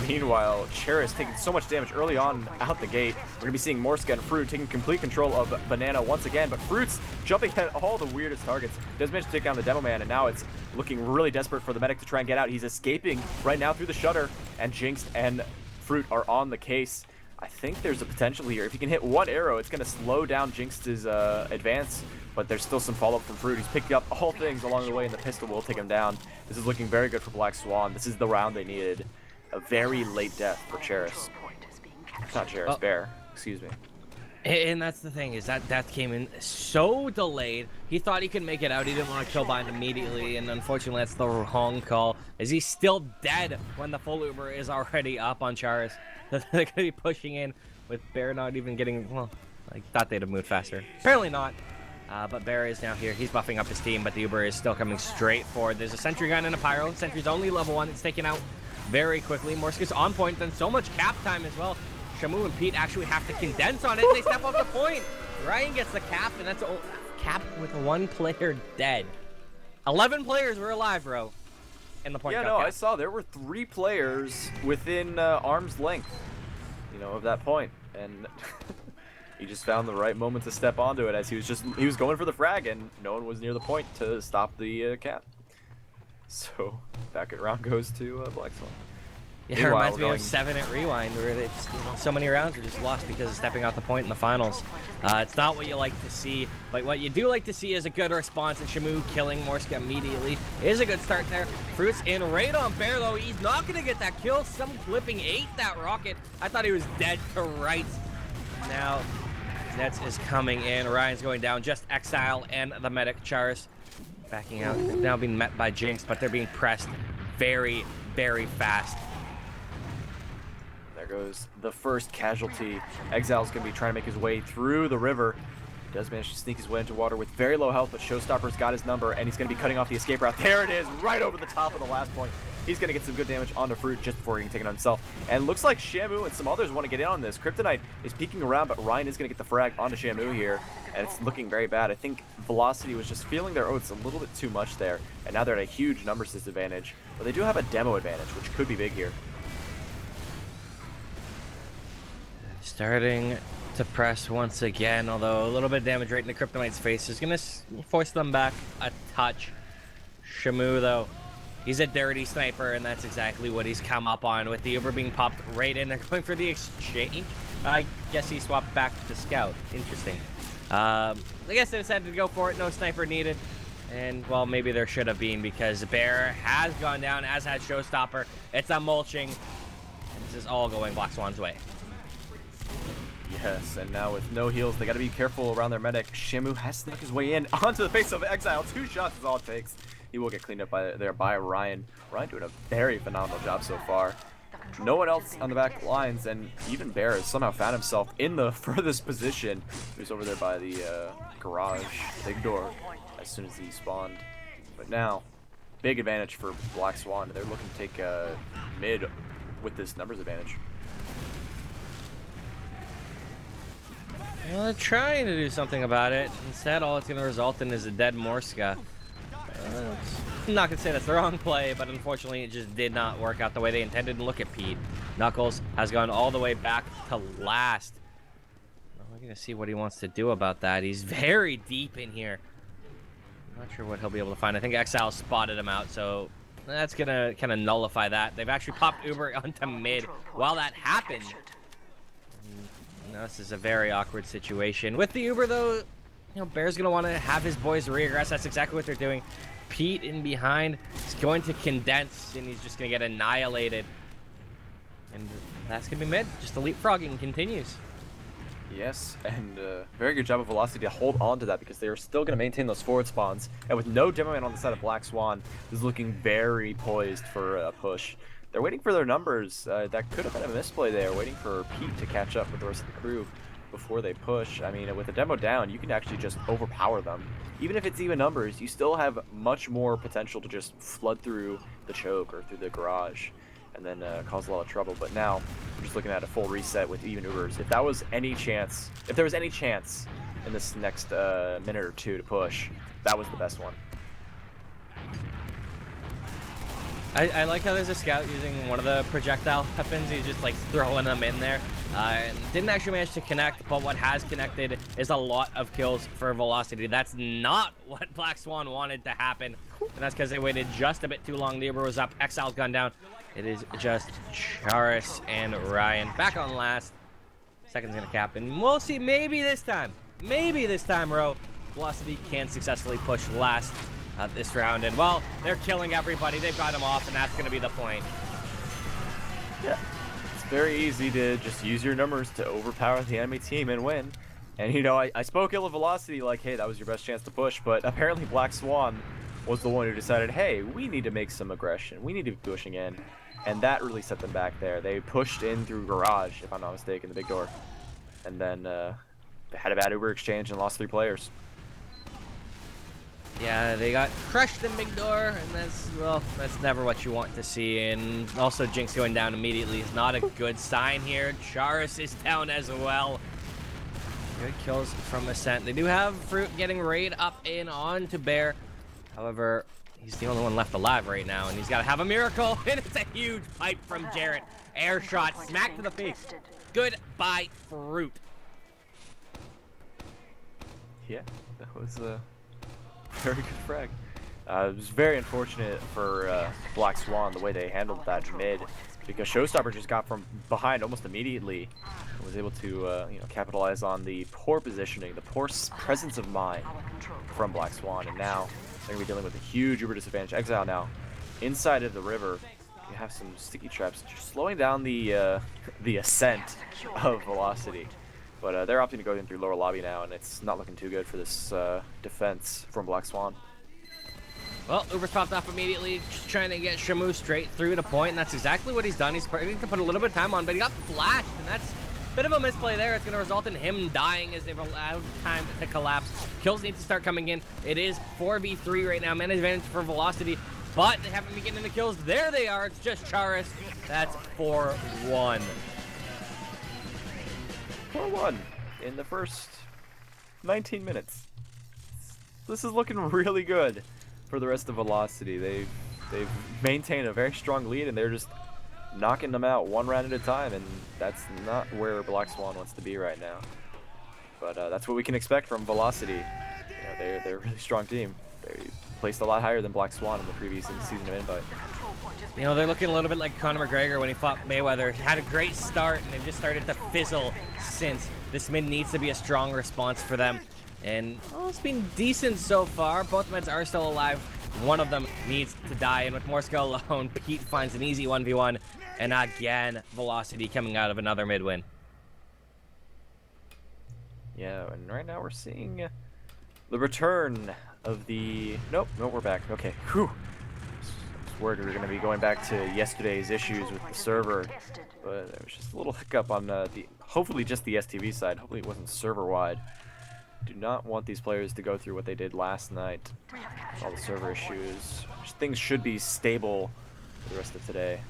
S5: Meanwhile, Charis taking so much damage early on out the gate. We're going to be seeing Morska and Fruit taking complete control of Banana once again, but Fruit's jumping at all the weirdest targets. Does manage to take down the Demo Man, and now it's looking really desperate for the medic to try and get out. He's escaping right now through the shutter, and Jinx and Fruit are on the case. I think there's a potential here. If he can hit one arrow, it's going to slow down Jinx's advance, but there's still some follow-up from Fruit. He's picked up all things along the way, and the pistol will take him down. This is looking very good for Black Swan. This is the round they needed. A very late death for Charis. Not Charis, Bear. Excuse me.
S4: And that's the thing, is that death came in so delayed. He thought he could make it out. He didn't want to kill Bind immediately, and unfortunately that's the wrong call, as he's still dead when the full Uber is already up on Charis. They're going to be pushing in with Bear not even getting, well, I thought they'd have moved faster. Apparently not. But Bear is now here. He's buffing up his team, but the Uber is still coming straight forward. There's a sentry gun and a pyro. Sentry's only level 1. It's taken out very quickly. Morska's on point, then so much cap time as well. Shamu and Pete actually have to condense on it. They step off the point. Ryan gets the cap, and that's a cap with one player dead. 11 players were alive, bro. In the point.
S5: Yeah, no, cap. I saw there were 3 players within arm's length, you know, of that point, and he just found the right moment to step onto it as he was going for the frag, and no one was near the point to stop the cap. So back at round goes to Black Swan.
S4: Yeah, it reminds me of 7 at Rewind, where they just, so many rounds were just lost because of stepping out the point in the finals. It's not what you like to see, but what you do like to see is a good response, and Shamu killing Morska immediately is a good start there. Fruits in right on Bear, though. He's not going to get that kill. Some flipping ate that rocket. I thought he was dead to rights. Now, Nets is coming in. Ryan's going down. Just Exile and the medic, Charis, backing out. They're now being met by Jinx, but they're being pressed very, very fast.
S5: There goes the first casualty. Exile's going to be trying to make his way through the river. He does manage to sneak his way into water with very low health, but Showstopper's got his number, and he's going to be cutting off the escape route. There it is, right over the top of the last point. He's going to get some good damage onto Fruit just before he can take it on himself. And looks like Shamu and some others want to get in on this. Kryptonite is peeking around, but Ryan is going to get the frag onto Shamu here, and it's looking very bad. I think Velocity was just feeling their oats a little bit too much there, and now they're at a huge numbers disadvantage. But they do have a demo advantage, which could be big here.
S4: Starting to press once again, although a little bit of damage right into Kryptonite's face is going to force them back a touch. Shamu, though, he's a dirty sniper, and that's exactly what he's come up on, with the Uber being popped right in. They're going for the exchange. I guess he swapped back to Scout. Interesting. I guess they decided to go for it. No sniper needed. And, well, maybe there should have been, because Bear has gone down, as has Showstopper. It's a mulching. And this is all going Black Swan's way.
S5: Yes, and now with no heals, they got to be careful around their medic. Shamu has snuck his way in onto the face of Exile. 2 shots is all it takes. He will get cleaned up by Ryan. Ryan doing a very phenomenal job so far. No one else on the back lines, and even Bear has somehow found himself in the furthest position. He was over there by the garage, big door, as soon as he spawned. But now, big advantage for Black Swan. They're looking to take mid with this numbers advantage.
S4: Well, they're trying to do something about it. Instead, all it's going to result in is a dead Morska. I'm not going to say that's the wrong play, but unfortunately it just did not work out the way they intended. And look at Pete. Knuckles has gone all the way back to last. Well, we're going to see what he wants to do about that. He's very deep in here. I'm not sure what he'll be able to find. I think Exile spotted him out, so that's going to kind of nullify that. They've actually popped Uber onto mid. While that happened, this is a very awkward situation. With the Uber, though, Bear's going to want to have his boys regress. That's exactly what they're doing. Pete in behind is going to condense, and he's just going to get annihilated. And that's going to be mid. Just the leapfrogging continues.
S5: Yes, and very good job of Velocity to hold on to that because they are still going to maintain those forward spawns. And with no demo man on the side of Black Swan, is looking very poised for a push. They're waiting for their numbers. That could have been a misplay there, waiting for Pete to catch up with the rest of the crew before they push. I mean, with the demo down, you can actually just overpower them. Even if it's even numbers, you still have much more potential to just flood through the choke or through the garage and then cause a lot of trouble. But now, we're just looking at a full reset with even Ubers. If there was any chance in this next minute or two to push, that was the best one.
S4: I like how there's a scout using one of the projectile weapons. He's just like throwing them in there. And didn't actually manage to connect, but what has connected is a lot of kills for Velocity. That's not what Black Swan wanted to happen. And that's because they waited just a bit too long. The Uber was up. Exile's gone down. It is just Charis and Ryan back on last. Second's going to cap. And we'll see. Maybe this time, Ro, Velocity can successfully push last this round. And, well, they're killing everybody. They've got him off, and that's going to be the point.
S5: Yeah. Very easy to just use your numbers to overpower the enemy team and win. And I spoke ill of Velocity like, hey, that was your best chance to push, but apparently Black Swan was the one who decided, hey, we need to make some aggression. We need to be pushing in. And that really set them back there. They pushed in through garage, if I'm not mistaken, the big door. And then they had a bad Uber exchange and lost 3 players.
S4: Yeah, they got crushed in big door, and that's never what you want to see. And also Jinx going down immediately is not a good sign here. Charis is down as well. Good kills from Ascent. They do have Fruit getting raid up in onto Bear. However, he's the only one left alive right now, and he's got to have a miracle. And it's a huge pipe from Jarrett. Air shot, smack to the face. Goodbye, Fruit.
S5: Yeah, that was very good frag. It was very unfortunate for Black Swan the way they handled that mid, because Showstopper just got from behind almost immediately and was able to capitalize on the poor positioning, the poor presence of mind from Black Swan, and now they're going to be dealing with a huge Uber disadvantage. Exile now inside of the river. You have some sticky traps just slowing down the ascent of Velocity. But they're opting to go in through lower lobby now, and it's not looking too good for this defense from Black Swan.
S4: Well, Uber's popped off immediately, just trying to get Shamu straight through the point, and that's exactly what he's done. He's starting to put a little bit of time on, but he got flashed, and that's a bit of a misplay there. It's going to result in him dying as they've allowed time to collapse. Kills need to start coming in. It is 4v3 right now, man advantage for Velocity, but they haven't been getting the kills. There they are. It's just Charis. That's 4-1.
S5: 4-1 in the first 19 minutes. This is looking really good for the rest of Velocity. They've maintained a very strong lead, and they're just knocking them out one round at a time, and that's not where Black Swan wants to be right now. But that's what we can expect from Velocity. They're a really strong team. They placed a lot higher than Black Swan in the previous season of Invite.
S4: They're looking a little bit like Conor McGregor when he fought Mayweather. Had a great start, and they've just started to fizzle since. This mid needs to be a strong response for them. And, well, it's been decent so far. Both mids are still alive. One of them needs to die, and with Morska alone, Pete finds an easy 1v1. And again, Velocity coming out of another mid win.
S5: Yeah, and right now we're seeing the return of the... Nope, we're back. Okay, whew. I was worried we were going to be going back to yesterday's issues with the server, but there was just a little hiccup on hopefully just the STV side. Hopefully it wasn't server-wide. Do not want these players to go through what they did last night. All the server issues. Things should be stable for the rest of today.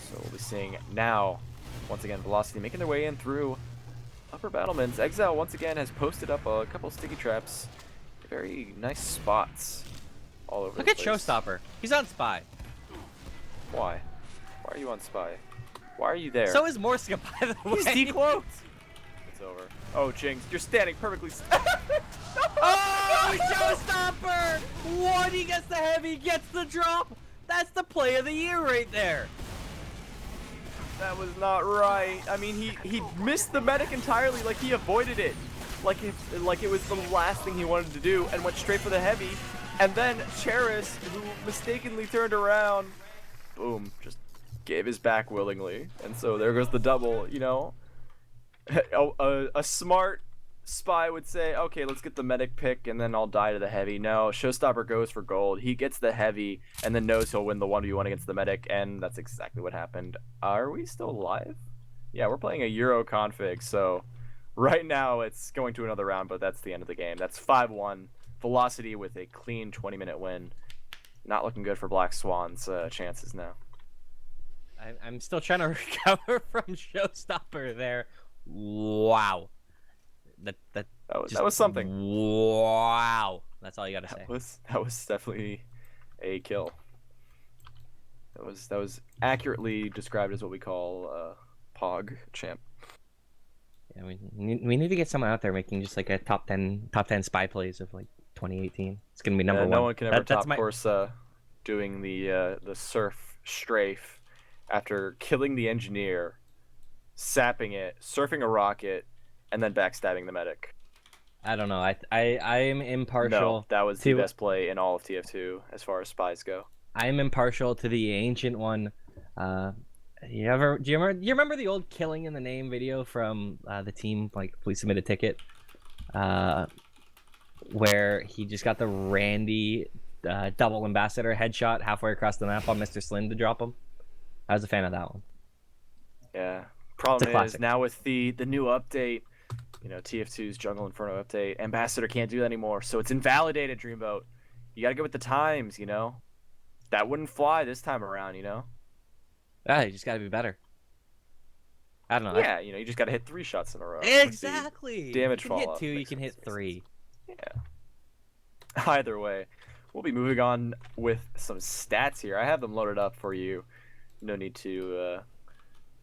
S5: So we'll be seeing now, once again, Velocity making their way in through upper battlements. Exile once again has posted up a couple sticky traps. Very nice spots all over
S4: Look
S5: the
S4: at
S5: place.
S4: Showstopper. He's on Spy.
S5: Why? Why are you on Spy? Why are you there?
S4: So is Morska, by the way.
S5: He's decloaked! It's over. Oh, Jinx, you're standing perfectly
S4: Oh, Showstopper! One, he gets the heavy, gets the drop. That's the play of the year right there.
S5: That was not right. I mean, he missed the medic entirely. Like, he avoided it. Like it was the last thing he wanted to do, and went straight for the heavy. And then Cheris, who mistakenly turned around, boom, just gave his back willingly. And so there goes the double, you know? A smart Spy would say, okay, let's get the medic pick, and then I'll die to the heavy. No, Showstopper goes for gold. He gets the heavy, and then knows he'll win the 1v1 against the medic, and that's exactly what happened. Are we still live? Yeah, we're playing a Euro config, so right now it's going to another round, but that's the end of the game. That's 5-1. Velocity with a clean 20-minute win. Not looking good for Black Swan's chances now.
S4: I'm still trying to recover from Showstopper there. Wow. That
S5: was something.
S4: Wow. That's all you gotta say.
S5: That was definitely a kill. That was accurately described as what we call Pog champ.
S4: Yeah, we need to get someone out there making just like a top 10 spy plays of like 2018. It's gonna be number one.
S5: No one can ever top
S4: my...
S5: Corsa doing the surf strafe after killing the engineer, sapping it, surfing a rocket, and then backstabbing the medic.
S4: I don't know. I am impartial.
S5: No, that was the best play in all of TF2 as far as spies go.
S4: I am impartial to the ancient one. Do you remember the old "Killing in the Name" video from the team? Like, please submit a ticket. Where he just got the Randy double ambassador headshot halfway across the map on Mr. Slim to drop him. I was a fan of that one.
S5: Yeah. Problem is now with the new update, you know, TF2's Jungle Inferno update, Ambassador can't do that anymore, so it's invalidated, Dreamboat. You gotta go with the times, you know? That wouldn't fly this time around, you know?
S4: Yeah, you just gotta be better. I don't know.
S5: Yeah, you know, you just gotta hit 3 shots in a row.
S4: Exactly.
S5: Damage
S4: you can
S5: fall
S4: hit
S5: off
S4: 2, you can hit 3.
S5: Yeah. Either way, we'll be moving on with some stats here. I have them loaded up for you. No need to...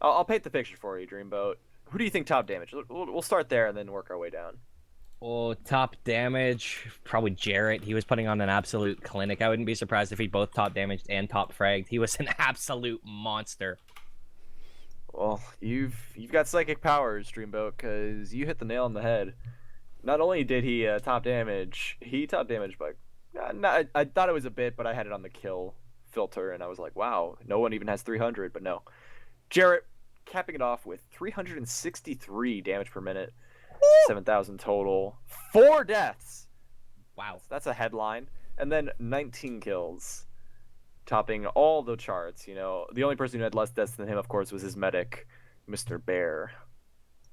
S5: I'll paint the picture for you, Dreamboat. Who do you think top damage? We'll start there and then work our way down.
S4: Oh, top damage, probably Jarrett. He was putting on an absolute clinic. I wouldn't be surprised if he both top damaged and top fragged. He was an absolute monster.
S5: Well, you've got psychic powers, Dreamboat, because you hit the nail on the head. Not only did he top damage, he top damaged by... I thought it was a bit, but I had it on the kill filter, and I was like, wow, no one even has 300, but no. Jarrett capping it off with 363 damage per minute, 7,000 total, 4 deaths.
S4: Wow.
S5: That's a headline. And then 19 kills, topping all the charts. You know, the only person who had less deaths than him, of course, was his medic, Mr. Bear.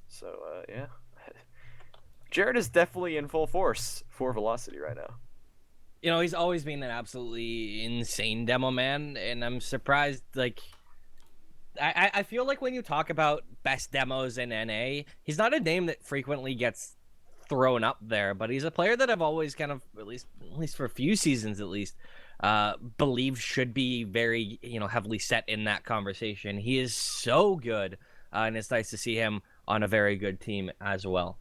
S5: So, yeah. Jared is definitely in full force for Velocity right now.
S4: You know, he's always been an absolutely insane demo man, and I'm surprised, like... I feel like when you talk about best demos in NA, he's not a name that frequently gets thrown up there, but he's a player that I've always kind of, at least for a few seasons at least, believed should be very, you know, heavily set in that conversation. He is so good, and it's nice to see him on a very good team as well.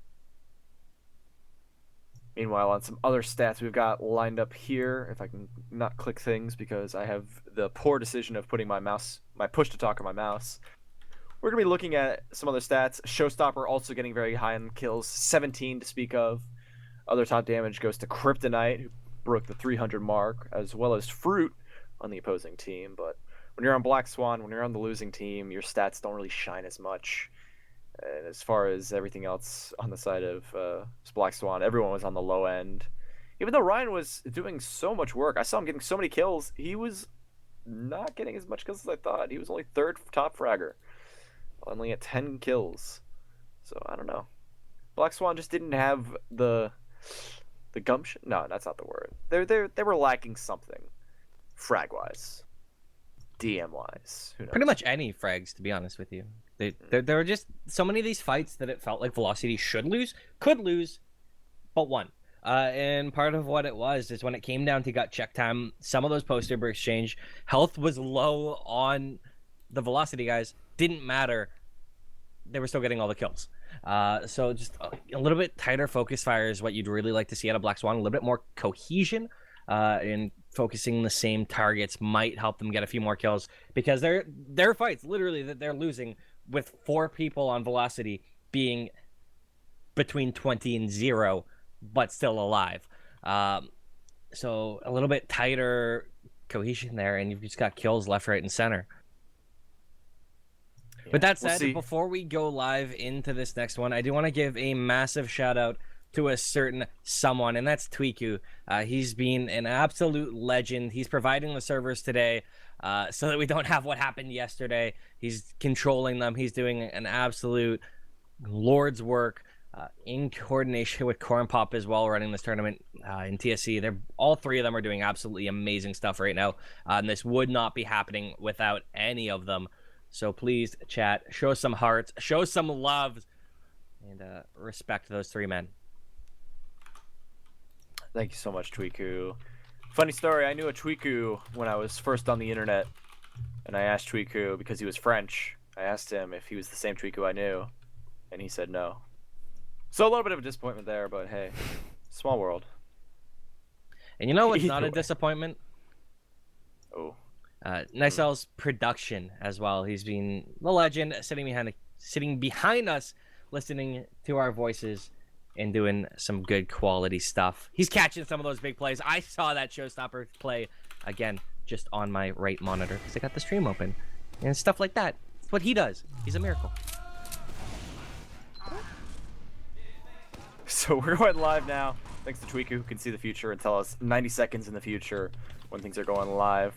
S5: Meanwhile, on some other stats we've got lined up here, if I can not click things because I have the poor decision of putting my push to talk on my mouse. We're going to be looking at some other stats. Showstopper also getting very high on kills, 17 to speak of. Other top damage goes to Kryptonite, who broke the 300 mark, as well as Fruit on the opposing team. But when you're on Black Swan, when you're on the losing team, your stats don't really shine as much. And as far as everything else on the side of Black Swan, everyone was on the low end. Even though Ryan was doing so much work, I saw him getting so many kills. He was not getting as much kills as I thought. He was only 3rd top fragger, only at 10 kills. So I don't know. Black Swan just didn't have the gumption. No, that's not the word. They were lacking something, frag wise, DM wise. Who knows?
S4: Pretty much any frags, to be honest with you. There were just so many of these fights that it felt like Velocity should lose, could lose, but won. And part of what it was is when it came down to gut check time, some of those post-Uber exchange, health was low on the Velocity guys. Didn't matter. They were still getting all the kills. So just a little bit tighter focus fire is what you'd really like to see out of Black Swan. A little bit more cohesion in focusing the same targets might help them get a few more kills, because their fights, literally, that they're losing with 4 people on Velocity being between 20 and 0, but still alive. So a little bit tighter cohesion there, and you've just got kills left, right, and center.
S5: Yeah,
S4: But that said,
S5: we'll see.
S4: before we go live into this next one, I do want to give a massive shout out to a certain someone, and that's Tweaku. He's been an absolute legend. He's providing the servers today so that we don't have what happened yesterday. He's controlling them. He's doing an absolute Lord's work in coordination with Corn Pop as well, running this tournament in TSC. All 3 of them are doing absolutely amazing stuff right now, and this would not be happening without any of them. So please, chat, show some hearts, show some love, and respect those 3 men.
S5: Thank you so much, Tweaku. Funny story, I knew a Tweaku when I was first on the internet, and I asked Tweaku, because he was French, I asked him if he was the same Tweaku I knew, and he said no. So a little bit of a disappointment there, but hey, small world.
S4: And you know what's
S5: Either
S4: not a
S5: way.
S4: disappointment?
S5: Oh.
S4: Nicell's production as well. He's been the legend, sitting behind us, listening to our voices and doing some good quality stuff. He's catching some of those big plays. I saw that showstopper play again just on my right monitor because I got the stream open and stuff like that. It's what he does. He's a miracle.
S5: So we're going live now, thanks to Tweaku, who can see the future and tell us 90 seconds in the future when things are going live.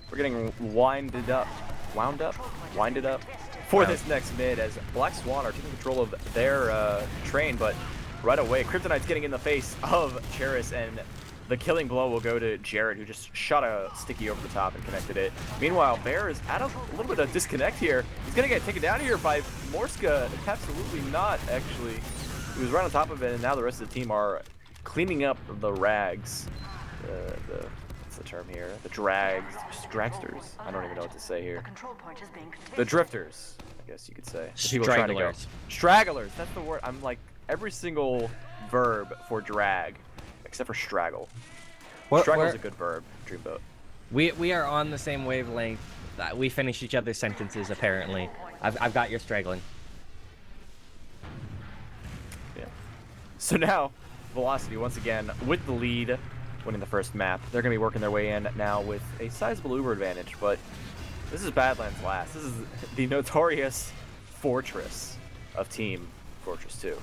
S5: We're getting winded up for this next mid, as Black Swan are taking control of their train, but right away, Kryptonite's getting in the face of Cheris, and the killing blow will go to Jared, who just shot a sticky over the top and connected it. Meanwhile, Bear is at a little bit of disconnect here. He's going to get taken down here by Morska. Absolutely not, actually. He was right on top of it, and now the rest of the team are cleaning up the rags. What's the term here? The dragsters? I don't even know what to say here.
S3: The control point is being contested.
S5: The drifters, I guess you could say. The people trying to go. Stragglers, that's the word. I'm like every single verb for drag, except for straggle. Straggle is a good verb, Dreamboat.
S4: We are on the same wavelength. We finish each other's sentences, apparently. I've got your straggling.
S5: Yeah. So now, Velocity once again with the lead, winning the first map. They're going to be working their way in now with a sizable Uber advantage, but this is Badlands last. This is the notorious fortress of Team Fortress 2.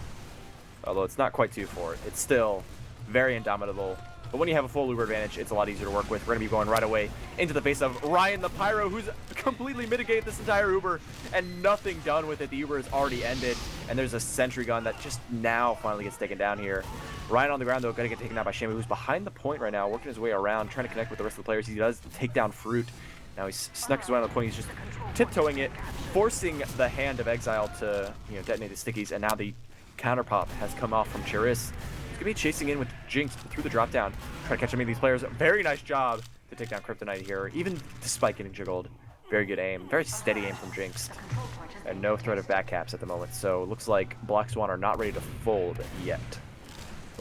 S5: Although it's not quite 2-4, it's still very indomitable. But when you have a full Uber advantage, it's a lot easier to work with. We're going to be going right away into the face of Ryan the Pyro, who's completely mitigated this entire Uber and nothing done with it. The Uber is already ended, and there's a sentry gun that just now finally gets taken down here. Ryan on the ground, though, going to get taken down by Shamu, who's behind the point right now, working his way around, trying to connect with the rest of the players. He does take down Fruit. Now he's snuck his way on the point. He's just tiptoeing it, forcing the hand of Exile to detonate the stickies, and now the counter pop has come off from Cheris. He's going to be chasing in with Jinx through the drop down, trying to catch any of these players. Very nice job to take down Kryptonite here, even despite getting jiggled. Very good aim, very steady aim from Jinx, and no threat of backcaps at the moment. So it looks like Black Swan are not ready to fold yet.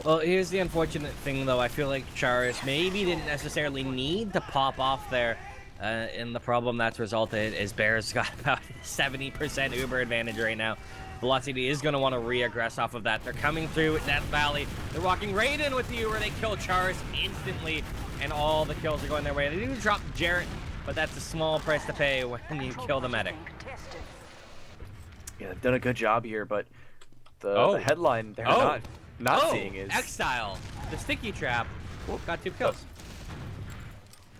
S4: Well, here's the unfortunate thing, though. I feel like Charis maybe didn't necessarily need to pop off there. And the problem that's resulted is Bear's got about 70% Uber advantage right now. Velocity is going to want to re-aggress off of that. They're coming through Death Valley. They're walking right in with the Uber. They kill Charis instantly, and all the kills are going their way. They do drop Jarrett, but that's a small price to pay when you kill the medic.
S5: Yeah, they've done a good job here, but the
S4: Oh.
S5: headline they're
S4: Oh.
S5: not seeing is
S4: eXtine, the sticky trap. Got 2 kills.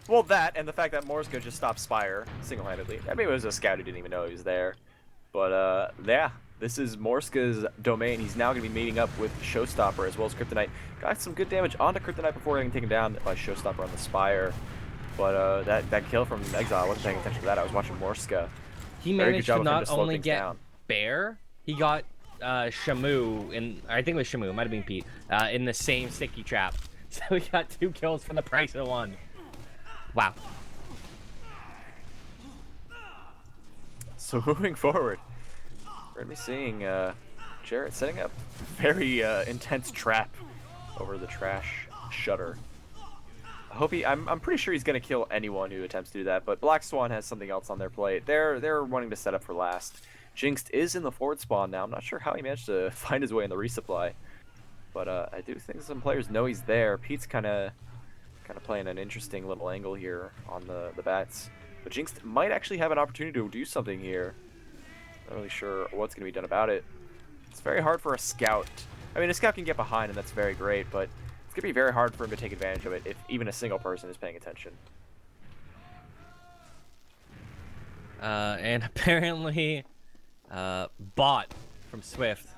S5: well, that and the fact that Morska just stopped Spire single-handedly. I mean, it was a scout who didn't even know he was there. But yeah, this is Morska's domain. He's now going to be meeting up with Showstopper as well as Kryptonite. Got some good damage onto Kryptonite before getting taken down by Showstopper on the Spire. But that kill from Exile, I wasn't paying attention to that. I was watching Morska.
S4: He
S5: Very good
S4: managed
S5: job
S4: to
S5: of him
S4: not
S5: to slow
S4: only
S5: things
S4: get
S5: down.
S4: Bear, he got Shamu, in I think it was Shamu, it might have been Pete, in the same sticky trap. So he got 2 kills for the price of 1. Wow.
S5: So moving forward, we're going to be seeing Jarrett setting up a very intense trap over the trash shutter. I hope I'm pretty sure he's going to kill anyone who attempts to do that, but Black Swan has something else on their plate. They're wanting to set up for last. Jinxed is in the forward spawn now. I'm not sure how he managed to find his way in the resupply, but I do think some players know he's there. Pete's kind of playing an interesting little angle here on the bats, but Jinxed might actually have an opportunity to do something here. Not really sure what's going to be done about it. It's very hard for a scout. I mean, a scout can get behind, and that's very great, but it's going to be very hard for him to take advantage of it if even a single person is paying attention.
S4: And apparently, Bot from Swift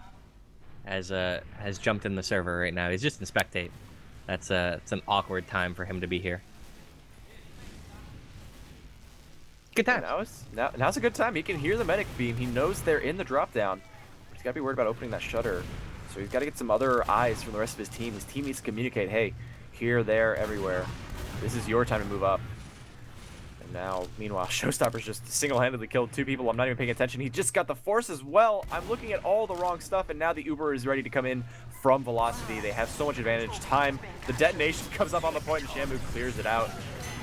S4: has jumped in the server right now. He's just in spectate. It's an awkward time for him to be here. Good time.
S5: Now's a good time. He can hear the medic beam. He knows they're in the drop down. He's got to be worried about opening that shutter. So he's got to get some other eyes from the rest of his team. His team needs to communicate, hey, here, there, everywhere. This is your time to move up. And now, meanwhile, Showstopper's just single-handedly killed 2 people. I'm not even paying attention. He just got the force as well. I'm looking at all the wrong stuff, and now the Uber is ready to come in from Velocity. They have so much advantage. Time. The detonation comes up on the point, and Shamu clears it out.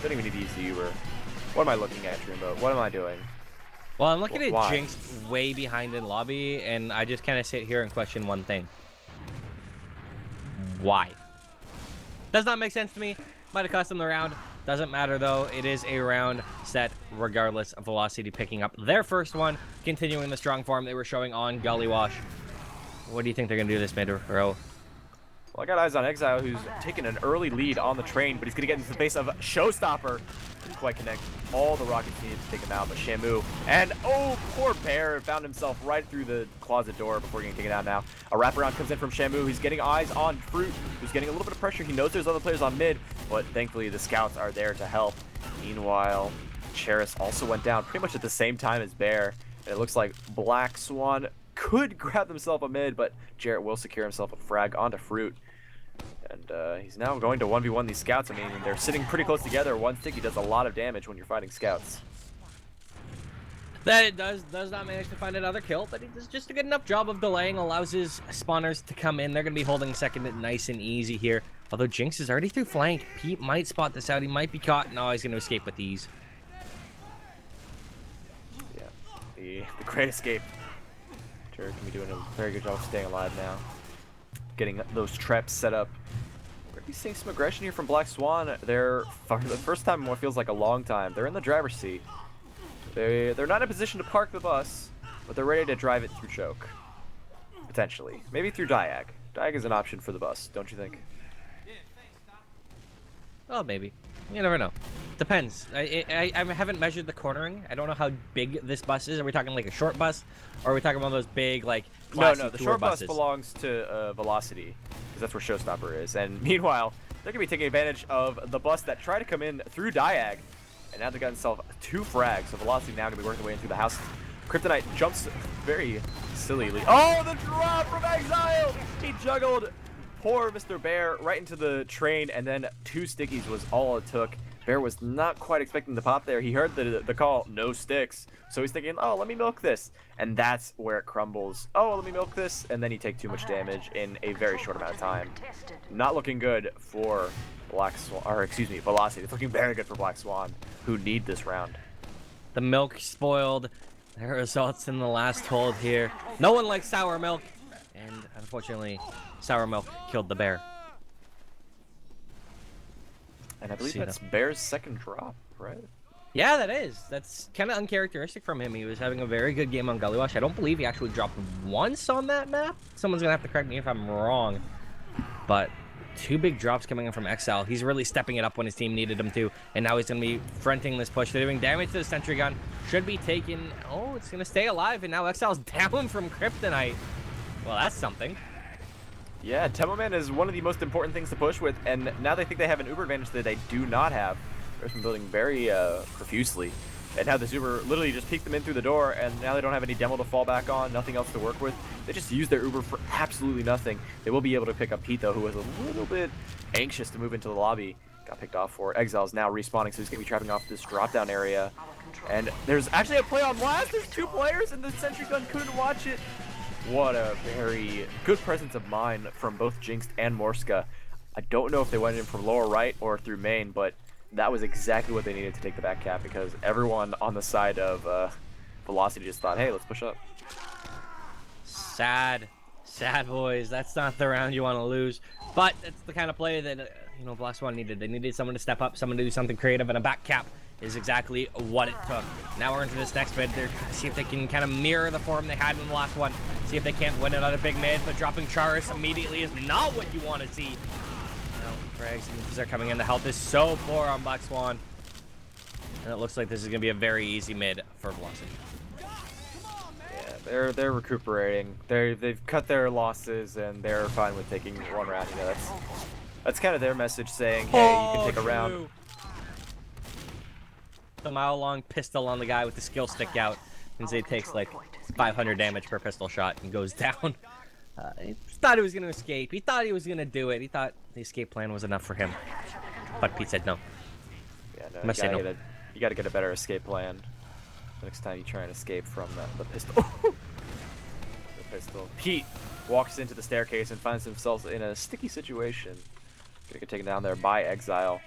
S5: Don't even need to use the Uber. What am I looking at, Dreamboat? What am I doing?
S4: Well, I'm looking
S5: Why?
S4: at Jinx way behind in lobby, and I just kind of sit here and question one thing. Why? Does not make sense to me. Might have cost them the round. Doesn't matter, though. It is a round set regardless of Velocity picking up their first one, continuing the strong form they were showing on Gullywash. What do you think they're going to do this mid row?
S5: Well, I got eyes on Exile, who's taking an early lead on the train, but he's going to get into the face of Showstopper. Didn't quite connect all the rockets needed to take him out, but Shamu. And, oh, poor Bear found himself right through the closet door before getting taken out now. A wraparound comes in from Shamu. He's getting eyes on Fruit, who's getting a little bit of pressure. He knows there's other players on mid, but thankfully the scouts are there to help. Meanwhile, Cheris also went down pretty much at the same time as Bear. And it looks like Black Swan could grab himself a mid, but Jarrett will secure himself a frag onto Fruit. And he's now going to 1v1 these scouts. I mean, they're sitting pretty close together. One sticky does a lot of damage when you're fighting scouts.
S4: That it does not manage to find another kill, but he does just a good enough job of delaying, allows his spawners to come in. They're going to be holding second nice and easy here. Although Jinx is already through flank. Pete might spot this out. He might be caught. No, he's going to escape with ease.
S5: Yeah, the great escape. Jared can be doing a very good job of staying alive now. Getting those traps set up. We're going to be seeing some aggression here from Black Swan. They're, for the first time in what feels like a long time, they're in the driver's seat. They're not in a position to park the bus, but they're ready to drive it through choke. Potentially. Maybe through Diag. Diag is an option for the bus, don't you think?
S4: Oh, maybe. You never know. Depends. I haven't measured the cornering. I don't know how big this bus is. Are we talking like a short bus? Or are we talking about those big, like,
S5: No,
S4: classy
S5: the
S4: tour
S5: short
S4: buses?
S5: bus belongs to Velocity, because that's where Showstopper is. And meanwhile, they're going to be taking advantage of the bus that tried to come in through Diag. And now they got themselves 2 frags, so Velocity now going to be working their way in through the house. Kryptonite jumps very sillily. Oh, the drop from Exile! He juggled poor Mr. Bear right into the train, and then 2 stickies was all it took. Bear was not quite expecting the pop there. He heard the call, no sticks. So he's thinking, oh, let me milk this. And that's where it crumbles. Oh, let me milk this. And then he take too much damage in a very short amount of time. Not looking good for Black Swan, or excuse me, Velocity. It's looking very good for Black Swan, who need this round.
S4: The milk spoiled. There results in the last hold here. No one likes sour milk. And unfortunately, sour milk killed the bear.
S5: And I believe that's Bear's second drop, right?
S4: Yeah, that is. That's kind of uncharacteristic from him. He was having a very good game on Gullywash. I don't believe he actually dropped once on that map. Someone's going to have to correct me if I'm wrong. But 2 big drops coming in from Nicell. He's really stepping it up when his team needed him to. And now he's going to be fronting this push. They're doing damage to the sentry gun. Should be taken. Oh, it's going to stay alive. And now Nicell's down from Kryptonite. Well, that's something.
S5: Yeah, Temmoman is one of the most important things to push with, and now they think they have an Uber advantage that they do not have. They've been building very profusely, and now this Uber literally just peeked them in through the door, and now they don't have any demo to fall back on, nothing else to work with. They just use their Uber for absolutely nothing. They will be able to pick up Pete, though, who was a little bit anxious to move into the lobby. Got picked off for. Exile's now respawning, so he's going to be trapping off this drop-down area. And there's actually a play on last. There's 2 players, and the sentry gun couldn't watch it. What a very good presence of mind from both Jinxed and Morska. I don't know if they went in from lower right or through main, but that was exactly what they needed to take the back cap, because everyone on the side of Velocity just thought, hey, let's push up.
S4: Sad boys. That's not the round you want to lose. But it's the kind of play that, Black Swan needed. They needed someone to step up, someone to do something creative, and a back cap is exactly what it took. Now we're into this next mid. They're trying to see if they can kind of mirror the form they had in the last one. See if they can't win another big mid, but dropping Charis immediately is not what you want to see. Frags and are coming in. The health is so poor on Black Swan. And it looks like this is going to be a very easy mid for Velocity.
S5: Yeah, they're recuperating. They've cut their losses, and they're fine with taking 1 round. That's kind of their message saying, hey, you can take a round.
S4: A mile-long pistol on the guy with the skill stick out. And he takes like 500 damage per pistol shot and goes down. He thought he was going to escape. He thought he was going to do it. He thought the escape plan was enough for him. But Pete said no.
S5: Yeah, no, you got to get a better escape plan the next time you try and escape from the pistol. The pistol. Pete walks into the staircase and finds himself in a sticky situation. Gonna get taken down there by Exile.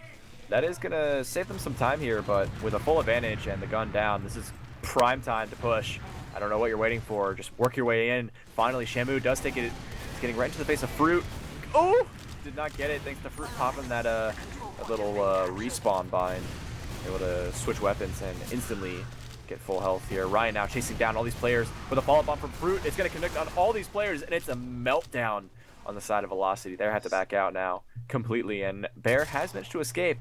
S5: That is going to save them some time here, but with a full advantage and the gun down, this is prime time to push. I don't know what you're waiting for. Just work your way in. Finally, Shamu does take it. It's getting right into the face of Fruit. Oh! Did not get it thanks to Fruit popping that little respawn bind. Able to switch weapons and instantly get full health here. Ryan now chasing down all these players with a follow-up bomb from Fruit. It's going to connect on all these players, and it's a meltdown on the side of Velocity. They have to back out now completely, and Bear has managed to escape.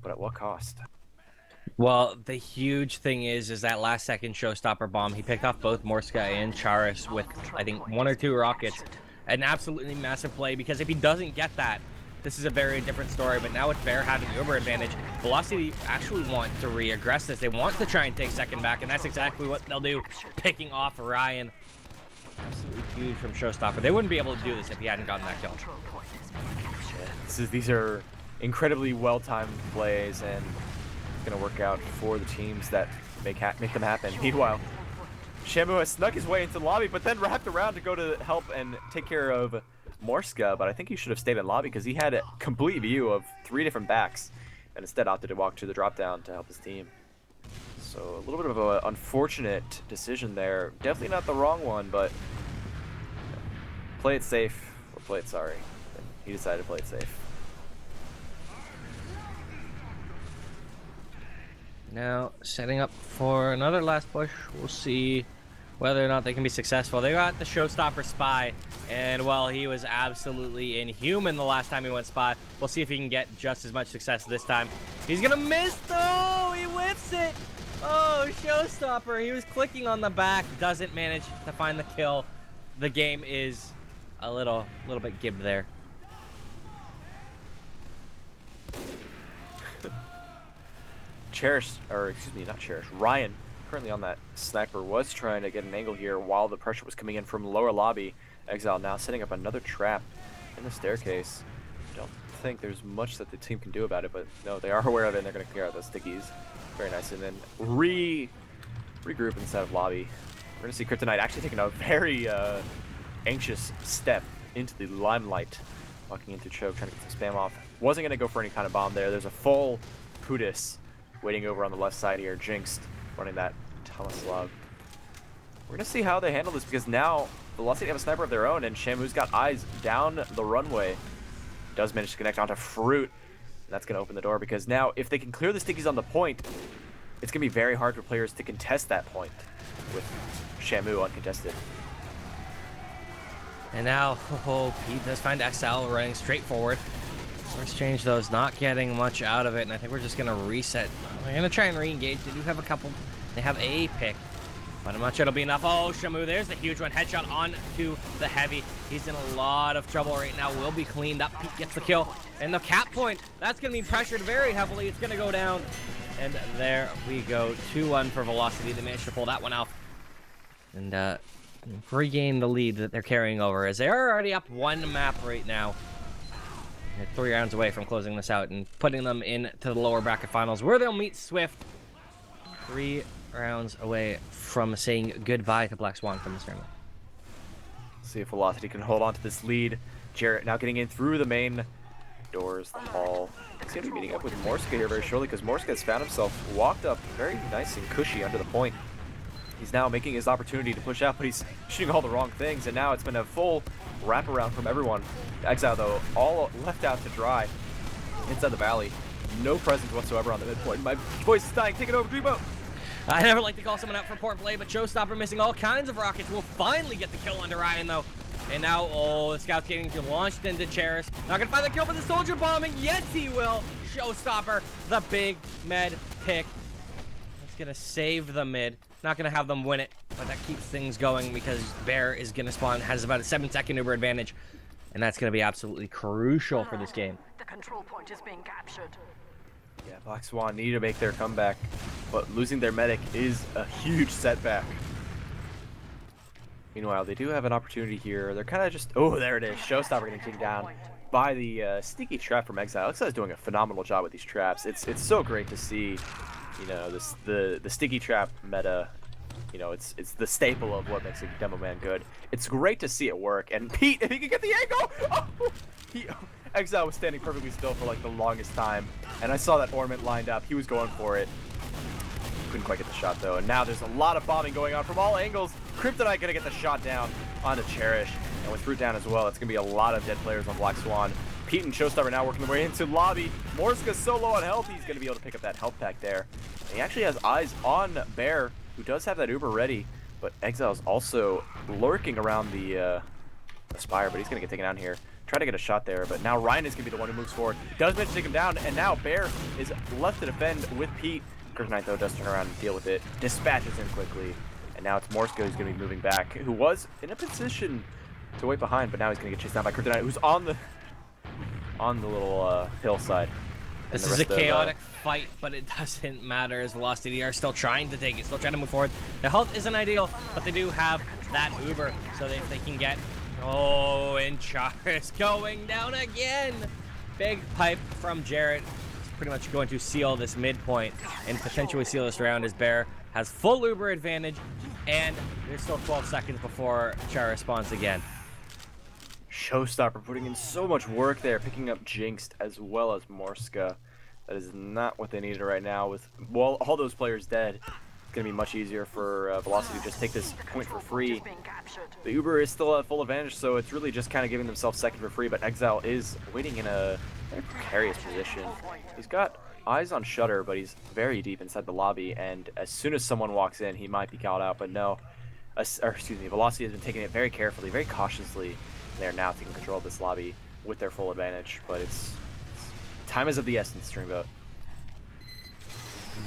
S5: But at what cost?
S4: Well, the huge thing is that last second showstopper bomb. He picked off both Morska and Charis with, I think, 1 or 2 rockets. An absolutely massive play, because if he doesn't get that, this is a very different story. But now with Bear having the Uber advantage, Velocity actually want to re-aggress this. They want to try and take second back, and that's exactly what they'll do, picking off Ryan. Absolutely huge from showstopper. They wouldn't be able to do this if he hadn't gotten that kill.
S5: Yeah, these are incredibly well-timed plays, and it's going to work out for the teams that make them happen. Meanwhile, Shamu has snuck his way into the lobby, but then wrapped around to go to help and take care of Morska, but I think he should have stayed in lobby because he had a complete view of 3 different backs, and instead opted to walk to the drop-down to help his team. So a little bit of an unfortunate decision there. Definitely not the wrong one, but play it safe or play it sorry. He decided to play it safe.
S4: Now, setting up for another last push. We'll see whether or not they can be successful. They got the showstopper Spy, and well, he was absolutely inhuman the last time he went Spy. We'll see if he can get just as much success this time. He's gonna miss though! He whiffs it! Oh, showstopper! He was clicking on the back, doesn't manage to find the kill. The game is a little bit gibbed there.
S5: Ryan, currently on that sniper, was trying to get an angle here while the pressure was coming in from lower lobby. Exile now setting up another trap in the staircase. Don't think there's much that the team can do about it, but no, they are aware of it, and they're going to clear out those stickies. Very nice, and then regroup inside of lobby. We're going to see Kryptonite actually taking a very anxious step into the limelight, walking into choke, trying to get some spam off. Wasn't going to go for any kind of bomb there. There's a full Pudis waiting over on the left side here. Jinxed running that Tomaslav. We're going to see how they handle this, because now Velocity have a sniper of their own, and Shamu's got eyes down the runway. Does manage to connect onto Fruit, and that's going to open the door, because now if they can clear the stickies on the point, it's going to be very hard for players to contest that point with Shamu uncontested.
S4: And now, Pete does find XL running straight forward. Exchange, though, is not getting much out of it, and I think we're just going to reset. We're going to try and re-engage. They do have a couple. They have a pick, but I'm not sure it'll be enough. Oh, Shamu, there's the huge one. Headshot onto the heavy. He's in a lot of trouble right now. Will be cleaned up. Pete gets the kill. And the cap point, that's going to be pressured very heavily. It's going to go down. And there we go. 2-1 for Velocity. They managed to pull that one out. And regain the lead that they're carrying over, as they are already up 1 map right now. They're 3 rounds away from closing this out and putting them into the lower bracket finals, where they'll meet SWIFT. 3 rounds away from saying goodbye to Black Swan from this tournament.
S5: See if Velocity can hold on to this lead. Jarrett now getting in through the main doors, the hall. He's going to be meeting up with Morska here very shortly, because Morska has found himself walked up very nice and cushy under the point. He's now making his opportunity to push out, but he's shooting all the wrong things, and now it's been a full wraparound from everyone. Exile, though, all left out to dry inside the valley. No presence whatsoever on the midpoint. My voice is dying. Take it over, Dreamboat.
S4: I never like to call someone out for poor play, but Showstopper missing all kinds of rockets will finally get the kill onto Ryan, though. And now, oh, the scout's getting launched into Cheris. Not gonna find the kill, but the soldier bombing. Yes, he will. Showstopper, the big med pick. That's gonna save the mid. Not gonna have them win it, but that keeps things going, because Bear is gonna spawn, has about a 7-second Uber advantage, and that's gonna be absolutely crucial for this game.
S3: The control point is being captured.
S5: Yeah, Black Swan need to make their comeback, but losing their medic is a huge setback. Meanwhile, they do have an opportunity here. They're kind of just... Oh, there it is. Showstopper getting taken down by the sneaky trap from Exile. Exile is doing a phenomenal job with these traps. It's so great to see, you know, the sticky trap meta. You know, it's the staple of what makes a demo man good. It's great to see it work. And Pete, if he can get the angle, Exile was standing perfectly still for like the longest time, and I saw that ornament lined up. He was going for it. Couldn't quite get the shot though. And now there's a lot of bombing going on from all angles. Kryptonite gonna get the shot down onto Cherish, and with Fruit down as well, it's gonna be a lot of dead players on Black Swan. Pete and Showstopper now working their way into lobby. Morska's so low on health, he's gonna be able to pick up that health pack there. And he actually has eyes on Bear, who does have that Uber ready, but Exile's also lurking around the Spire, but he's gonna get taken down here. Try to get a shot there, but now Ryan is gonna be the one who moves forward. Does manage to take him down, and now Bear is left to defend with Pete. Kryptonite though does turn around and deal with it, dispatches him quickly, and now it's Morska who's gonna be moving back, who was in a position to wait behind, but now he's gonna get chased down by Kryptonite, who's on the little hillside.
S4: This is a chaotic fight, but it doesn't matter, as Velocity are still trying to take it, still trying to move forward. The health isn't ideal, but they do have that Uber, so that if they can get... Oh, and Charis going down again. Big pipe from Jarrett. It's pretty much going to seal this midpoint and potentially seal this round, as Bear has full Uber advantage, and there's still 12 seconds before Charis spawns again.
S5: Showstopper putting in so much work there, picking up Jinxed as well as Morska. That is not what they needed right now. With all those players dead, it's going to be much easier for Velocity to just take this point for free. The Uber is still at full advantage, so it's really just kind of giving themselves second for free, but Exile is waiting in a very precarious position. He's got eyes on Shutter, but he's very deep inside the lobby, and as soon as someone walks in, he might be called out, but no. Velocity has been taking it very carefully, very cautiously. They're now taking control of this lobby with their full advantage, but it's time is of the essence, Dreamboat.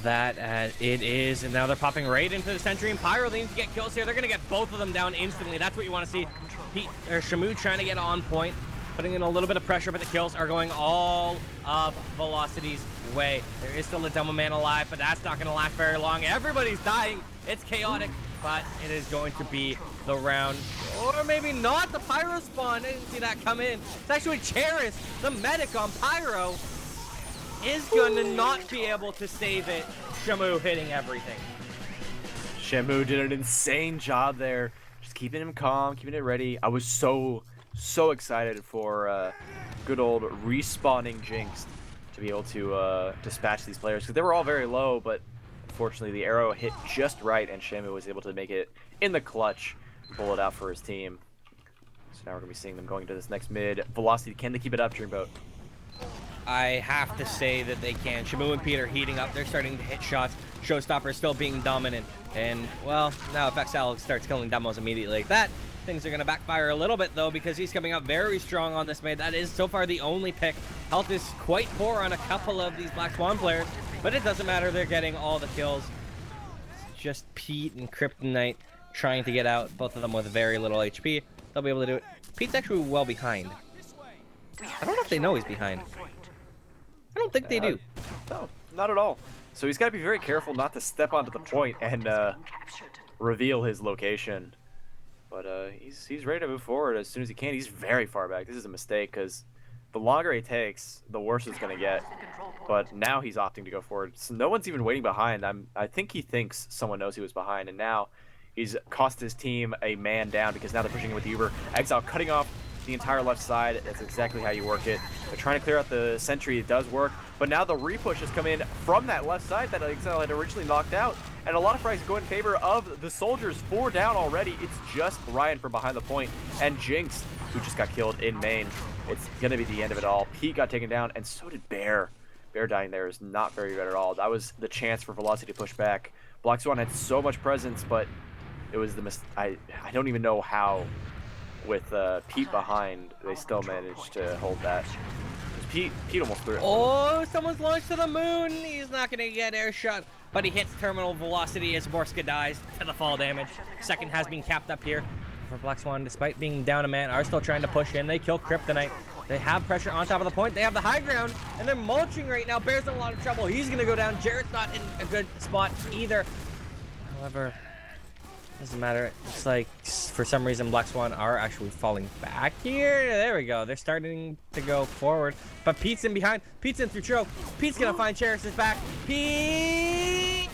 S4: That it is, and now they're popping right into the Sentry and Pyro. They need to get kills here. They're gonna get both of them down instantly. That's what you want to see. Pete or Shamu trying to get on point, putting in a little bit of pressure, but the kills are going all of Velocity's way. There is still a Demo Man alive, but that's not gonna last very long. Everybody's dying. It's chaotic, but it is going to be the round, or maybe not. The Pyro spawn. I didn't see that come in. It's actually Cheris, the medic on Pyro, is going to not be able to save it. Shamu hitting everything.
S5: Shamu did an insane job there, just keeping him calm, keeping it ready. I was so excited for good old respawning Jinx to be able to dispatch these players, because they were all very low, but unfortunately the arrow hit just right, and Shamu was able to make it in the clutch, pull it out for his team. So now we're going to be seeing them going to this next mid. Velocity, can they keep it up, Dreamboat?
S4: I have to say that they can. Shamu and Pete are heating up. They're starting to hit shots. Showstopper still being dominant. And, well, now if XL starts killing demos immediately like that, things are going to backfire a little bit, though, because he's coming out very strong on this mid. That is so far the only pick. Health is quite poor on a couple of these Black Swan players, but it doesn't matter. They're getting all the kills. It's just Pete and Kryptonite trying to get out, both of them with very little HP. They'll be able to do it. Pete's actually well behind. I don't know if they know he's behind. I don't think they do.
S5: No, not at all. So he's got to be very careful not to step onto the point and reveal his location. But he's ready to move forward as soon as he can. He's very far back. This is a mistake because the longer he takes, the worse it's going to get. But now he's opting to go forward. So no one's even waiting behind. I think he thinks someone knows he was behind, and now he's cost his team a man down because now they're pushing with the Uber. Exile cutting off the entire left side. That's exactly how you work it. They're trying to clear out the sentry. It does work, but now the repush has come in from that left side that Exile had originally knocked out, and a lot of frags go in favor of the soldiers. 4 down already. It's just Ryan from behind the point and Jinx, who just got killed in main. It's gonna be the end of it all. Pete got taken down, and so did Bear. Bear dying there is not very good at all. That was the chance for Velocity to push back. Black Swan had so much presence, but it was the I don't even know how, with Pete behind, they still managed to hold that. Pete almost threw it.
S4: Oh, someone's launched to the moon. He's not going to get air shot, but he hits terminal velocity as Borska dies to the fall damage. Second has been capped up here for Black Swan, despite being down a man, are still trying to push in. They kill Kryptonite. They have pressure on top of the point. They have the high ground, and they're mulching right now. Bear's in a lot of trouble. He's going to go down. Jarrett's not in a good spot either. However, doesn't matter. It's like, for some reason, Black Swan are actually falling back here. There we go. They're starting to go forward. But Pete's in behind. Pete's in through choke. Pete's going to find Cheris's back. Pete!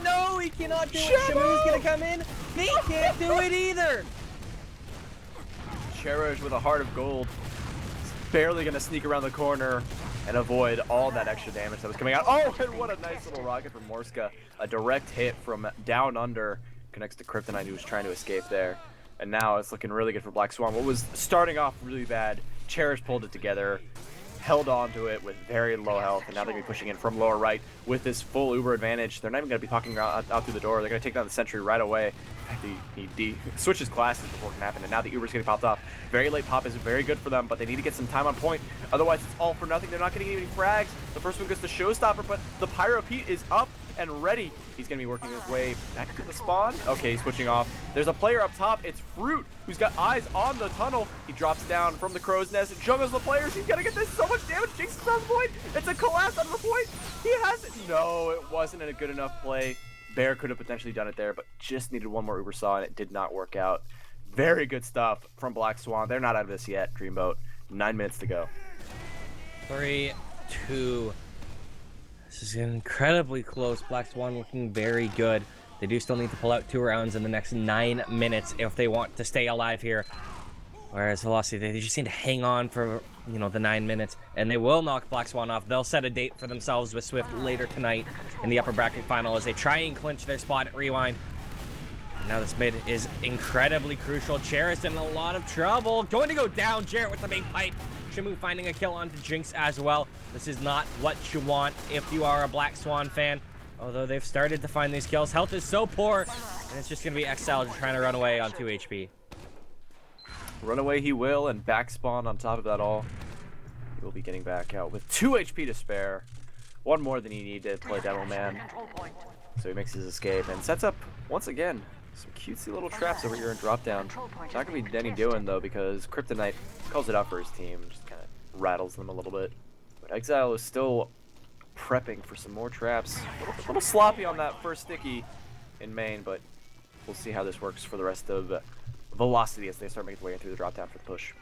S4: No, he cannot do it. Shamu's going to come in. He can't do it either.
S5: Cherish with a heart of gold. Barely going to sneak around the corner and avoid all that extra damage that was coming out. Oh, and what a nice little rocket from Morska. A direct hit from down under. Connects to Kryptonite, who was trying to escape there. And now it's looking really good for Black Swan. What was starting off really bad, Cherish pulled it together, held on to it with very low health, and now they're going to be pushing in from lower right with this full Uber advantage. They're not even going to be talking out through the door. They're going to take down the sentry right away. In fact, he switches classes before it can happen, and now the Uber's getting popped off. Very late pop is very good for them, but they need to get some time on point. Otherwise, it's all for nothing. They're not getting any frags. The first one goes to Showstopper, but the Pyro Pete is up and ready. He's going to be working his way back to the spawn. Okay, he's switching off. There's a player up top. It's Fruit, who's got eyes on the tunnel. He drops down from the crow's nest and juggles the players. He's going to get this so much damage. Jinx is on the point. It's a collapse on the point. He has it. No, it wasn't a good enough play. Bear could have potentially done it there, but just needed one more Uber saw, and it did not work out. Very good stuff from Black Swan. They're not out of this yet, Dreamboat. 9 minutes to go.
S4: 3, 2. This is incredibly close. Black Swan looking very good. They do still need to pull out 2 rounds in the next 9 minutes if they want to stay alive here. Whereas Velocity, they just need to hang on for, you know, the 9 minutes, and they will knock Black Swan off. They'll set a date for themselves with Swift later tonight in the upper bracket final as they try and clinch their spot at Rewind. Now this mid is incredibly crucial. Cherish in a lot of trouble. Going to go down. Jarrett with the big pipe. Shamu finding a kill onto Jinx as well. This is not what you want if you are a Black Swan fan. Although they've started to find these kills. Health is so poor, and it's just going to be XL just trying to run away on 2 HP.
S5: Run away he will, and back spawn on top of that all. He will be getting back out with 2 HP to spare. 1 more than he needed to play Demo Man. So he makes his escape and sets up, once again, some cutesy little traps over here in drop down. It's not going to be any doing, though, because Kryptonite calls it out for his team. Just kind of rattles them a little bit. But Exile is still prepping for some more traps. A little sloppy on that first sticky in main, but we'll see how this works for the rest of Velocity as they start making their way through the drop down for the push.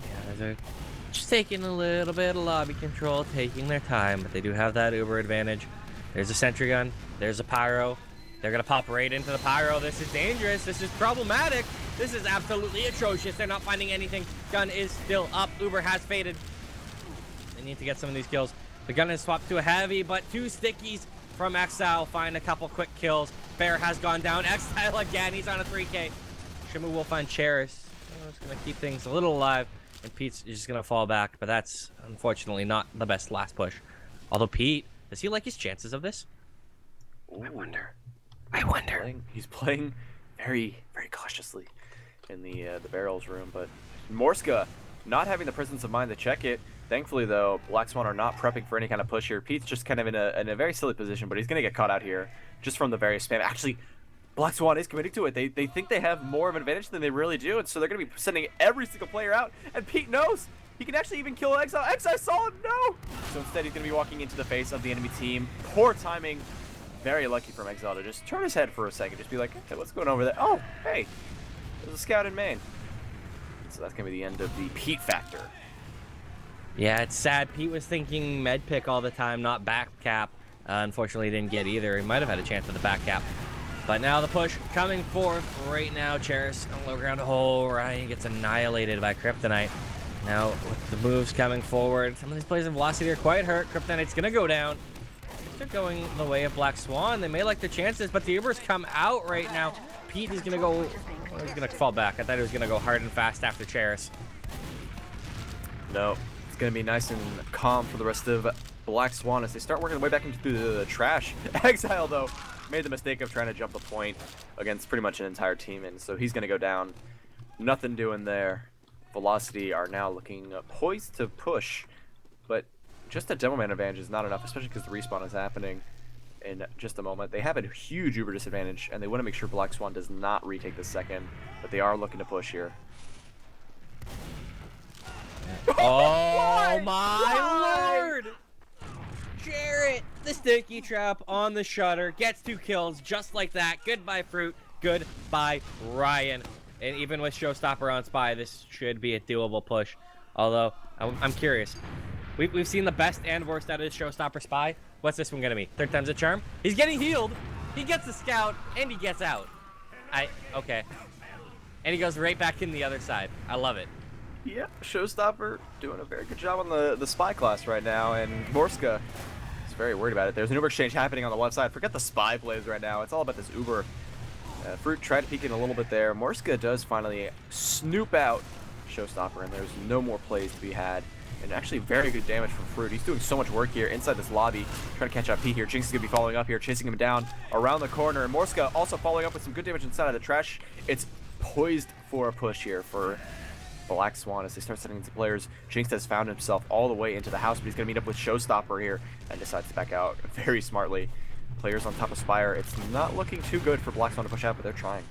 S4: Yeah, they're just taking a little bit of lobby control, taking their time, but they do have that Uber advantage. There's a sentry gun. There's a pyro. They're going to pop right into the pyro. This is dangerous. This is problematic. This is absolutely atrocious. They're not finding anything. Gun is still up. Uber has faded. They need to get some of these kills. The gun is swapped to a heavy, but 2 stickies from Exile find a couple quick kills. Bear has gone down. Exile again. He's on a 3K. Shamu will find Cherish. It's going to keep things a little alive. And Pete's just going to fall back, but that's unfortunately not the best last push. Although Pete, does he like his chances of this?
S5: Ooh.
S4: I wonder.
S5: He's playing very, very cautiously in the barrels room, but Morska not having the presence of mind to check it. Thankfully, though, Black Swan are not prepping for any kind of push here. Pete's just kind of in a very silly position, but he's going to get caught out here just from the very spam. Actually, Black Swan is committing to it. They think they have more of an advantage than they really do, and so they're going to be sending every single player out, and Pete knows. He can actually even kill Exile. Exile saw him, no! So instead, he's going to be walking into the face of the enemy team. Poor timing. Very lucky from Exile to just turn his head for a second. Just be like, okay, what's going over there? Oh, hey, there's a scout in main. So that's going to be the end of the Pete factor.
S4: Yeah, it's sad. Pete was thinking med pick all the time, not back cap. Unfortunately, didn't get either. He might have had a chance at the back cap. But now the push coming forth right now. Cheris on low ground. Oh, Ryan gets annihilated by Kryptonite. Now with the moves coming forward, some of these players in velocity are quite hurt. Kryptonite's going to go down. They're going the way of Black Swan. They may like their chances, but the Ubers come out right now. Pete is going to go... Oh, he's going to fall back. I thought he was going to go hard and fast after Cheris.
S5: No. It's going to be nice and calm for the rest of Black Swan as they start working their way back into the trash. Exile, though, made the mistake of trying to jump the point against pretty much an entire team, and so he's going to go down. Nothing doing there. Velocity are now looking poised to push, but just a demo man advantage is not enough, especially because the respawn is happening in just a moment. They have a huge Uber disadvantage, and they want to make sure Black Swan does not retake the second, but they are looking to push here.
S4: Oh my lord! Jarrett, the sticky trap on the shutter, gets 2 kills just like that. Goodbye, Fruit. Goodbye, Ryan. And even with Showstopper on Spy, this should be a doable push. Although, I'm curious. We've seen the best and worst out of this Showstopper Spy. What's this one gonna be? 3rd time's a charm? He's getting healed. He gets the scout, and he gets out. Okay. And he goes right back in the other side. I love it.
S5: Yep, Showstopper doing a very good job on the spy class right now, and Morska is very worried about it. There's an Uber exchange happening on the left side. Forget the spy plays right now. It's all about this Uber. Fruit tried to peek in a little bit there. Morska does finally snoop out Showstopper, and there's no more plays to be had. And actually very good damage from Fruit. He's doing so much work here inside this lobby, trying to catch up Pete here. Jinx is going to be following up here, chasing him down around the corner. And Morska also following up with some good damage inside of the trash. It's poised for a push here for Black Swan as they start sending into players. Jinx has found himself all the way into the house, but he's going to meet up with Showstopper here and decides to back out very smartly. Players on top of Spire. It's not looking too good for Black Swan to push out, but they're trying.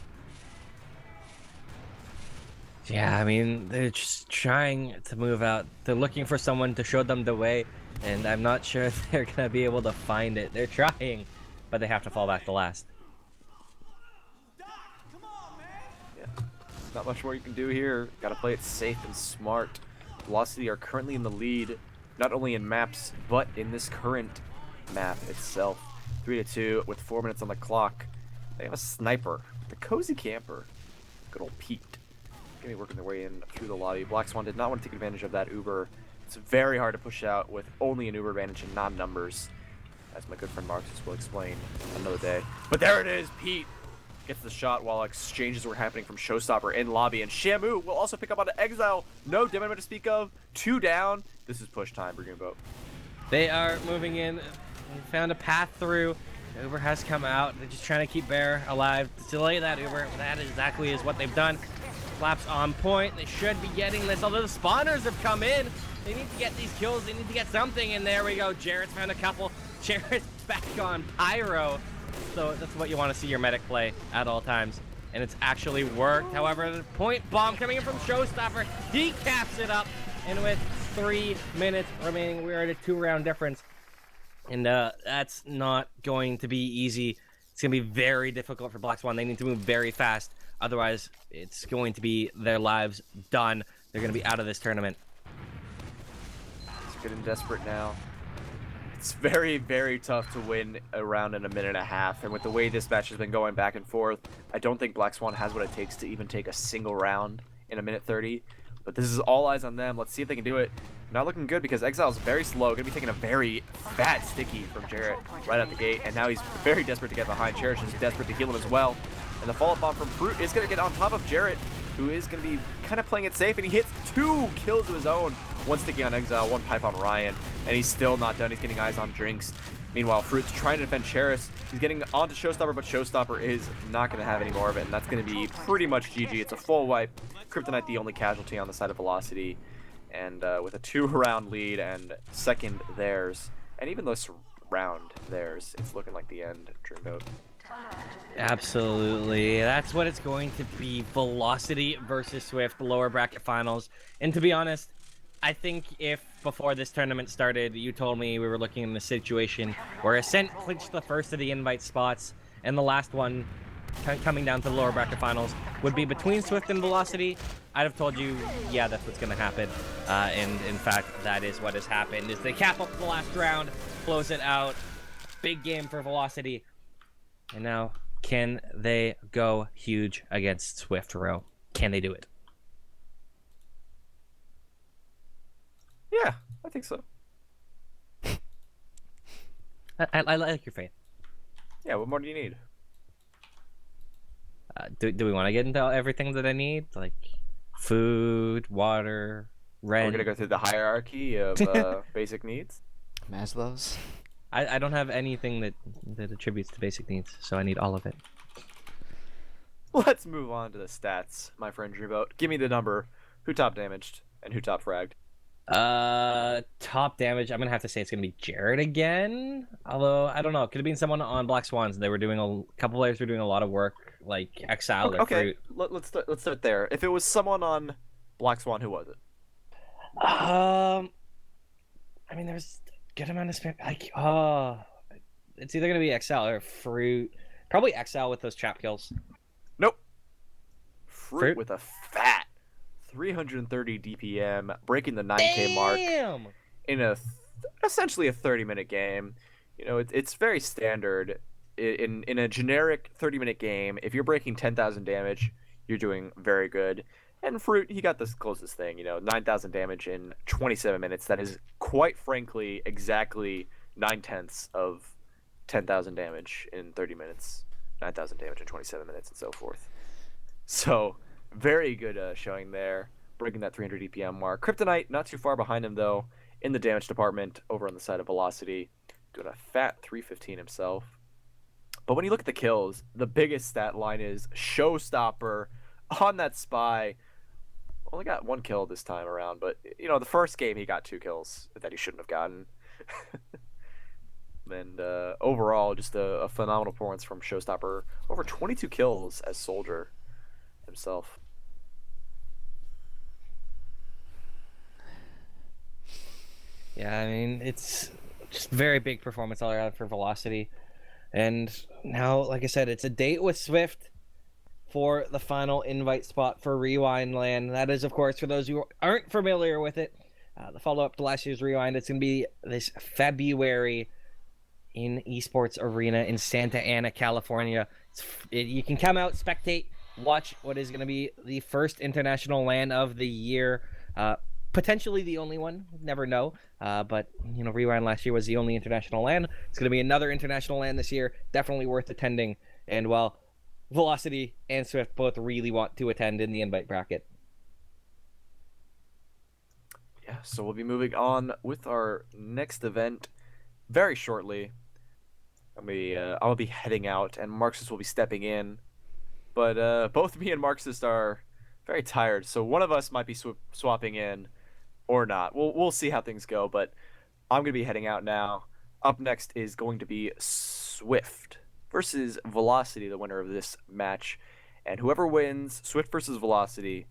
S4: Yeah, I mean, they're just trying to move out. They're looking for someone to show them the way, and I'm not sure if they're going to be able to find it. They're trying, but they have to fall back to last.
S5: Yeah, not much more you can do here. Got to play it safe and smart. Velocity are currently in the lead, not only in maps, but in this current map itself. 3-2 with 4 minutes on the clock. They have a sniper, the cozy camper. Good old Pete. Gonna be working their way in through the lobby. Black Swan did not want to take advantage of that Uber. It's very hard to push out with only an Uber advantage and non-numbers, as my good friend Marxist will explain another day. But there it is, Pete gets the shot while exchanges were happening from Showstopper in lobby, and Shamu will also pick up on Exile. No damage to speak of. 2 down. This is push time for Dreamboat.
S4: They are moving in. They found a path through. Uber has come out. They're just trying to keep Bear alive. Delay that Uber. That exactly is what they've done. Flaps on point. They should be getting this. Although the spawners have come in, they need to get these kills. They need to get something. And there we go. Jarrett's found a couple. Jarrett's back on Pyro. So that's what you want to see your medic play at all times. And it's actually worked. However, the point bomb coming in from Showstopper. He caps it up. And with 3 minutes remaining, we're at a 2-round difference. And that's not going to be easy. It's going to be very difficult for Black Swan. They need to move very fast. Otherwise, it's going to be their lives done. They're going to be out of this tournament.
S5: It's good and desperate now. It's very, very tough to win a round in a minute and a half. And with the way this match has been going back and forth, I don't think Black Swan has what it takes to even take a single round in a minute 30. But this is all eyes on them. Let's see if they can do it. Not looking good because Exile's very slow. Going to be taking a very fat sticky from Jarrett right out the gate. And now he's very desperate to get behind. Cherish is desperate to heal him as well. And the follow-up bomb from Fruit is going to get on top of Jarrett. who is going to be kind of playing it safe, and he hits 2 kills of his own. 1 Sticky on Exile, 1 Pipe on Ryan, and he's still not done. He's getting eyes on Drinks. Meanwhile, Fruit's trying to defend Cheris. He's getting onto Showstopper, but Showstopper is not going to have any more of it, and that's going to be pretty much GG. It's a full wipe. Kryptonite the only casualty on the side of Velocity, and with a 2-round lead and second theirs, and even this round theirs, it's looking like the end, Dreamboat.
S4: Absolutely. That's what it's going to be. Velocity versus Swift, lower bracket finals. And to be honest, I think if before this tournament started, you told me we were looking in a situation where Ascent clinched the first of the invite spots, and the last one coming down to the lower bracket finals would be between Swift and Velocity, I'd have told you, yeah, that's what's going to happen. And in fact, that is what has happened. Is they cap up the last round, close it out. Big game for Velocity. And now, can they go huge against Swift Row? Can they do it?
S5: Yeah, I think so.
S4: I like your faith.
S5: Yeah, what more do you need?
S4: Do we want to get into everything that I need? Like food, water, rent?
S5: We're going to go through the hierarchy of basic needs?
S6: Maslow's.
S4: I don't have anything that attributes to basic needs, so I need all of it.
S5: Let's move on to the stats, my friend Dreamboat. Give me the number. Who top damaged and who top fragged?
S4: Top damage. I'm gonna have to say it's gonna be Jared again. Although I don't know, could have been someone on Black Swans. They were doing a couple players were doing a lot of work, like Exile or
S5: Okay,
S4: Fruit.
S5: let's start there. If it was someone on Black Swan, who was it?
S4: I mean, there's a good amount of spam. Like, it's either gonna be Exile or Fruit. Probably Exile with those trap kills.
S5: Nope. Fruit
S4: Fruit?
S5: with a fat 330 DPM, breaking the 9K mark in essentially a 30-minute game. You know, it's very standard in a generic 30-minute game. If you're breaking 10,000 damage, you're doing very good. And Fruit, he got this closest thing. You know, 9,000 damage in 27 minutes. That is quite frankly exactly 9/10 of 10,000 damage in 30 minutes. 9,000 damage in 27 minutes, and so forth. So, very good showing there, breaking that 300 DPM mark. Kryptonite, not too far behind him, though, in the damage department, over on the side of Velocity, doing a fat 315 himself. But when you look at the kills, the biggest stat line is Showstopper on that Spy. Only got 1 kill this time around, but, you know, the first game he got 2 kills that he shouldn't have gotten. And overall, just a phenomenal performance from Showstopper. Over 22 kills as Soldier himself.
S4: Yeah, I mean, it's just very big performance all around for Velocity. And now, like I said, it's a date with Swift for the final invite spot for Rewind Land. That is, of course, for those who aren't familiar with it, the follow-up to last year's Rewind. It's going to be this February in eSports Arena in Santa Ana, California. You can come out, spectate, watch what is going to be the first international LAN of the year. Potentially the only one, never know. But, you know, Rewind last year was the only international LAN. It's going to be another international LAN this year. Definitely worth attending. And, well, Velocity and Swift both really want to attend in the invite bracket.
S5: Yeah, so we'll be moving on with our next event very shortly. I'll be heading out, and Marxist will be stepping in. But both me and Marxist are very tired, so one of us might be swapping in or not. We'll see how things go, but I'm going to be heading out now. Up next is going to be Swift versus Velocity, the winner of this match. And whoever wins Swift versus Velocity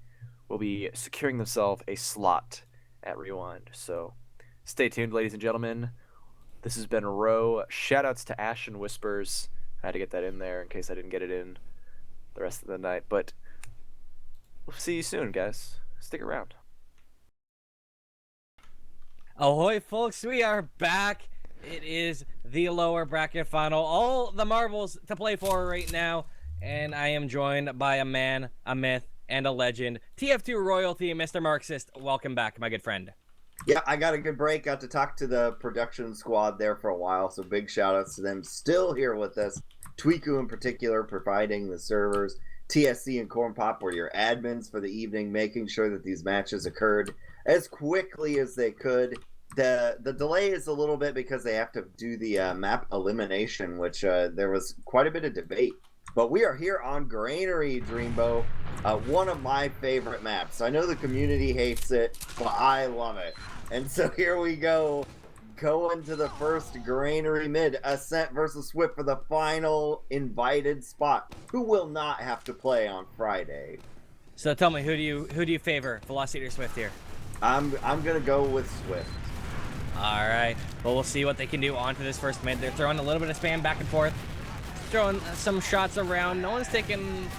S5: will be securing themselves a slot at Rewind. So stay tuned, ladies and gentlemen. This has been Row. Shoutouts to Ash and Whispers. I had to get that in there in case I didn't get it in the rest of the night. But we'll see you soon, guys. Stick around.
S4: Ahoy, folks. We are back. It is the lower bracket final. All the marbles to play for right now. And I am joined by a man, a myth, and a legend. TF2 royalty, Mr. Marxist. Welcome back, my good friend.
S2: Yeah, I got a good break. Got to talk to the production squad there for a while, so big shout outs to them. Still here with us. Tweaku in particular, providing the servers. TSC and Corn Pop were your admins for the evening, making sure that these matches occurred as quickly as they could. The delay is a little bit because they have to do the map elimination, which there was quite a bit of debate. But we are here on Granary Dreamboat, one of my favorite maps. I know the community hates it, but I love it. And so here we go, going to the first Granary mid, Ascent versus Swift for the final invited spot. Who will not have to play on Friday?
S4: So tell me, who do you favor, Velocity or Swift here?
S2: I'm gonna go with Swift.
S4: All right. Well, we'll see what they can do onto this first mid. They're throwing a little bit of spam back and forth, throwing some shots around. No one's taking,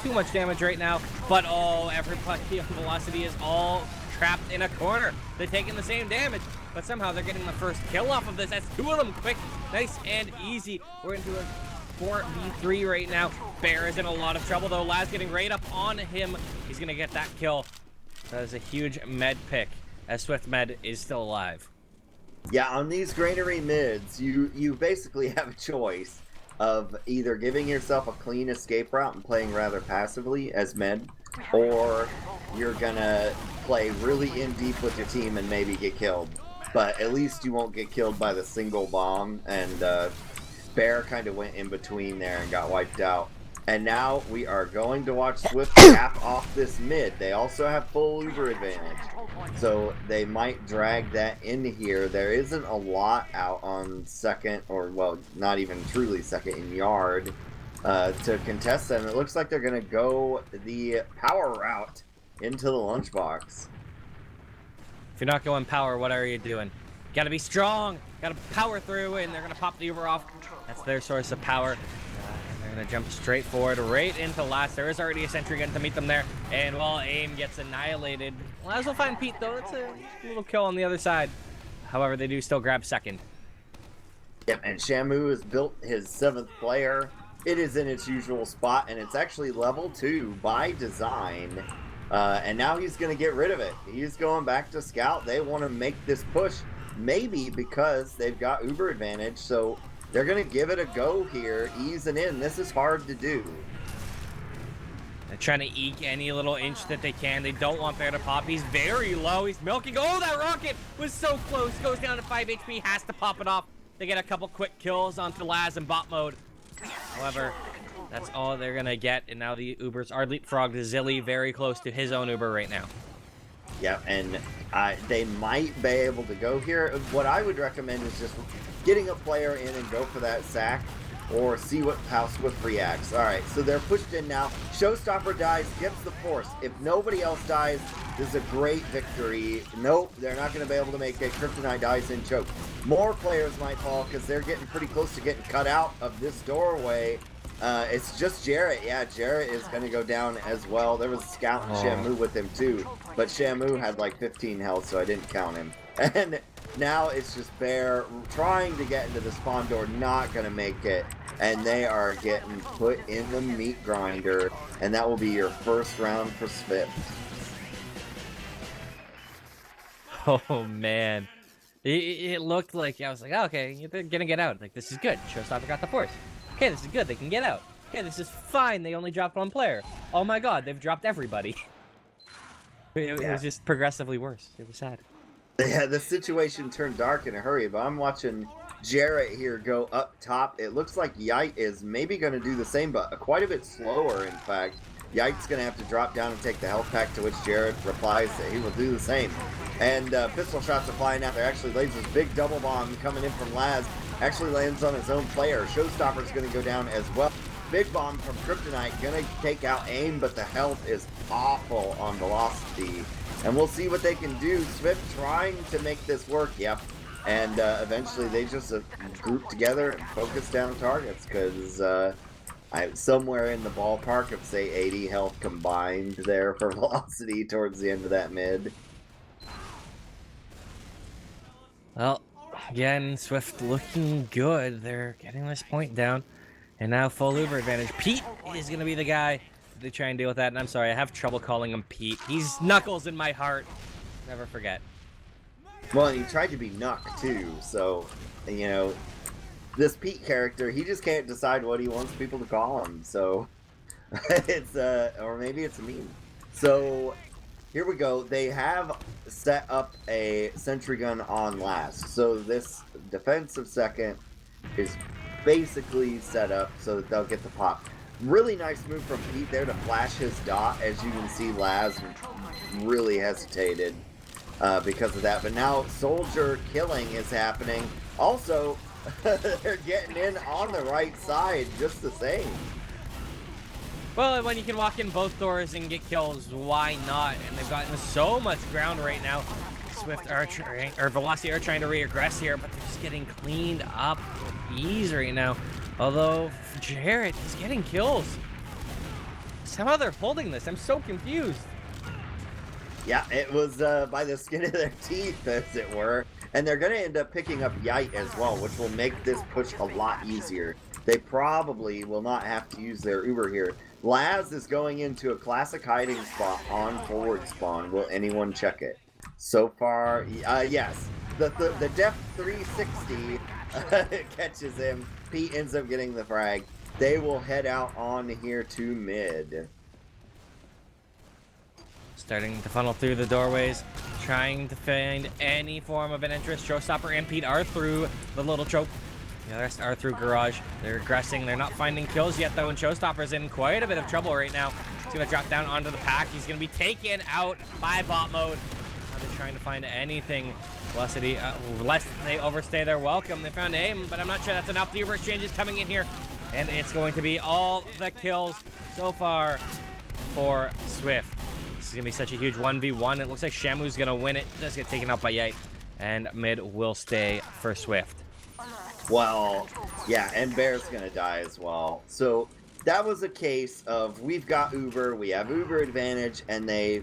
S4: too much damage right now. But everybody on Velocity is all trapped in a corner. They're taking the same damage, but somehow they're getting the first kill off of this. That's two of them quick, nice and easy. We're into a 4v3 right now. Bear is in a lot of trouble though. Laz getting right up on him. He's gonna get that kill. That is a huge med pick, as Swift Med is still alive.
S2: Yeah, on these Granary mids, you basically have a choice of either giving yourself a clean escape route and playing rather passively as med, or you're gonna play really in deep with your team and maybe get killed. But at least you won't get killed by the single bomb, and Bear kind of went in between there and got wiped out. And now we are going to watch Swift cap off this mid. They also have full Uber advantage, so they might drag that in here. There isn't a lot out on second, or well, not even truly second in yard to contest them. It looks like they're going to go the power route into the lunchbox.
S4: If you're not going power, what are you doing? Gotta be strong, gotta power through, and they're gonna pop the Uber off. That's their source of power. They're gonna jump straight forward, right into last. There is already a sentry gun to meet them there, and while AIM gets annihilated, Laz will find Pete though. It's a little kill on the other side. However, they do still grab second.
S2: Yep, and Shamu has built his 7th player. It is in its usual spot, and it's actually level 2 by design. And now he's going to get rid of it. He's going back to scout. They want to make this push, maybe because they've got Uber advantage, so they're going to give it a go here, easing in. This is hard to do.
S4: They're trying to eke any little inch that they can. They don't want Bear to pop. He's very low. He's milking. Oh, that rocket was so close. Goes down to 5 HP. Has to pop it off. They get a couple quick kills onto Laz in bot mode. However, that's all they're going to get. And now the Ubers are leapfrogged. Zilly very close to his own Uber right now.
S2: Yeah, and they might be able to go here. What I would recommend is just getting a player in and go for that sack, or see how Swift reacts. All right, so they're pushed in now. Showstopper dies, gets the force. If nobody else dies, this is a great victory. Nope, they're not going to be able to make it. Kryptonite dies in choke. More players might fall because they're getting pretty close to getting cut out of this doorway. It's just Jarrett. Yeah, Jarrett is going to go down as well. There was a scout and Shamu with him too, but Shamu had like 15 health, so I didn't count him. And now it's just Bear trying to get into the spawn door, not going to make it. And they are getting put in the meat grinder, and that will be your first round for Swift.
S4: Oh, man. It looked like, I was like, oh, okay, they're going to get out. Like, this is good. Showstopper got the force. Okay, this is good. They can get out. Okay, this is fine. They only dropped one player. Oh my god, they've dropped everybody. It was just progressively worse. It was sad.
S2: Yeah, the situation turned dark in a hurry, but I'm watching Jarrett here go up top. It looks like Yite is maybe going to do the same, but quite a bit slower, in fact. Yite's going to have to drop down and take the health pack, to which Jarrett replies that he will do the same. And pistol shots are flying out there. Actually, Laser's big double bomb coming in from Laz actually lands on his own player. Showstopper's going to go down as well. Big bomb from Kryptonite going to take out AIM, but the health is awful on Velocity. And we'll see what they can do. Swift trying to make this work, yep. And eventually they just group together and focus down targets, because somewhere in the ballpark of, say, 80 health combined there for Velocity towards the end of that mid.
S4: Well, again, Swift looking good. They're getting this point down. And now full Uber advantage. Pete is going to be the guy to try and deal with that. And I'm sorry, I have trouble calling him Pete. He's Knuckles in my heart. Never forget.
S2: Well, and he tried to be Nuck, too. So, you know, this Pete character, he just can't decide what he wants people to call him. So, It's or maybe it's a meme. So here we go. They have set up a sentry gun on last. So this defensive second is basically set up so that they'll get the pop. Really nice move from Pete there to flash his dot. As you can see, Laz really hesitated because of that. But now soldier killing is happening. Also, they're getting in on the right side just the same.
S4: Well, when you can walk in both doors and get kills, why not? And they've gotten so much ground right now. Swift are trying, or Velocity are trying to reaggress here, but they're just getting cleaned up with ease right now. Although Jarrett is getting kills. Somehow they're holding this. I'm so confused.
S2: Yeah, it was by the skin of their teeth, as it were. And they're going to end up picking up Yite as well, which will make this push a lot easier. They probably will not have to use their Uber here. Laz is going into a classic hiding spot on forward spawn. Will anyone check it? So far, yes. The Def 360 catches him. Pete ends up getting the frag. They will head out on here to mid.
S4: Starting to funnel through the doorways, trying to find any form of an entrance. Showstopper and Pete are through the little choke. The rest are through garage. They're aggressing. They're not finding kills yet, though, and Showstopper's in quite a bit of trouble right now. He's going to drop down onto the pack. He's going to be taken out by bot mode. Now they're trying to find anything. Velocity, lest they overstay their welcome. They found aim, but I'm not sure that's enough. The Uber exchange is coming in here, and it's going to be all the kills so far for Swift. This is going to be such a huge 1v1. It looks like Shamu's going to win it. Does get taken out by Yite, and mid will stay for Swift.
S2: Well, yeah, and Bear's going to die as well. So that was a case of we've got Uber, we have Uber advantage, and they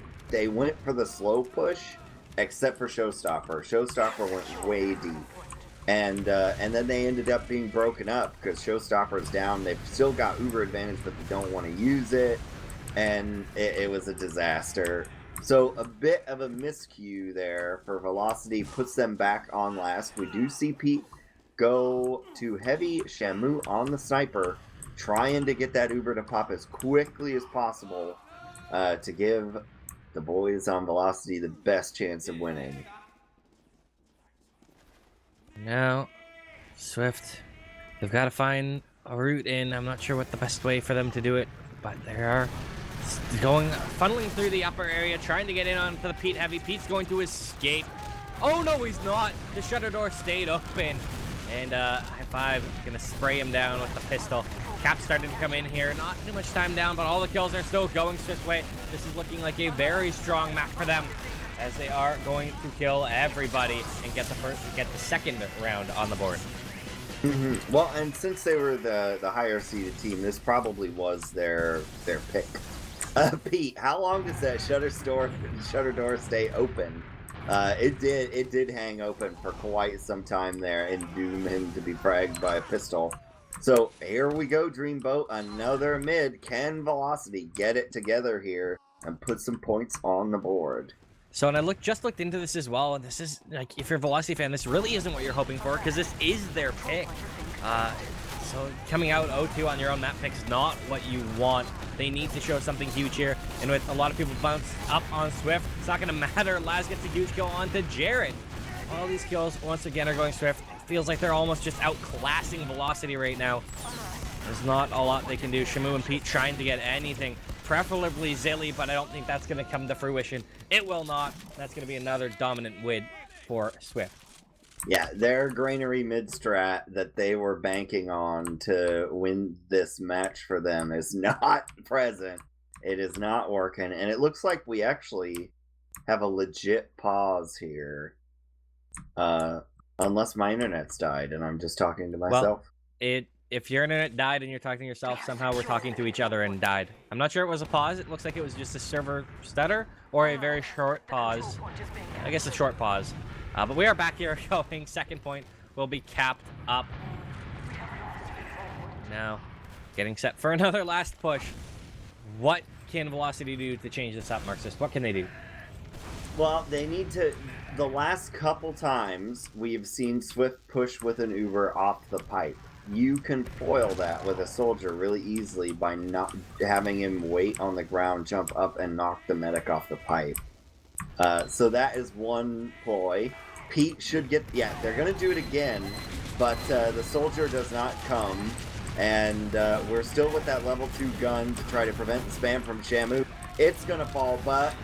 S2: went for the slow push, except for Showstopper. Showstopper went way deep. And then they ended up being broken up because Showstopper's down. They've still got Uber advantage, but they don't want to use it. And it was a disaster. So a bit of a miscue there for Velocity puts them back on last. We do see Pete go to heavy Shamu on the sniper, trying to get that Uber to pop as quickly as possible to give the boys on Velocity the best chance of winning.
S4: Now, Swift, they've got to find a route in. I'm not sure what the best way for them to do it, but they are funneling through the upper area, trying to get in onto the Pete heavy. Pete's going to escape. Oh no, he's not. The shutter door stayed open. And High Five gonna spray him down with the pistol. Cap started to come in here. Not too much time down, but all the kills are still going Swift's way. This is looking like a very strong map for them, as they are going to kill everybody and get the second round on the board.
S2: Mm-hmm. Well, and since they were the higher seeded team, this probably was their pick. Pete, how long does that shutter door stay open? It did hang open for quite some time there and doom him to be fragged by a pistol. So here we go, Dreamboat, another mid. Can Velocity get it together here and put some points on the board?
S4: So, and I just looked into this as well, and this is, like, if you're a Velocity fan, this really isn't what you're hoping for, because this is their pick. So coming out 0-2 on your own map pick is not what you want. They need to show something huge here, and with a lot of people bounced up on Swift, it's not going to matter. Laz gets a huge kill onto Jarrett. All these kills, once again, are going Swift. It feels like they're almost just outclassing Velocity right now. There's not a lot they can do. Shamu and Pete trying to get anything, preferably Zilly, but I don't think that's going to come to fruition. It will not. That's going to be another dominant win for Swift.
S2: Yeah, their Granary mid strat that they were banking on to win this match for them is not present. It is not working, and it looks like we actually have a legit pause here. Unless my internet's died and I'm just talking to myself.
S4: Well, if your internet died and you're talking to yourself, somehow we're talking to each other and died. I'm not sure it was a pause. It looks like it was just a server stutter or a very short pause. I guess a short pause. But we are back here going. Second point will be capped up. Now, getting set for another last push. What can Velocity do to change this up, Marxist? What can they do?
S2: Well, they need to... The last couple times we've seen Swift push with an Uber off the pipe. you can foil that with a soldier really easily by not having him wait on the ground, jump up, and knock the medic off the pipe. So that is one ploy. Pete should get... Yeah, they're going to do it again, but the soldier does not come. And we're still with that level 2 gun to try to prevent the spam from Shamu. It's going to fall, but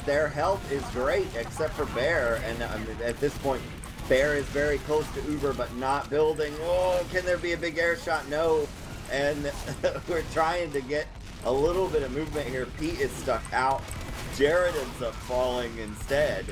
S2: their health is great, except for Bear. And at this point, Bear is very close to Uber, but not building. Oh, can there be a big air shot? No. And we're trying to get a little bit of movement here. Pete is stuck out. Jared ends up falling instead.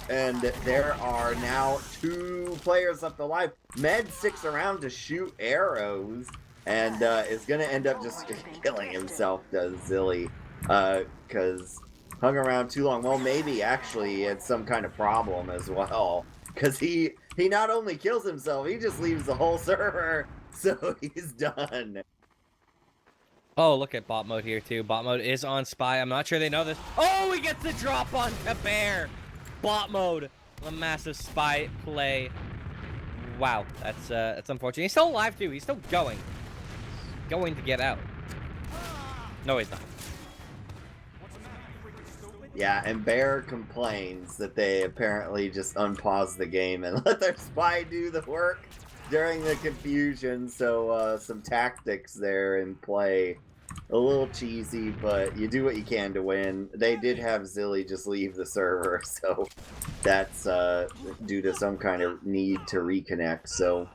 S2: And there are now 2 players left alive. Med sticks around to shoot arrows and is going to end up just killing himself, does Zilly. Because hung around too long. Well, maybe actually it's some kind of problem as well. Because he not only kills himself, he just leaves the whole server. So he's done.
S4: Oh, look at bot mode here too. Bot mode is on spy. I'm not sure they know this. Oh, he gets the drop on Bear. Bot mode. A massive spy play. Wow, that's unfortunate. He's still alive too. He's still going. He's going to get out. No, he's not.
S2: Yeah, and Bear complains that they apparently just unpause the game and let their spy do the work during the confusion. So some tactics there in play. A little cheesy, but you do what you can to win. They did have Zilly just leave the server, so that's due to some kind of need to reconnect, so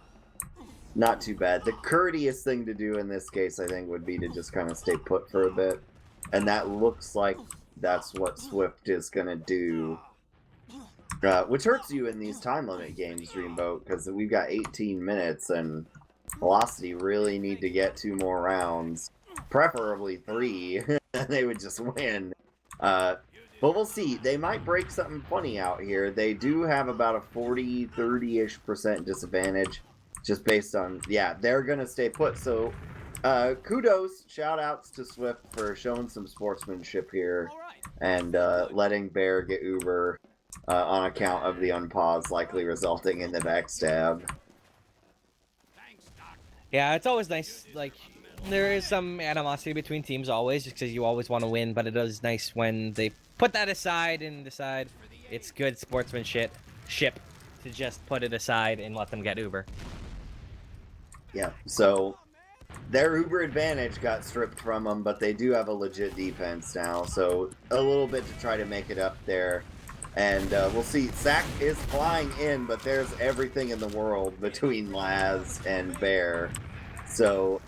S2: not too bad. The courteous thing to do in this case, I think, would be to just kind of stay put for a bit. And that looks like that's what Swift is going to do. Which hurts you in these time limit games, Dreamboat, because we've got 18 minutes, and Velocity really need to get 2 more rounds. Preferably 3, and they would just win. But we'll see. They might break something funny out here. They do have about a 40, 30-ish% disadvantage, just based on, yeah, they're going to stay put. So, kudos, shout-outs to Swift for showing some sportsmanship here, and letting Bear get Uber on account of the unpause, likely resulting in the backstab.
S4: Yeah, it's always nice, like... There is some animosity between teams always, just because you always want to win, but it is nice when they put that aside and decide it's good sportsmanship to just put it aside and let them get Uber.
S2: Yeah, so their Uber advantage got stripped from them, but they do have a legit defense now, so a little bit to try to make it up there. And we'll see. Sack is flying in, but there's everything in the world between Laz and Bear. So...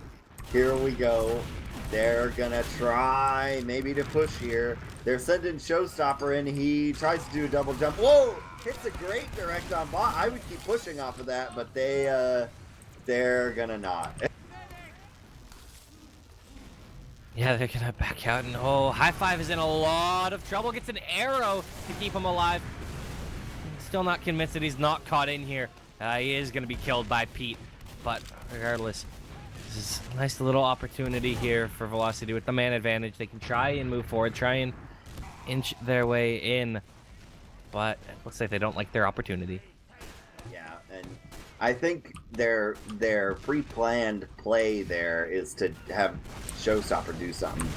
S2: here we go. They're gonna try maybe to push here. They're sending Showstopper in. He tries to do a double jump. Whoa! Hits a great direct on bot. I would keep pushing off of that, but they're gonna not.
S4: Yeah, they're gonna back out, and oh, High Five is in a lot of trouble. Gets an arrow to keep him alive. Still not convinced that he's not caught in here. He is gonna be killed by Pete, but regardless. This is a nice little opportunity here for Velocity with the man advantage. They can try and move forward, try and inch their way in, but it looks like they don't like their opportunity.
S2: Yeah, and I think their pre-planned play there is to have Showstopper do something.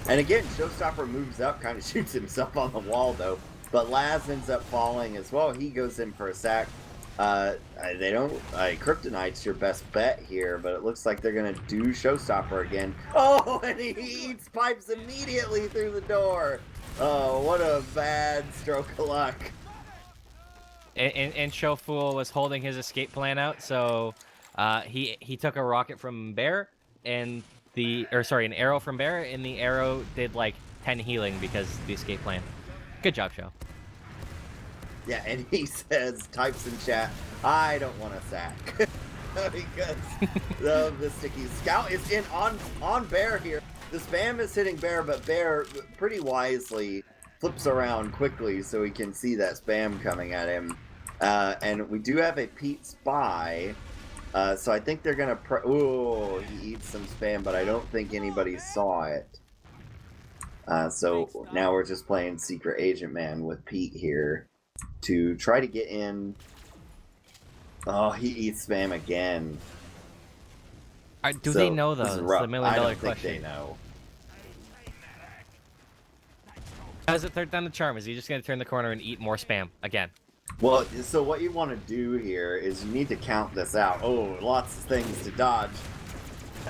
S2: And again, Showstopper moves up, kind of shoots himself on the wall though, but Laz ends up falling as well. He goes in for a sack. They don't... Kryptonite's your best bet here, but it looks like they're gonna do Showstopper again. Oh, and he eats pipes immediately through the door! Oh, what a bad stroke of luck.
S4: And Showfool was holding his escape plan out, so he took a rocket from Bear, and an arrow from Bear, and the arrow did like 10 healing because of the escape plan. Good job, Show.
S2: Yeah, and he says, types in chat, I don't want a sack. Because the sticky scout is in on Bear here. The spam is hitting Bear, but Bear pretty wisely flips around quickly so he can see that spam coming at him. And we do have a Pete spy. So I think they're going to... Ooh, he eats some spam, but I don't think anybody saw it. So now we're just playing Secret Agent Man with Pete here to try to get in. Oh, he eats spam again.
S4: Do they know, though?
S2: This is
S4: It's
S2: rough.
S4: the million-dollar
S2: I don't
S4: question.
S2: think they know.
S4: How's it third down the charm? Is he just going to turn the corner and eat more spam again?
S2: Well, so what you want to do here is you need to count this out. Oh, lots of things to dodge.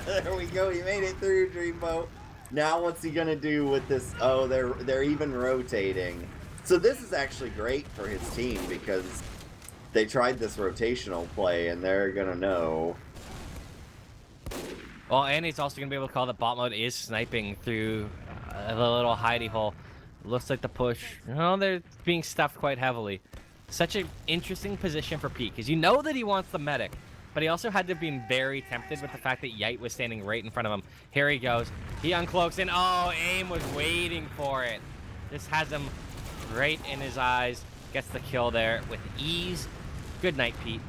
S2: There we go. You made it through, Dreamboat. Now what's he gonna do with this? Oh, they're even rotating. So this is actually great for his team because they tried this rotational play and they're gonna know.
S4: Well, and he's also going to be able to call that bot mode is sniping through the little hidey hole. Looks like the push. No, they're being stuffed quite heavily. Such an interesting position for Pete, because you know that he wants the medic, but he also had to have been very tempted with the fact that Yite was standing right in front of him. Here he goes. He uncloaks, and oh, AIM was waiting for it. This has him right in his eyes. Gets the kill there with ease. Good night, Pete.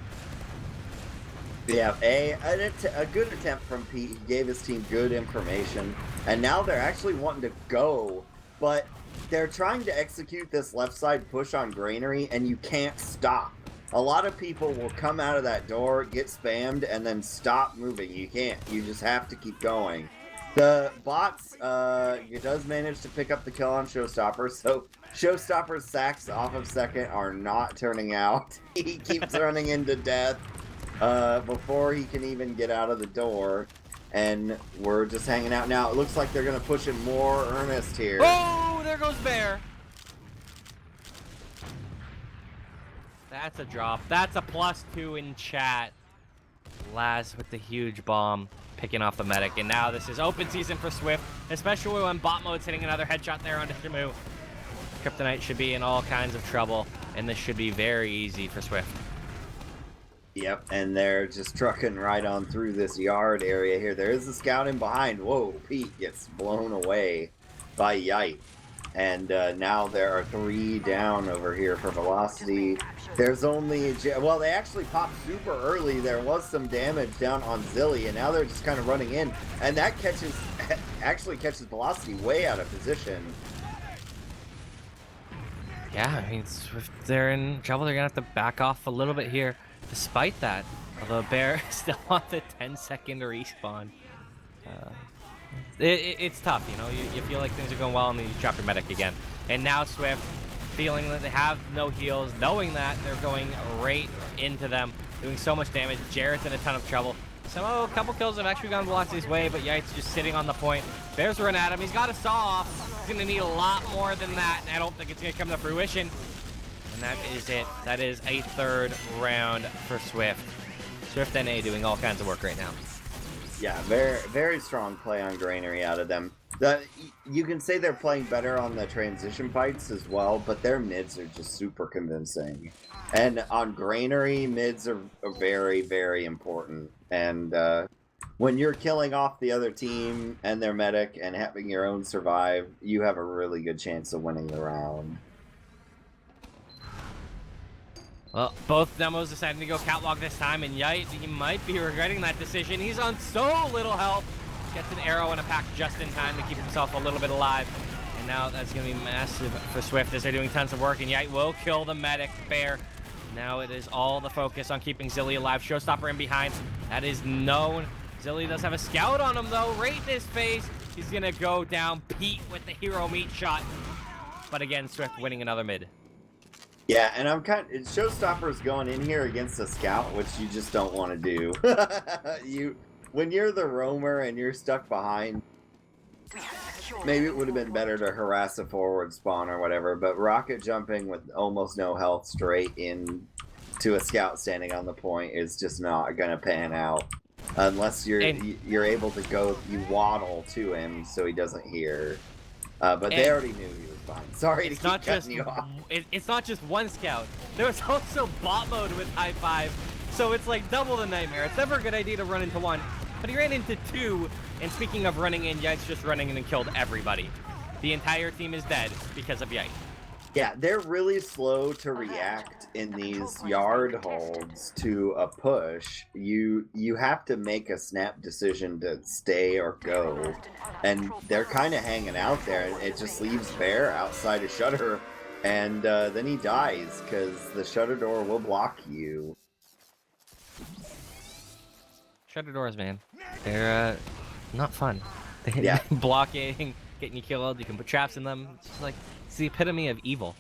S2: Yeah, a good attempt from Pete. He gave his team good information, and now they're actually wanting to go, but they're trying to execute this left side push on Granary, and you can't stop. A lot of people will come out of that door, get spammed, and then stop moving. You can't. You just have to keep going. The bots, it does manage to pick up the kill on Showstopper, so Showstopper's sacks off of second are not turning out. He keeps running into death before he can even get out of the door, and we're just hanging out now. It looks like they're going to push him more earnest here.
S4: Oh, there goes Bear. That's a drop. That's a +2 in chat. Laz with the huge bomb, picking off the medic. And now this is open season for Swift, especially when bot mode's hitting another headshot there onto Shamu. Kryptonite should be in all kinds of trouble, and this should be very easy for Swift.
S2: Yep, and they're just trucking right on through this yard area here. There is a scout in behind. Whoa, Pete gets blown away by Yite. And now there are 3 down over here for velocity. There's only, well, they actually popped super early. There was some damage down on Zilly, and now they're just kind of running in. And that actually catches velocity way out of position.
S4: Yeah, I mean, if they're in trouble, they're going to have to back off a little bit here. Despite that, although Bear still on the 10-second respawn. It's tough, you know. You feel like things are going well, and then you drop your medic again. And now Swift, feeling that they have no heals, knowing that they're going right into them, doing so much damage. Jarrett's in a ton of trouble. So a couple kills have actually gone Velocity's way, but Yite's just sitting on the point. Bear's run at him. He's got a saw off. He's going to need a lot more than that, and I don't think it's going to come to fruition. And that is it. That is a 3rd round for Swift. SVIFT NA doing all kinds of work right now.
S2: Yeah, very, very strong play on Granary out of them. You can say they're playing better on the transition fights as well, but their mids are just super convincing. And on Granary, mids are very, very important. And when you're killing off the other team and their medic and having your own survive, you have a really good chance of winning the round.
S4: Well, both demos deciding to go catwalk this time, and Yite, he might be regretting that decision. He's on so little health. Gets an arrow and a pack just in time to keep himself a little bit alive. And now that's going to be massive for Swift as they're doing tons of work, and Yite will kill the medic, Bear. Now it is all the focus on keeping Zilly alive. Showstopper in behind. That is known. Zilly does have a scout on him, though, right in his face. He's going to go down. Pete with the hero meat shot. But again, Swift winning another mid.
S2: Yeah, and Showstopper's going in here against a scout, which you just don't want to do. When you're the roamer and you're stuck behind, maybe it would have been better to harass a forward spawn or whatever, but rocket jumping with almost no health straight in to a scout standing on the point is just not going to pan out. Unless you're able to go, you waddle to him so he doesn't hear. But they already knew he was fine. Sorry to keep cutting you off.
S4: It's not just one scout. There was also bot mode with high 5. So it's like double the nightmare. It's never a good idea to run into one. But he ran into 2. And speaking of running in, Yite's just running in and killed everybody. The entire team is dead because of Yite.
S2: Yeah, they're really slow to react in these yard holds to a push. You have to make a snap decision to stay or go, and they're kind of hanging out there, and it just leaves Bear outside a shutter, and then he dies because the shutter door will block you.
S4: Shutter doors, man. They're not fun. They're
S2: Yeah.
S4: blocking, getting you killed. You can put traps in them. It's just like it's the epitome of evil.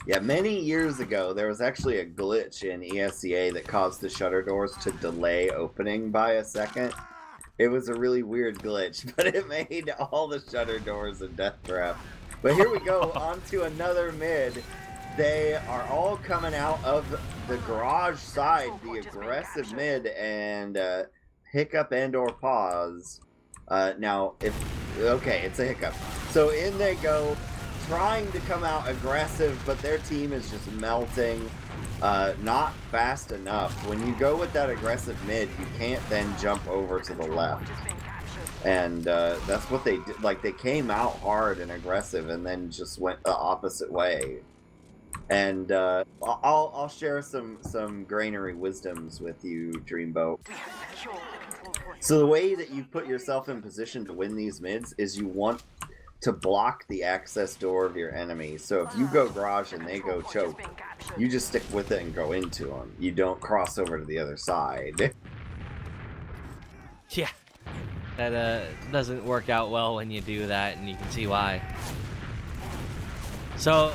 S2: Yeah, many years ago, there was actually a glitch in ESEA that caused the shutter doors to delay opening by a second. It was a really weird glitch, but it made all the shutter doors a death trap. But here we go, on to another mid. They are all coming out of the garage side, the aggressive mid, and hiccup and or pause. Now, okay, it's a hiccup. So in they go, trying to come out aggressive, but their team is just melting. Not fast enough. When you go with that aggressive mid, you can't then jump over to the left. And that's what they did. Like, they came out hard and aggressive and then just went the opposite way. And I'll share some Granary wisdoms with you, Dreamboat. So the way that you put yourself in position to win these mids is you want to block the access door of your enemy. So if you go garage and they go choke, you just stick with it and go into them. You don't cross over to the other side.
S4: Yeah, that doesn't work out well when you do that, and you can see why. So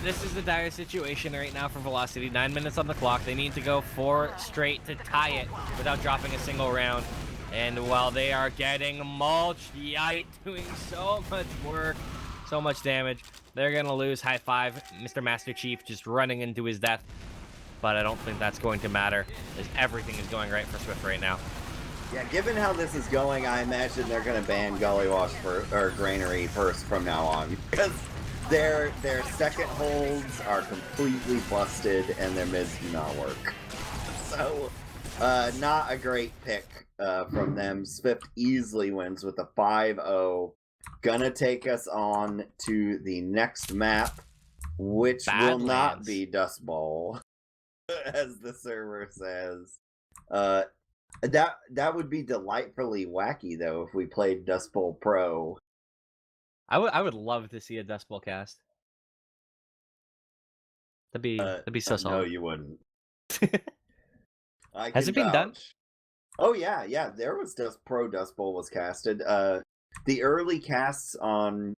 S4: this is the dire situation right now for Velocity. 9 minutes on the clock. They need to go 4 straight to tie it without dropping a single round. And while they are getting mulched, Yite doing so much work, so much damage, they're going to lose. High five, Mr. Master Chief just running into his death. But I don't think that's going to matter, as everything is going right for Swift right now.
S2: Yeah, given how this is going, I imagine they're going to ban Gullywash or Granary first from now on. Because their second holds are completely busted and their mids do not work. So, not a great pick from them. SVIFT easily wins with a 5-0. Gonna take us on to the next map, which
S4: Badlands.
S2: will not be Dust Bowl, as the server says. That would be delightfully wacky, though, if we played Dust Bowl Pro.
S4: I would love to see a Dust Bowl cast. That'd be so solid.
S2: No, you wouldn't.
S4: Has it been done?
S2: Oh yeah. There was Dust Bowl was casted. The early casts on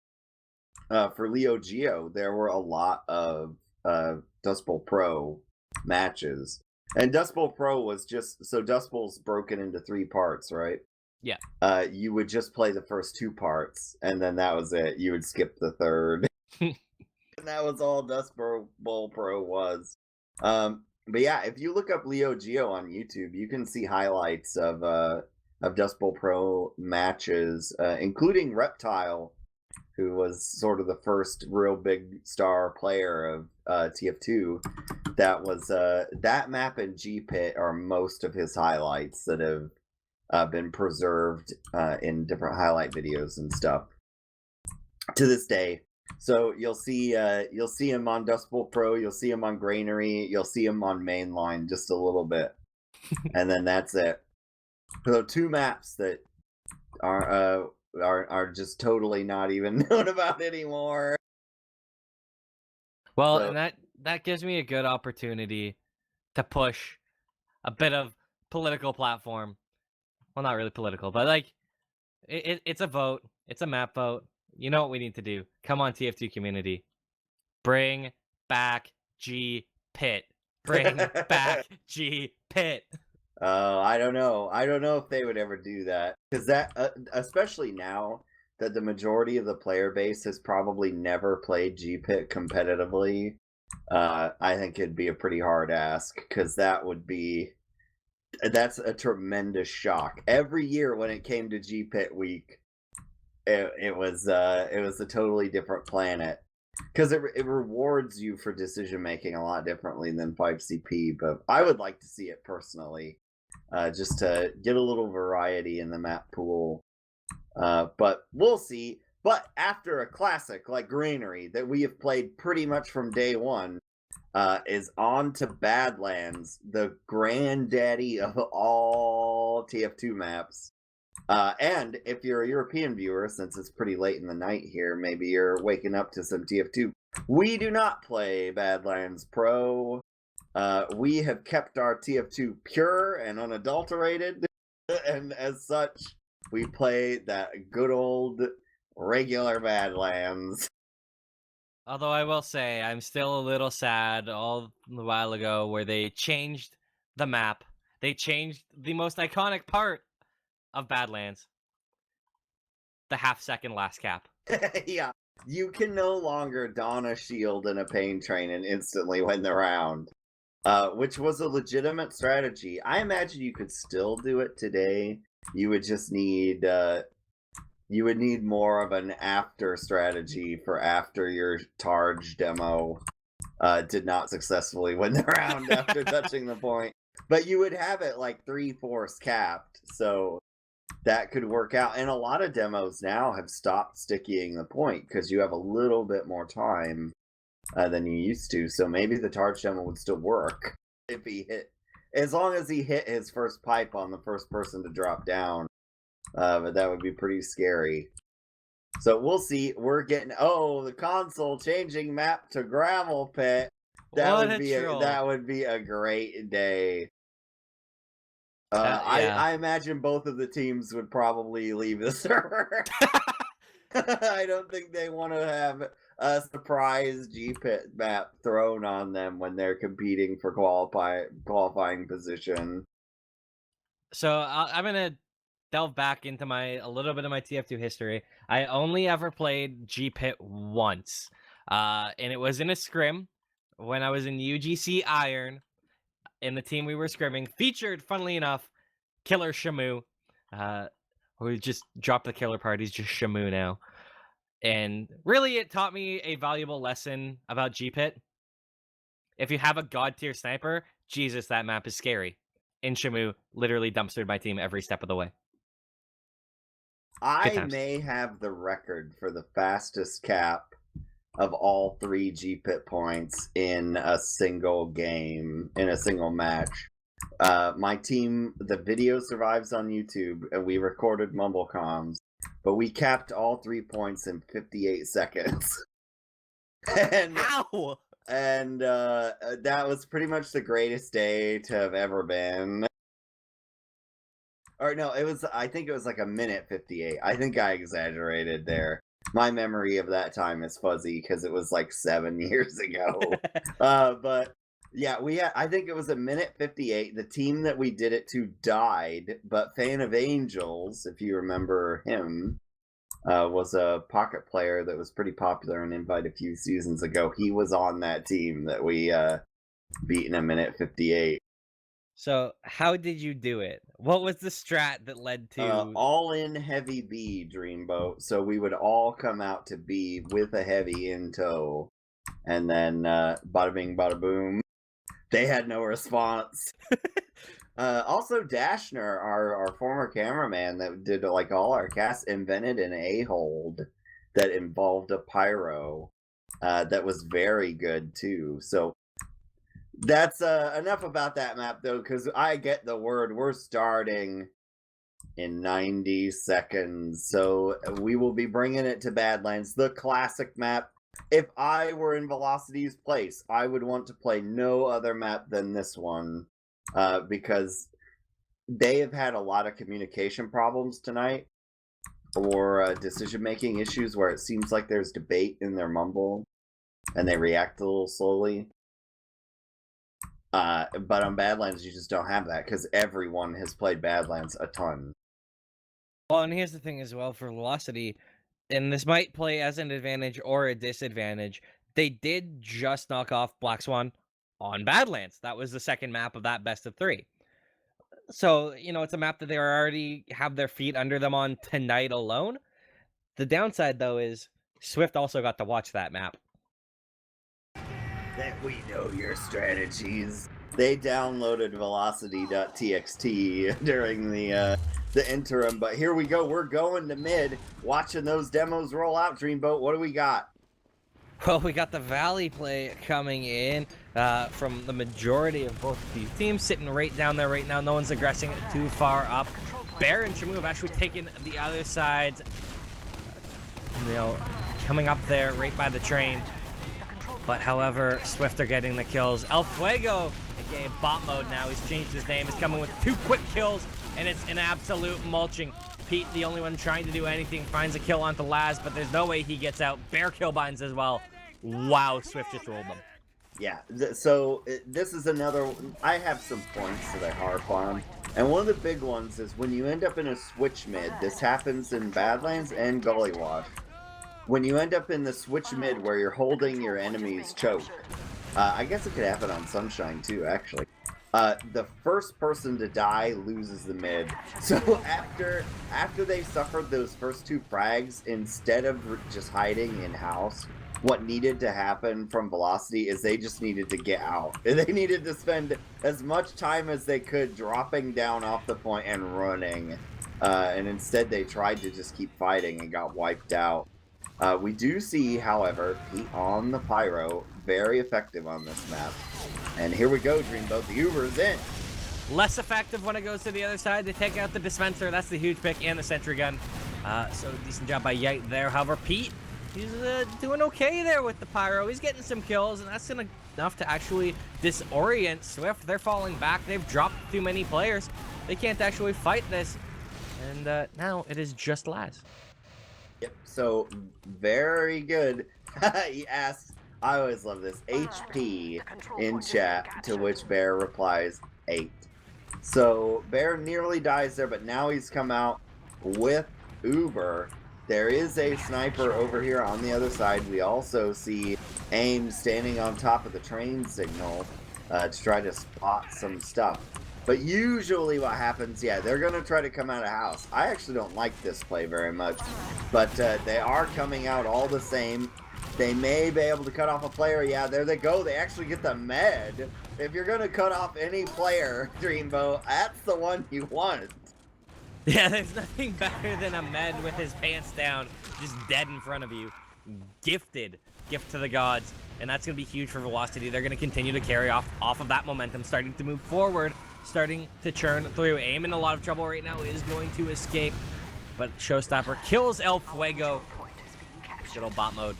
S2: for Leo Geo, there were a lot of Dust Bowl Pro matches, and Dust Bowl Pro was just so Dust Bowl's broken into 3 parts, right?
S4: Yeah.
S2: You would just play the first 2 parts, and then that was it. You would skip the third. And that was all Dust Bowl Pro was. But yeah, if you look up Leo Geo on YouTube, you can see highlights of Dust Bowl Pro matches, including Reptile, who was sort of the first real big star player of TF2. That was that map and G Pit are most of his highlights that have been preserved in different highlight videos and stuff to this day. So you'll see him on Dust Bowl Pro, you'll see him on Granary, you'll see him on Mainline just a little bit, and then that's it. So 2 maps that are just totally not even known about anymore.
S4: Well,
S2: So-
S4: and that gives me a good opportunity to push a bit of political platform. Well, not really political, but like it's a vote. It's a map vote. You know what we need to do. Come on, TF2 community. Bring back G Pit. Bring back G Pit.
S2: I don't know. I don't know if they would ever do that, because that, especially now that the majority of the player base has probably never played G-Pit competitively. I think it'd be a pretty hard ask, because that's a tremendous shock. Every year when it came to G-Pit week, it was a totally different planet, because it rewards you for decision making a lot differently than 5CP. But I would like to see it personally, just to get a little variety in the map pool. But we'll see. But after a classic like Granary that we have played pretty much from day one, is on to Badlands, the granddaddy of all TF2 maps. And if you're a European viewer, since it's pretty late in the night here, maybe you're waking up to some TF2. We do not play Badlands Pro. We have kept our TF2 pure and unadulterated. And as such, we play that good old regular Badlands.
S4: Although I will say, I'm still a little sad all a while ago where they changed the map. They changed the most iconic part of Badlands. The half-second last cap.
S2: Yeah. You can no longer don a shield in a pain train and instantly win the round. Which was a legitimate strategy. I imagine you could still do it today. You would just need you would need more of an after strategy for after your Targe demo did not successfully win the round after touching the point. But you would have it like 3/4 capped, so that could work out. And a lot of demos now have stopped stickying the point because you have a little bit more time than you used to. So maybe the Targe demo would still work if he hit, as long as he hit his first pipe on the first person to drop down. But that would be pretty scary. So we'll see. We're getting the console changing map to gravel pit. That would be a great day. I imagine both of the teams would probably leave the server. I don't think they want to have a surprise G-Pit map thrown on them when they're competing for qualifying position.
S4: So I'm gonna delve back into a little bit of my TF2 history. I only ever played G-Pit once, and it was in a scrim when I was in UGC Iron. In the team we were scrimming, featured, funnily enough, Killer Shamu. We just dropped the killer parties, just Shamu now. And really, it taught me a valuable lesson about G-Pit. If you have a god tier sniper, Jesus, that map is scary. And Shamu literally dumpstered my team every step of the way.
S2: I may have the record for the fastest cap of all 3 G-Pit points in a single game, in a single match. My team, the video survives on YouTube, and we recorded mumble comms, but we capped all 3 points in 58 seconds.
S4: Ow!
S2: And that was pretty much the greatest day to have ever been. Or no, I think it was like a minute 58. I think I exaggerated there. My memory of that time is fuzzy because it was like 7 years ago. But yeah, I think it was a minute 58. The team that we did it to died, but Fan of Angels, if you remember him, was a pocket player that was pretty popular in Invite a few seasons ago. He was on that team that we beat in a minute 58.
S4: So how did you do it? What was the strat that led to
S2: all in heavy B Dreamboat? So we would all come out to B with a heavy in tow, and then bada bing, bada boom. They had no response. Also, Dashner, our former cameraman that did like all our casts, invented an A-hold that involved a pyro that was very good too. So that's enough about that map though, because I get the word. We're starting in 90 seconds, so we will be bringing it to Badlands, the classic map. If I were in Velocity's place, I would want to play no other map than this one, because they have had a lot of communication problems tonight, or decision-making issues where it seems like there's debate in their mumble, and they react a little slowly. But on Badlands, you just don't have that because everyone has played Badlands a ton.
S4: Well, and here's the thing as well for Velocity, and this might play as an advantage or a disadvantage. They did just knock off Black Swan on Badlands. That was the second map of that best of 3. So, it's a map that they already have their feet under them on tonight alone. The downside, though, is Swift also got to watch that map.
S2: That we know your strategies. They downloaded velocity.txt during the interim, but here we go. We're going to mid, watching those demos roll out. Dreamboat, what do we got?
S4: Well, we got the Valley play coming in from the majority of both of these teams, sitting right down there right now. No one's aggressing it too far up. Bear and Shamu have actually taken the other sides, coming up there right by the train. But however, Swift are getting the kills. El Fuego, aka Bot Mode now, he's changed his name, is coming with 2 quick kills and it's an absolute mulching. Pete, the only one trying to do anything, finds a kill onto Laz, but there's no way he gets out. Bear kill binds as well. Wow, Swift just rolled them.
S2: Yeah, so this is another. I have some points that I harp on, and one of the big ones is when you end up in a switch mid. This happens in Badlands and Gullywash. When you end up in the switch mid where you're holding your enemy's choke, I guess it could happen on Sunshine too, actually. The first person to die loses the mid. So after they suffered those first 2 frags, instead of just hiding in house, what needed to happen from Velocity is they just needed to get out. They needed to spend as much time as they could dropping down off the point and running. And instead they tried to just keep fighting and got wiped out. We do see, however, Pete on the Pyro, very effective on this map. And here we go, Dreamboat. The Uber is in.
S4: Less effective when it goes to the other side. They take out the dispenser. That's the huge pick, and the sentry gun. So decent job by Yite there. However, Pete, he's doing okay there with the Pyro. He's getting some kills, and that's enough to actually disorient Swift. They're falling back. They've dropped too many players. They can't actually fight this. And now it is just Laz.
S2: Yep, so very good. He asks, I always love this, HP in chat, to which Bear replies, 8. So Bear nearly dies there, but now he's come out with Uber. There is a sniper over here on the other side. We also see AIM standing on top of the train signal to try to spot some stuff. But usually what happens, yeah, they're going to try to come out of house. I actually don't like this play very much, but they are coming out all the same. They may be able to cut off a player. Yeah, there they go. They actually get the med. If you're going to cut off any player, Dreamboat, that's the one you want.
S4: Yeah, there's nothing better than a med with his pants down, just dead in front of you. Gifted. Gift to the gods. And that's going to be huge for Velocity. They're going to continue to carry off of that momentum, starting to move forward, starting to churn through. AIM in a lot of trouble right now, is going to escape. But Showstopper kills El Fuego. Good old bot mode.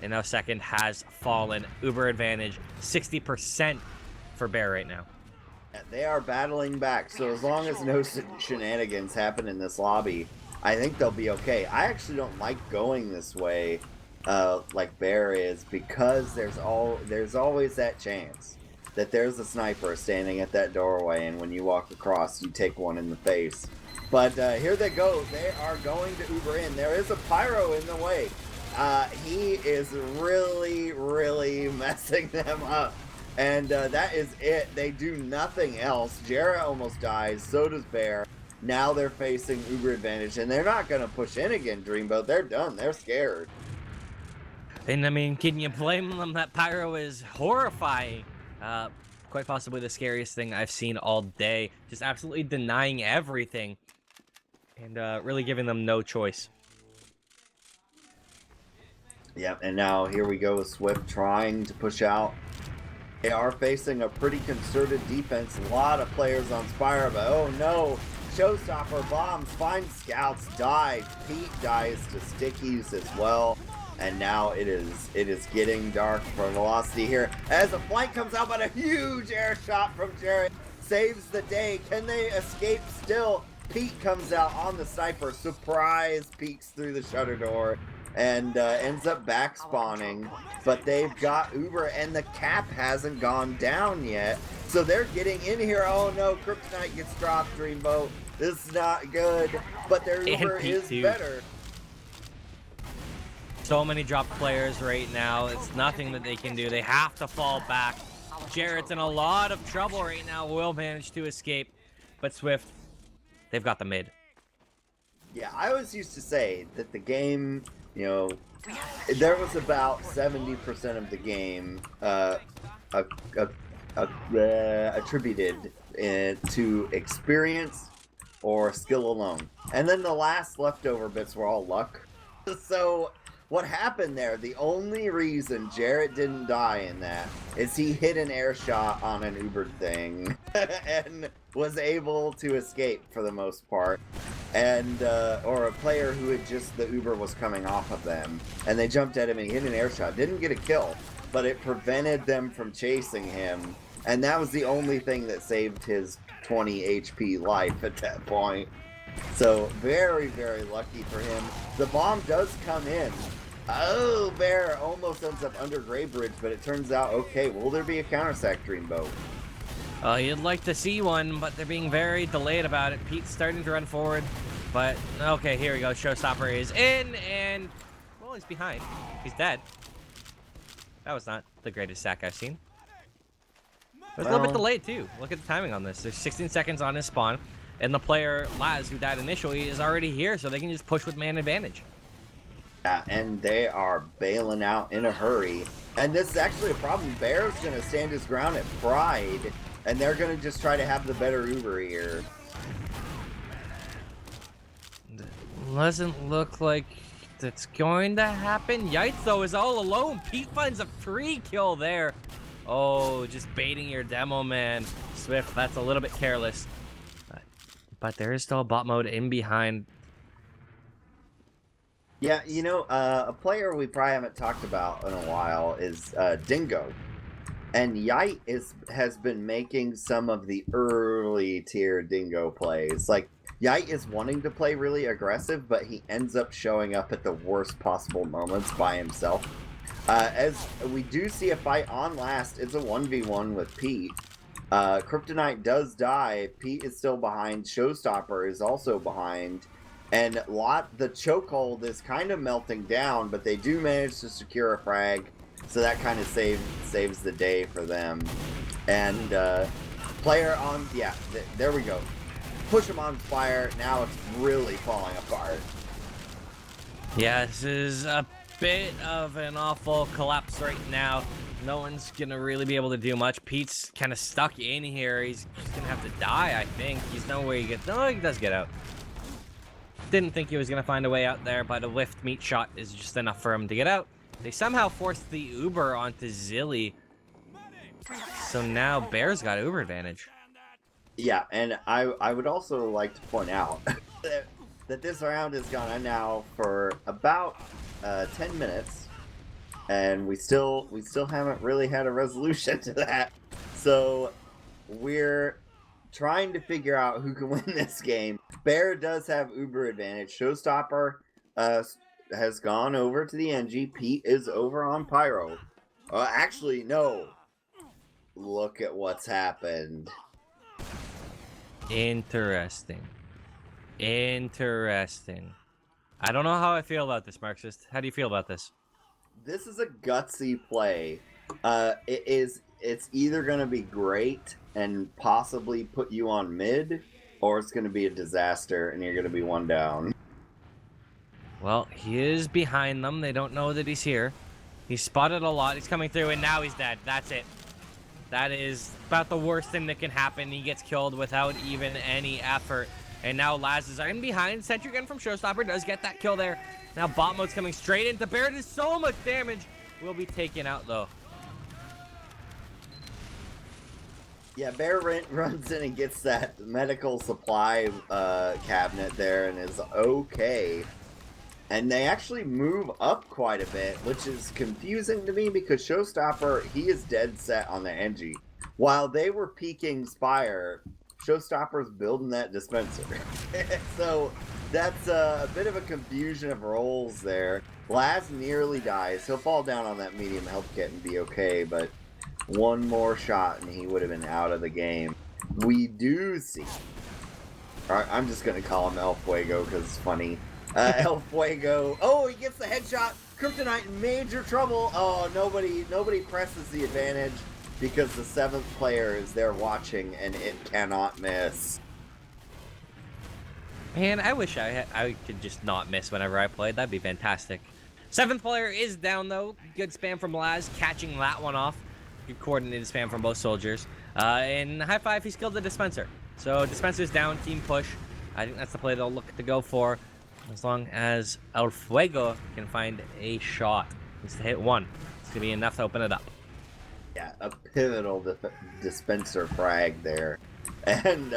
S4: And now second has fallen. Uber advantage, 60% for Bear right now.
S2: They are battling back, so as long as no shenanigans happen in this lobby, I think they'll be okay. I actually don't like going this way like Bear is, because there's always that chance that there's a sniper standing at that doorway, and when you walk across, you take one in the face. But here they go. They are going to Uber in. There is a Pyro in the way. He is really, really messing them up. And that is it. They do nothing else. Jarrett almost dies. So does Bear. Now they're facing Uber advantage, and they're not going to push in again, Dreamboat. They're done. They're scared.
S4: And, I mean, can you blame them? That Pyro is horrifying. Quite possibly the scariest thing I've seen all day. Just absolutely denying everything. And really giving them no choice.
S2: Yep, and now here we go with Swift trying to push out. They are facing a pretty concerted defense. A lot of players on Spire, but oh no. Showstopper bombs, finds scouts, dies. Pete dies to stickies as well. And now it is getting dark for Velocity here. As a flank comes out, but a huge air shot from Jarrett saves the day. Can they escape still? Pete comes out on the sniper. Surprise, peeks through the shutter door. And ends up back spawning, but they've got Uber, and the cap hasn't gone down yet, so they're getting in here. Oh no, Kryptonite gets dropped, Dreamboat. This is not good, but their Uber is better.
S4: So many dropped players right now. It's nothing that they can do. They have to fall back. Jarrett's in a lot of trouble right now. Will manage to escape, but Swift, they've got the mid.
S2: Yeah, I always used to say that the game, you know, there was about 70% of the game attributed to experience or skill alone. And then the last leftover bits were all luck. So what happened there, the only reason Jarrett didn't die in that is he hit an air shot on an Uber thing and was able to escape for the most part. And or a player who had just, the Uber was coming off of them and they jumped at him and he hit an air shot. Didn't get a kill, but it prevented them from chasing him, and that was the only thing that saved his 20 HP life at that point. So very, very lucky for him. The bomb does come in. Oh, Bear almost ends up under Gray Bridge, but it turns out, okay, will there be a counter-sack Dreamboat?
S4: You'd like to see one, but they're being very delayed about it. Pete's starting to run forward, but okay, here we go. Showstopper is in, and well, he's behind. He's dead. That was not the greatest sack I've seen. It was a little bit delayed too. Look at the timing on this. There's 16 seconds on his spawn, and the player Laz, who died initially, is already here, so they can just push with man advantage.
S2: Yeah, and they are bailing out in a hurry. And this is actually a problem. Bear's going to stand his ground at Pride, and they're going to just try to have the better Uber here.
S4: Doesn't look like that's going to happen. Yites, though, is all alone. Pete finds a free kill there. Oh, just baiting your demo, man. Swift, that's a little bit careless. But there is still a bot mode in behind.
S2: Yeah, you know, a player we probably haven't talked about in a while is Dingo. And Yite has been making some of the early tier Dingo plays. Like, Yite is wanting to play really aggressive, but he ends up showing up at the worst possible moments by himself. As we do see a fight on last, it's a 1v1 with Pete. Kryptonite does die. Pete is still behind. Showstopper is also behind. And the chokehold is kind of melting down, but they do manage to secure a frag. So that kind of saves the day for them. And player on, yeah, there we go. Push him on fire. Now it's really falling apart.
S4: Yeah, this is a bit of an awful collapse right now. No one's going to really be able to do much. Pete's kind of stuck in here. He's just going to have to die, I think. He's no way he gets... No, he does get out. Didn't think he was going to find a way out there, but a whiffed meat shot is just enough for him to get out. They somehow forced the Uber onto Zilly. So now Bear's got Uber advantage.
S2: Yeah, and I would also like to point out that this round has gone on now for about 10 minutes, and we still haven't really had a resolution to that. So we're trying to figure out who can win this game. Bear does have Uber advantage. Showstopper has gone over to the NG. Pete is over on Pyro. Actually, no. Look at what's happened.
S4: Interesting. Interesting. I don't know how I feel about this, Marxist. How do you feel about this?
S2: This is a gutsy play. It's either going to be great and possibly put you on mid, or it's going to be a disaster and you're going to be one down.
S4: Well, he is behind them. They don't know that he's here. He's spotted a lot. He's coming through, and now he's dead. That's it. That is about the worst thing that can happen. He gets killed without even any effort. And now Laz is in behind. Sentry gun from Showstopper does get that kill there. Now bot mode's coming straight into Bear. Does so much damage. Will be taken out, though.
S2: Yeah, Bear runs in and gets that medical supply cabinet there and is okay. And they actually move up quite a bit, which is confusing to me because Showstopper, he is dead set on the NG. While they were peeking Spire, Showstopper's building that dispenser. So that's a bit of a confusion of roles there. Laz nearly dies. He'll fall down on that medium health kit and be okay, but one more shot and he would have been out of the game. We do see... I'm just going to call him El Fuego because it's funny. El Fuego. Oh, he gets the headshot. Kryptonite in major trouble. Oh, nobody presses the advantage because the 7th player is there watching and it cannot miss.
S4: Man, I wish I could just not miss whenever I played. That'd be fantastic. 7th player is down, though. Good spam from Laz, catching that one off. Good coordinated spam from both soldiers. And high five, he's killed the dispenser. So dispenser's down, team push. I think that's the play they'll look to go for. As long as El Fuego can find a shot. Needs to hit one. It's going to be enough to open it up.
S2: Yeah, a pivotal dispenser frag there. And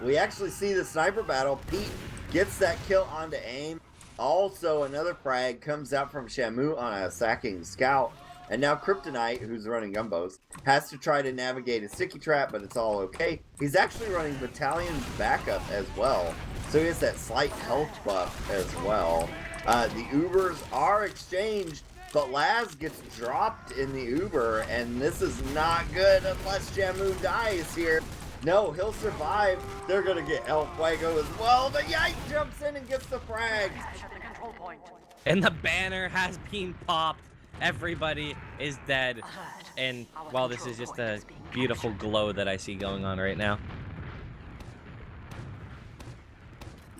S2: we actually see the sniper battle. Pete gets that kill onto aim. Also, another frag comes out from Shamu on a sacking scout. And now Kryptonite, who's running Gumbos, has to try to navigate a sticky trap, but it's all okay. He's actually running Battalion's backup as well, so he has that slight health buff as well. The Ubers are exchanged, but Laz gets dropped in the Uber, and this is not good unless Shamu dies here. No, he'll survive. They're gonna get El Fuego as well, but Yike jumps in and gets the frag.
S3: Capture the control point.
S4: And the banner has been popped. Everybody is dead.
S3: Alert.
S4: And while this is just a beautiful glow that I see going on right now.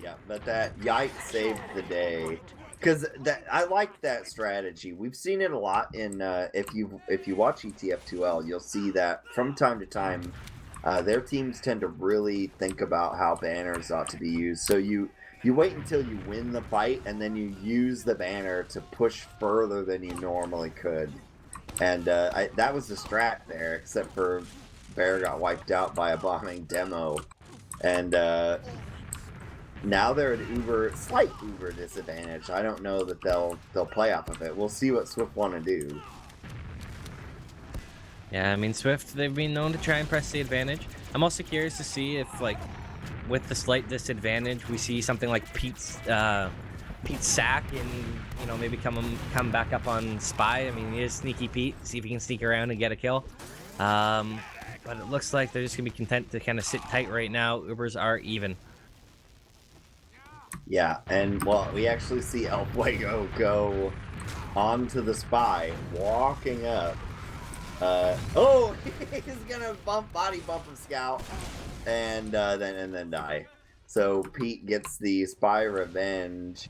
S2: Yeah, but that Yike saved the day. Because I like that strategy. We've seen it a lot in if you watch ETF2L, you'll see that from time to time, their teams tend to really think about how banners ought to be used. So you wait until you win the fight, and then you use the banner to push further than you normally could. And that was the strat there, except for Bear got wiped out by a bombing demo, and. Now they're at slight Uber disadvantage. I don't know that they'll play off of it. We'll see what Swift want to do.
S4: Yeah, I mean, Swift, they've been known to try and press the advantage. I'm also curious to see if, like, with the slight disadvantage, we see something like Pete's sack and, maybe come back up on Spy. I mean, he is Sneaky Pete. See if he can sneak around and get a kill. But it looks like they're just going to be content to kind of sit tight right now. Ubers are even.
S2: Yeah, and well, we actually see El Fuego go onto the Spy, walking up. Oh, he's gonna body bump a Scout, and then die. So Pete gets the Spy revenge.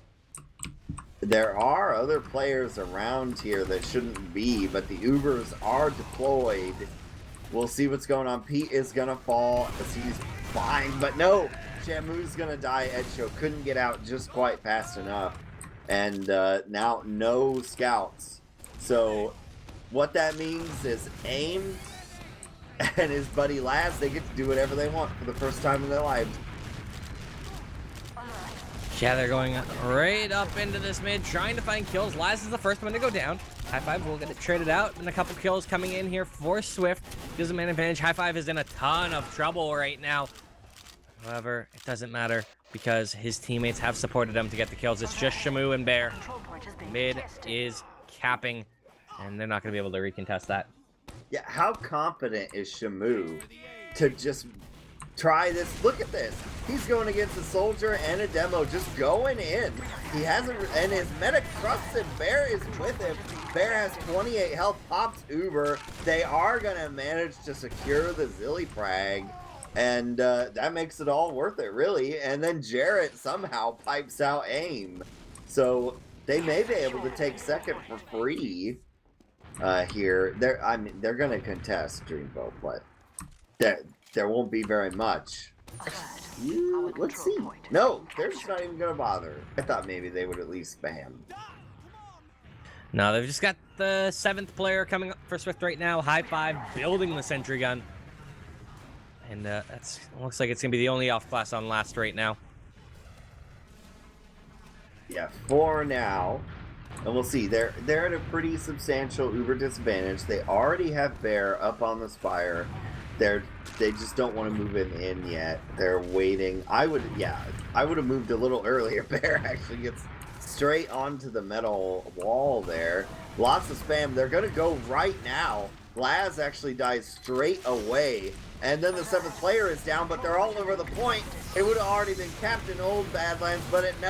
S2: There are other players around here that shouldn't be, but the Ubers are deployed. We'll see what's going on. Pete is gonna fall as he's flying, but no! Shamu's gonna die. Edshow couldn't get out just quite fast enough. And now no scouts. So what that means is AIM and his buddy Laz, they get to do whatever they want for the first time in their lives.
S4: Yeah, they're going right up into this mid, trying to find kills. Laz is the first one to go down. High Five will get it traded out, and a couple kills coming in here for Swift. Gives them an advantage. High Five is in a ton of trouble right now. However, it doesn't matter because his teammates have supported him to get the kills. It's just Shamu and Bear. Mid is capping, and they're not going to be able to recontest that.
S2: Yeah, how confident is Shamu to just try this? Look at this. He's going against a soldier and a demo, just going in. He hasn't, and his medic trusts him. Bear is with him. Bear has 28 health, pops Uber. They are going to manage to secure the Zilly frag. And that makes it all worth it, really. And then Jarrett somehow pipes out AIM. So they may be able to take second for free here. They're going to contest Dreamboat, but there won't be very much. Let's see. No, they're just not even going to bother. I thought maybe they would at least spam.
S4: No, they've just got the 7th player coming up for Swift right now. High Five building the sentry gun. And that's looks like it's going to be the only off-class on last right now.
S2: Yeah, for now. And we'll see. They're at a pretty substantial Uber disadvantage. They already have Bear up on the Spire. They just don't want to move him in yet. They're waiting. I would have moved a little earlier. Bear actually gets straight onto the metal wall there. Lots of spam. They're going to go right now. Laz actually dies straight away. And then the 7th player is down, but they're all over the point. It would have already been Captain Old Badlands, but it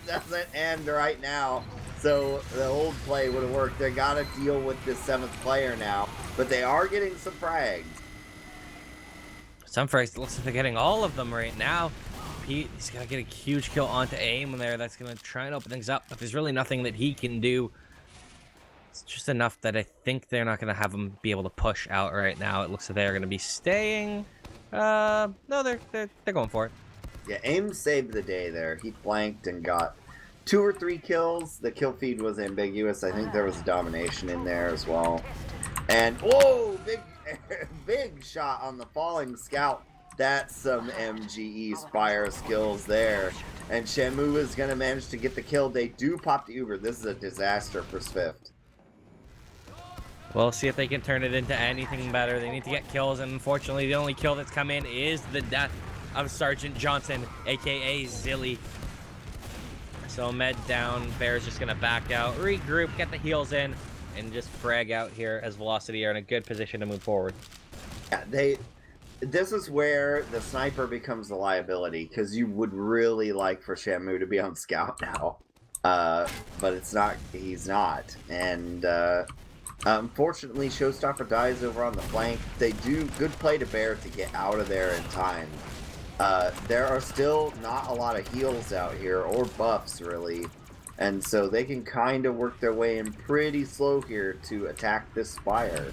S2: doesn't end right now. So the old play would have worked. They got to deal with this 7th player now, but they are getting some frags.
S4: Some frags, it looks like they're getting all of them right now. Pete, he's going to get a huge kill onto AIM there. That's going to try and open things up, but there's really nothing that he can do. It's just enough that I think they're not going to have him be able to push out right now. It looks like they're going to be staying. No, they're going for it.
S2: Yeah, AIM saved the day there. He flanked and got 2 or 3 kills. The kill feed was ambiguous. I think there was a domination in there as well. And whoa, big shot on the falling scout. That's some MGE Spire skills there. And Shamu is going to manage to get the kill. They do pop the Uber. This is a disaster for Swift.
S4: We'll see if they can turn it into anything better. They need to get kills, and unfortunately, the only kill that's come in is the death of Sergeant Johnson, aka Zilly. So med down. Bear's just gonna back out, regroup, get the heals in, and just frag out here as Velocity are in a good position to move forward.
S2: Yeah, this is where the sniper becomes a liability, because you would really like for Shamu to be on scout now. But it's not, he's not. And unfortunately, Showstopper dies over on the flank. They do good play to Bear to get out of there in time. There are still not a lot of heals out here, or buffs really. And so they can kind of work their way in pretty slow here to attack this Spire.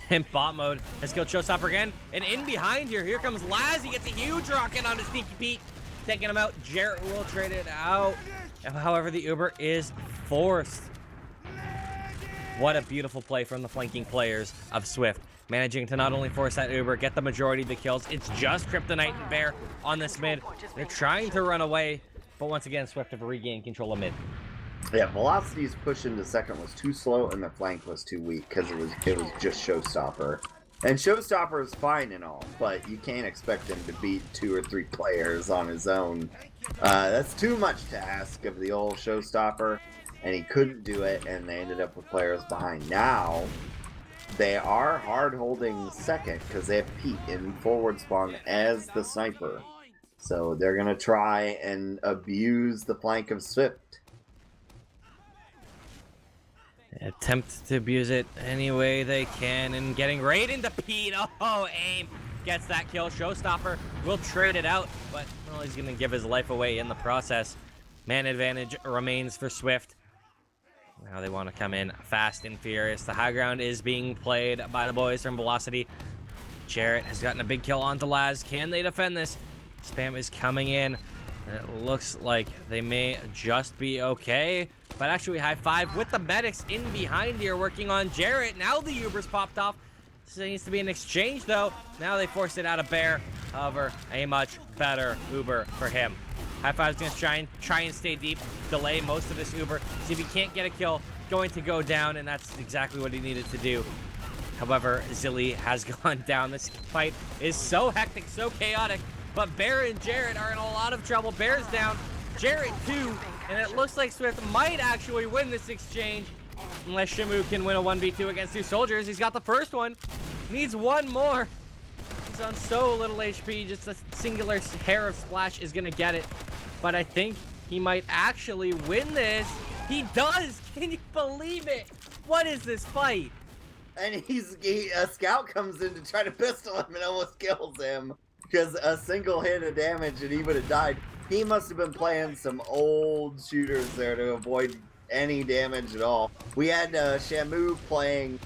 S4: In bot mode has killed Showstopper again, and in behind here comes Laz. He gets a huge rocket onto Sneaky Pete, taking him out. Jarrett will trade it out. However, the Uber is forced. What a beautiful play from the flanking players of Swift, managing to not only force that Uber, get the majority of the kills. It's just Kryptonite and Bear on this mid. They're trying to run away, but once again, Swift have regained control of mid.
S2: Yeah, Velocity's push into second was too slow, and the flank was too weak because it was just Showstopper. And Showstopper is fine and all, but you can't expect him to beat 2 or 3 players on his own. That's too much to ask of the old Showstopper, and he couldn't do it, and they ended up with players behind. Now, they are hard holding second because they have Pete in forward spawn as the sniper. So they're going to try and abuse the flank of Swift.
S4: Attempt to abuse it any way they can, and getting right into Pete. Oh, aim gets that kill. Showstopper will trade it out, but well, he's going to give his life away in the process. Man advantage remains for Swift. Now they want to come in fast and furious. The high ground is being played by the boys from Velocity. Jarrett has gotten a big kill onto Laz. Can they defend this? Spam is coming in. It looks like they may just be okay. But actually, high five with the medics in behind here working on Jarrett. Now the Uber's popped off. This needs to be an exchange, though. Now they forced it out of Bear. However, a much better Uber for him. High five's going to try and stay deep, delay most of this Uber. See if he can't get a kill, going to go down, and that's exactly what he needed to do. However, Zilly has gone down. This fight is so hectic, so chaotic. But Bear and Jarrett are in a lot of trouble. Bear's down, Jarrett too, and it looks like Swift might actually win this exchange. Unless Shamu can win a 1v2 against 2 soldiers. He's got the first one. Needs one more. He's on so little HP. Just a singular hair of splash is going to get it. But I think he might actually win this. He does. Can you believe it? What is this fight?
S2: And a scout comes in to try to pistol him and almost kills him. Because a single hit of damage and he would have died. He must have been playing some old shooters there to avoid any damage at all. We had Shamu playing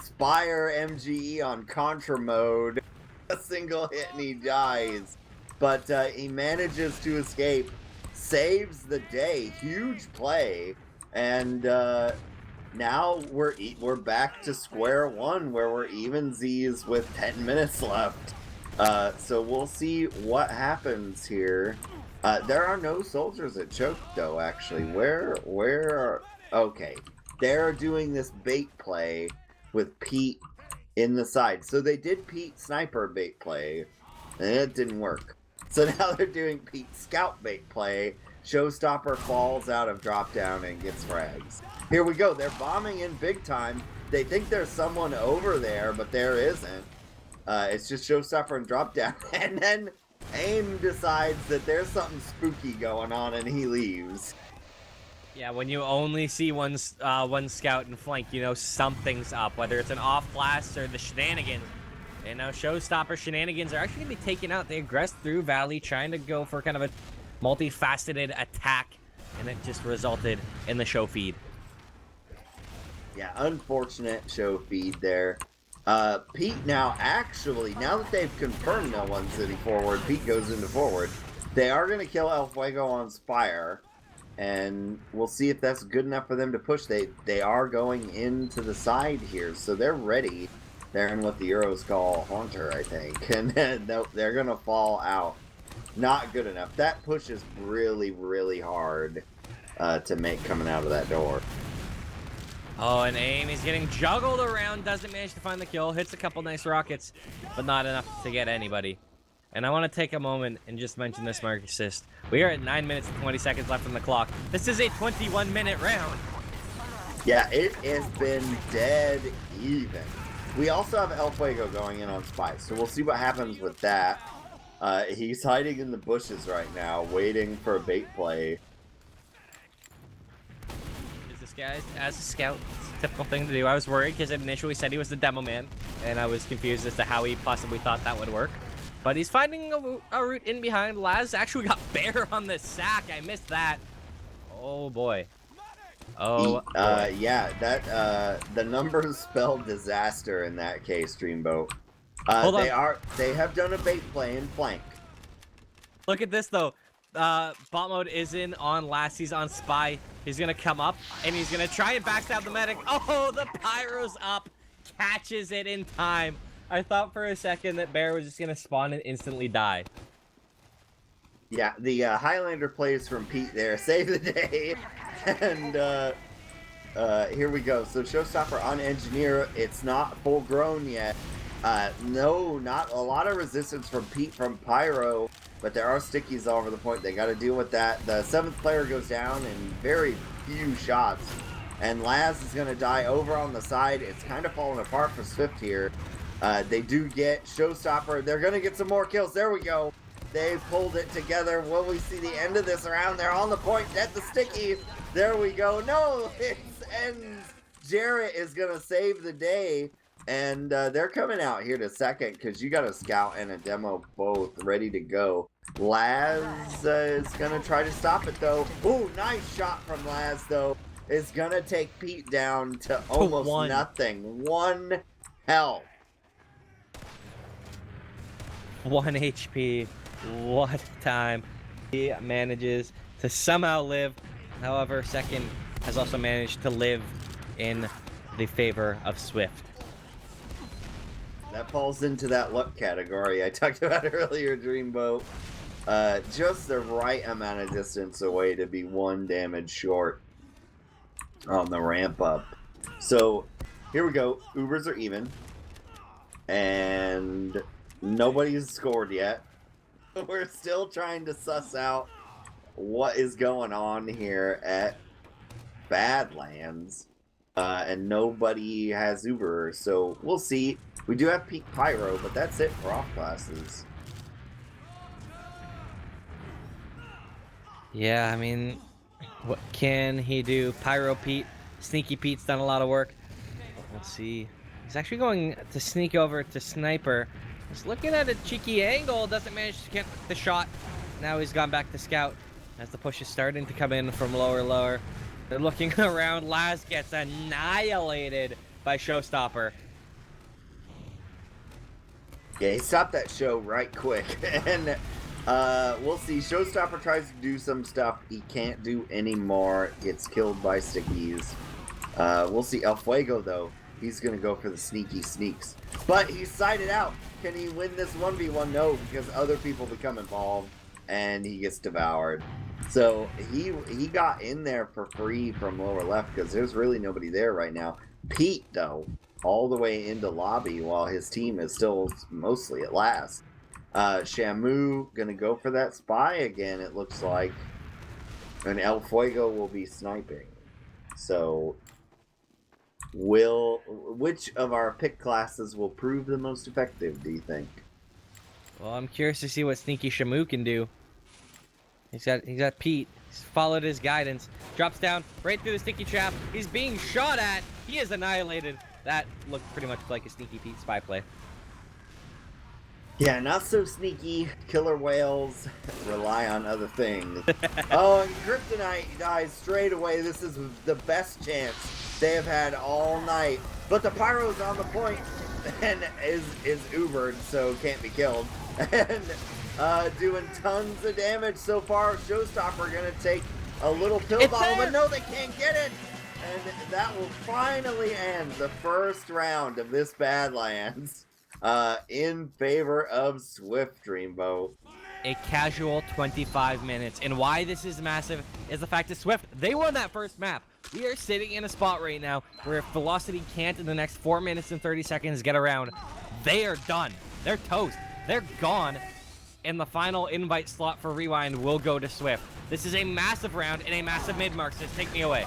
S2: Spire MGE on Contra mode. A single hit and he dies. But he manages to escape. Saves the day. Huge play. And now we're back to square one where we're even Z's with 10 minutes left. So we'll see what happens here. There are no soldiers at Choke though, actually. Where are... Okay. They're doing this bait play with Pete in the side. So they did Pete sniper bait play, and it didn't work. So now they're doing Pete scout bait play. Showstopper falls out of drop down and gets frags. Here we go. They're bombing in big time. They think there's someone over there, but there isn't. It's just Showstopper and drop down. And then AIM decides that there's something spooky going on and he leaves.
S4: Yeah, when you only see one scout in flank, you know something's up, whether it's an off blast or the shenanigans. And now Showstopper shenanigans are actually going to be taken out. They aggressed through Valley, trying to go for kind of a multifaceted attack, and it just resulted in the show feed.
S2: Yeah, unfortunate show feed there. Pete now actually, now that they've confirmed no one's sitting forward, Pete goes into forward. They are going to kill El Fuego on Spire, and we'll see if that's good enough for them to push. They are going into the side here, so they're ready. They're in what the Euros call Haunter, I think, and they're going to fall out. Not good enough. That push is really, really hard to make coming out of that door.
S4: Oh, and aim. He's getting juggled around. Doesn't manage to find the kill. Hits a couple nice rockets, but not enough to get anybody. And I want to take a moment and just mention this, Marxist. We are at 9 minutes and 20 seconds left on the clock. This is a 21-minute round.
S2: Yeah, it has been dead even. We also have El Fuego going in on Spy, so we'll see what happens with that. He's hiding in the bushes right now, waiting for a bait play.
S4: Is this guy as a scout? It's a typical thing to do. I was worried because it initially said he was the demo man, and I was confused as to how he possibly thought that would work. But he's finding a route in behind. Laz actually got Bear on the sack. I missed that. Oh boy. Oh.
S2: Yeah, that the numbers spell disaster in that case, Dreamboat.
S4: Hold on.
S2: They have done a bait play in flank.
S4: Look at this though. Bot mode is in on Laz. He's on Spy. He's gonna come up and he's gonna try and backstab the medic. Oh, the pyro's up. Catches it in time. I thought for a second that Bear was just gonna spawn and instantly die.
S2: Yeah, the Highlander plays from Pete there. Save the day. And here we go. So Showstopper on Engineer. It's not full grown yet. No, not a lot of resistance from Pete from Pyro, but there are stickies all over the point. They got to deal with that. The 7th player goes down in very few shots. And Laz is going to die over on the side. It's kind of falling apart for Swift here. They do get Showstopper. They're going to get some more kills. There we go. They pulled it together. Will we see the end of this round? They're on the point at the stickies. There we go. No, it ends. Jarrett is going to save the day. And they're coming out here to second because you got a scout and a demo both ready to go. Laz is going to try to stop it, though. Ooh, nice shot from Laz, though. Is going to take Pete down to almost nothing. 1 health.
S4: 1 HP. What time. He manages to somehow live. However, second has also managed to live in the favor of Swift.
S2: That falls into that luck category I talked about earlier, Dreamboat. Just the right amount of distance away to be 1 damage short on the ramp up. So here we go. Ubers are even. And nobody's scored yet. We're still trying to suss out what is going on here at Badlands. And nobody has Uber, so we'll see. We do have Peak Pyro, but that's it for off classes.
S4: Yeah, I mean, what can he do? Pyro Pete, Sneaky Pete's done a lot of work. Let's see. He's actually going to sneak over to Sniper. He's looking at a cheeky angle, doesn't manage to get the shot. Now he's gone back to Scout as the push is starting to come in from lower. They're looking around. Laz gets annihilated by Showstopper.
S2: Yeah, he stopped that show right quick. And we'll see. Showstopper tries to do some stuff he can't do anymore. Gets killed by stickies. We'll see. El Fuego, though. He's going to go for the sneaky sneaks. But he's sided out. Can he win this 1v1? No, because other people become involved. And he gets devoured. So he got in there for free from lower left because there's really nobody there right now. Pete, though, all the way into lobby while his team is still mostly at last. Shamu going to go for that spy again, it looks like. And El Fuego will be sniping. So which of our pick classes will prove the most effective, do you think?
S4: Well, I'm curious to see what Sneaky Shamu can do. He's got Pete. He's followed his guidance. Drops down right through the sticky trap. He's being shot at. He is annihilated. That looked pretty much like a Sneaky Pete spy play.
S2: Yeah, not so sneaky. Killer whales rely on other things. Oh, and Kryptonite dies straight away. This is the best chance they have had all night. But the Pyro's on the point and is Ubered, so can't be killed. And doing tons of damage so far. Showstopper gonna take a little pill bottle, but no, they can't get it. And that will finally end the first round of this Badlands in favor of Swift Dreamboat.
S4: a casual 25 minutes. And why this is massive is the fact that Swift, they won that first map. We are sitting in a spot right now where if Velocity can't in the next 4 minutes and 30 seconds get around, they are done. They're toast. They're gone. And the final invite slot for Rewind will go to Swift. This is a massive round and a massive mid, Marxist. Take me away.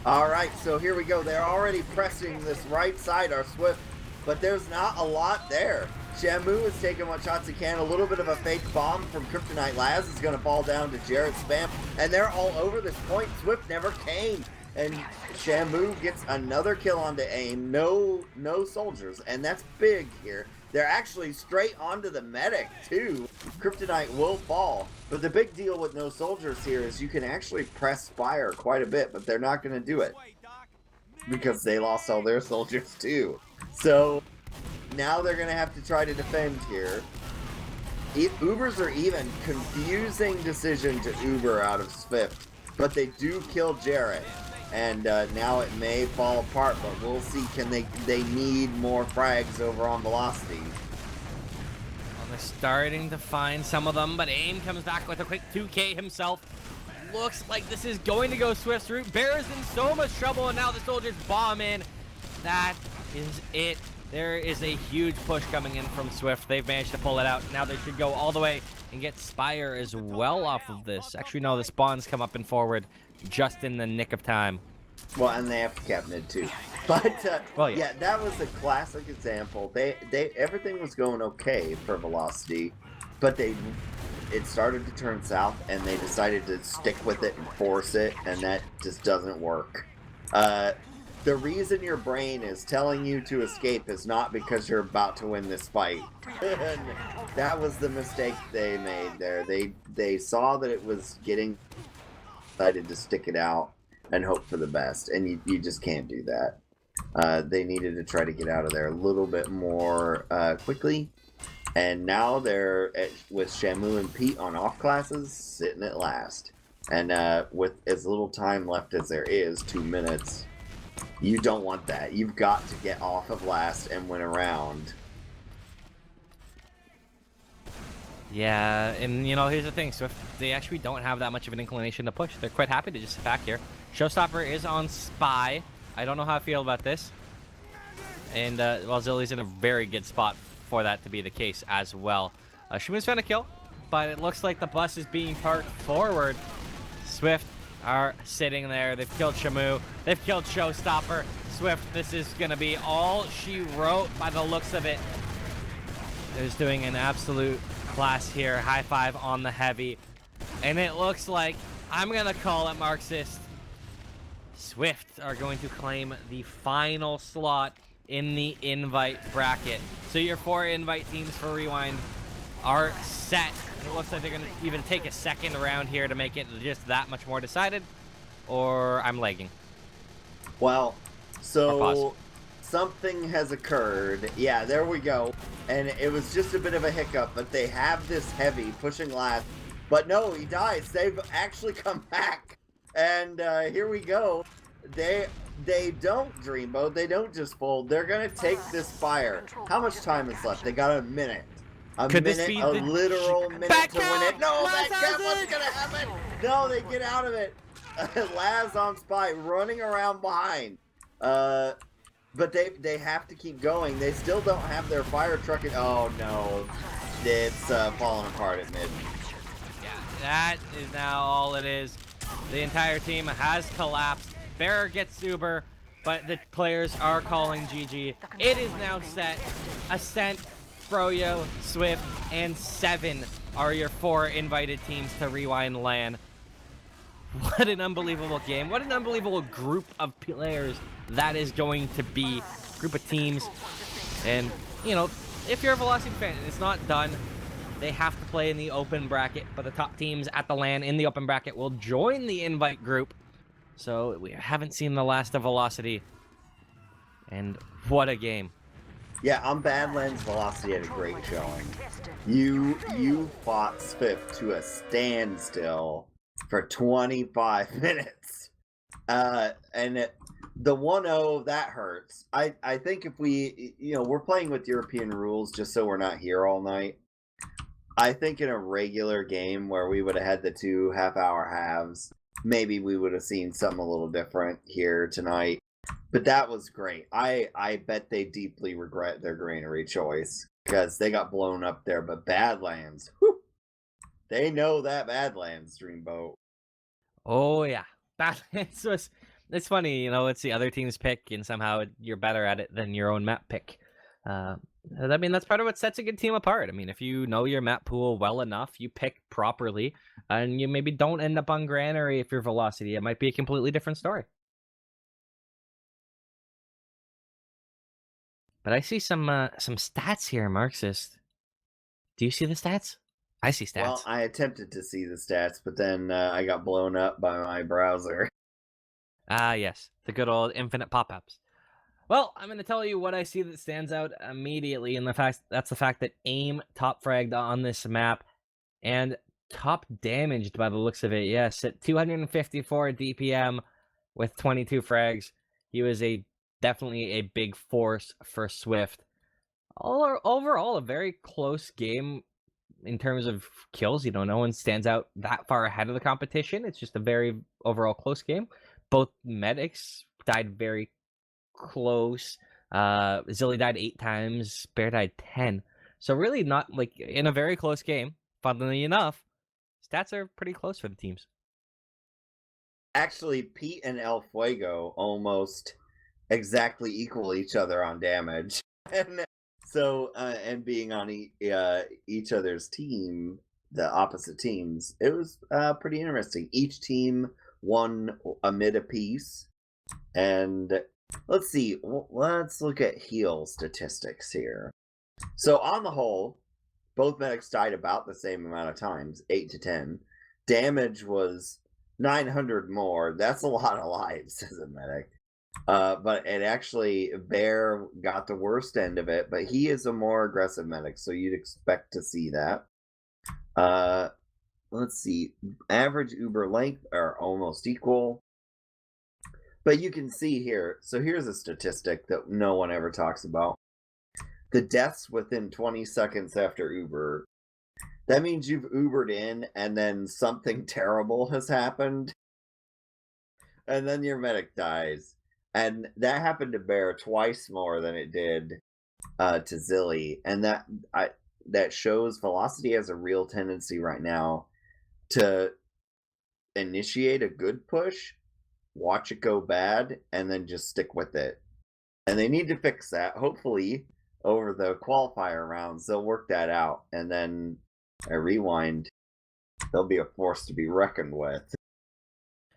S2: All right, so here we go. They're already pressing this right side, our Swift, but there's not a lot there. Shamu is taking what shots he can. A little bit of a fake bomb from Kryptonite Laz is going to fall down to Jarrett Spam, and they're all over this point. Swift never came, and Shamu gets another kill onto aim. No soldiers, and that's big here. They're actually straight onto the medic, too. Kryptonite will fall. But the big deal with no soldiers here is you can actually press fire quite a bit, but they're not going to do it. Because they lost all their soldiers, too. So, now they're going to have to try to defend here. Ubers are even. Confusing decision to Uber out of Swift. But they do kill Jarrett. And now it may fall apart, but we'll see. Can they need more frags over on Velocity.
S4: Well, they're starting to find some of them, but AIM comes back with a quick 2K himself. Looks like this is going to go Swift's route. Bear is in so much trouble, and now the soldiers bomb in. That is it. There is a huge push coming in from Swift. They've managed to pull it out. Now they should go all the way and get Spire as well off of this. Actually, no, the spawns come up and forward just in the nick of time.
S2: Well, and they have to cap mid too. But
S4: well,
S2: yeah, that was a classic example. They everything was going okay for Velocity, but it started to turn south, and they decided to stick with it and force it, and that just doesn't work. The reason your brain is telling you to escape is not because you're about to win this fight. And that was the mistake they made there. They saw that it was getting, decided to stick it out and hope for the best, and you just can't do that. They needed to try to get out of there a little bit more quickly, and now they're with Shamu and Pete on off classes, sitting at last. And with as little time left as there is, 2 minutes, you don't want that. You've got to get off of last and win a round.
S4: Yeah, and you know, here's the thing, Swift, they actually don't have that much of an inclination to push. They're quite happy to just sit back here. Showstopper is on Spy. I don't know how I feel about this. And, well, Zilly's in a very good spot for that to be the case as well. Shamu's found a kill, but it looks like the bus is being parked forward. Swift are sitting there. They've killed Shamu. They've killed Showstopper. Swift, this is going to be all she wrote by the looks of it. They're just doing an absolute class here. High five on the heavy. And it looks like, I'm going to call it Marxist, Swift are going to claim the final slot in the invite bracket. So your 4 invite teams for Rewind are set. It looks like they're going to even take a second round here to make it just that much more decided. Or I'm lagging.
S2: Well, so something has occurred. Yeah, there we go. And it was just a bit of a hiccup, but they have this heavy pushing last. But no, he dies. They've actually come back. And here we go. They don't Dreamboat. They don't just fold. They're going to take this fire. How much time is left? They got a minute. A literal minute to win it. No, what's going to happen? No, they get out of it. Laz on Spy running around behind. But they have to keep going. They still don't have their fire truck. Oh, no. It's falling apart at mid.
S4: Yeah, that is now all it is. The entire team has collapsed. Bearer gets Uber, but the players are calling GG. It is now set. Ascent, Froyo, Swift, and 7 are your 4 invited teams to Rewind LAN. What an unbelievable game. What an unbelievable group of players that is going to be. Group of teams. And, you know, if you're a Velocity fan and it's not done, they have to play in the open bracket, but the top teams at the LAN in the open bracket will join the invite group. So we haven't seen the last of Velocity. And what a game.
S2: Yeah, on Badlands, Velocity had a great showing. You fought Swift to a standstill for 25 minutes. And the 1-0, that hurts. I think if we're playing with European rules just so we're not here all night. I think in a regular game where we would have had the 2 half-hour halves, maybe we would have seen something a little different here tonight. But that was great. I bet they deeply regret their Granary choice because they got blown up there. But Badlands, whew, they know that Badlands Dreamboat.
S4: Oh yeah, Badlands was. It's funny, you know, it's the other team's pick, and somehow you're better at it than your own map pick. I mean, that's part of what sets a good team apart. I mean, if you know your map pool well enough, you pick properly, and you maybe don't end up on Granary if you're Velocity. It might be a completely different story. But I see some stats here, Marxist. Do you see the stats? I see stats.
S2: Well, I attempted to see the stats, but then I got blown up by my browser.
S4: Ah, yes, the good old infinite pop-ups. Well, I'm going to tell you what I see that stands out immediately, and that's the fact that AIM top fragged on this map, and top damaged by the looks of it. Yes, at 254 DPM with 22 frags, he was definitely a big force for SWIFT. Overall, a very close game in terms of kills. You know, no one stands out that far ahead of the competition. It's just a very overall close game. Both medics died very close. Zilly died 8 times. Bear died 10. So really not like in a very close game. Funnily enough, stats are pretty close for the teams.
S2: Actually, Pete and El Fuego almost exactly equal each other on damage. And so, and being on each other's team, the opposite teams, it was pretty interesting. Each team won a mid apiece. And let's see, let's look at heal statistics here. So on the whole, both medics died about the same amount of times, 8 to 10. Damage was 900 more. That's a lot of lives as a medic. But it actually, Bear got the worst end of it, but he is a more aggressive medic, so you'd expect to see that. Let's see, average Uber length are almost equal. But you can see here, so here's a statistic that no one ever talks about. The deaths within 20 seconds after Uber. That means you've Ubered in and then something terrible has happened. And then your medic dies. And that happened to Bear twice more than it did to Zilly. And that shows Velocity has a real tendency right now to initiate a good push, watch it go bad, and then just stick with it. And they need to fix that. Hopefully, over the qualifier rounds, they'll work that out. And then a rewind, they'll be a force to be reckoned with.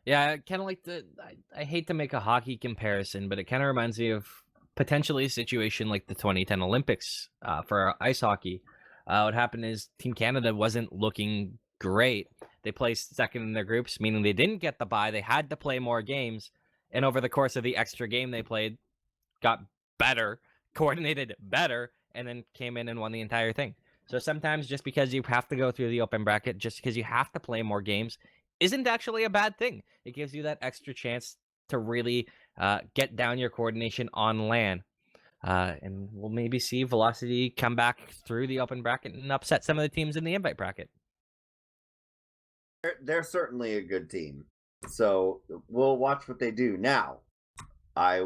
S4: Yeah, kind of like I hate to make a hockey comparison, but it kind of reminds me of potentially a situation like the 2010 Olympics for ice hockey. What happened is Team Canada wasn't looking great. They placed second in their groups, meaning they didn't get the bye. They had to play more games. And over the course of the extra game they played, got better, coordinated better, and then came in and won the entire thing. So sometimes just because you have to go through the open bracket, just because you have to play more games, isn't actually a bad thing. It gives you that extra chance to really get down your coordination on LAN. And we'll maybe see Velocity come back through the open bracket and upset some of the teams in the invite bracket.
S2: They're certainly a good team. So we'll watch what they do. Now, I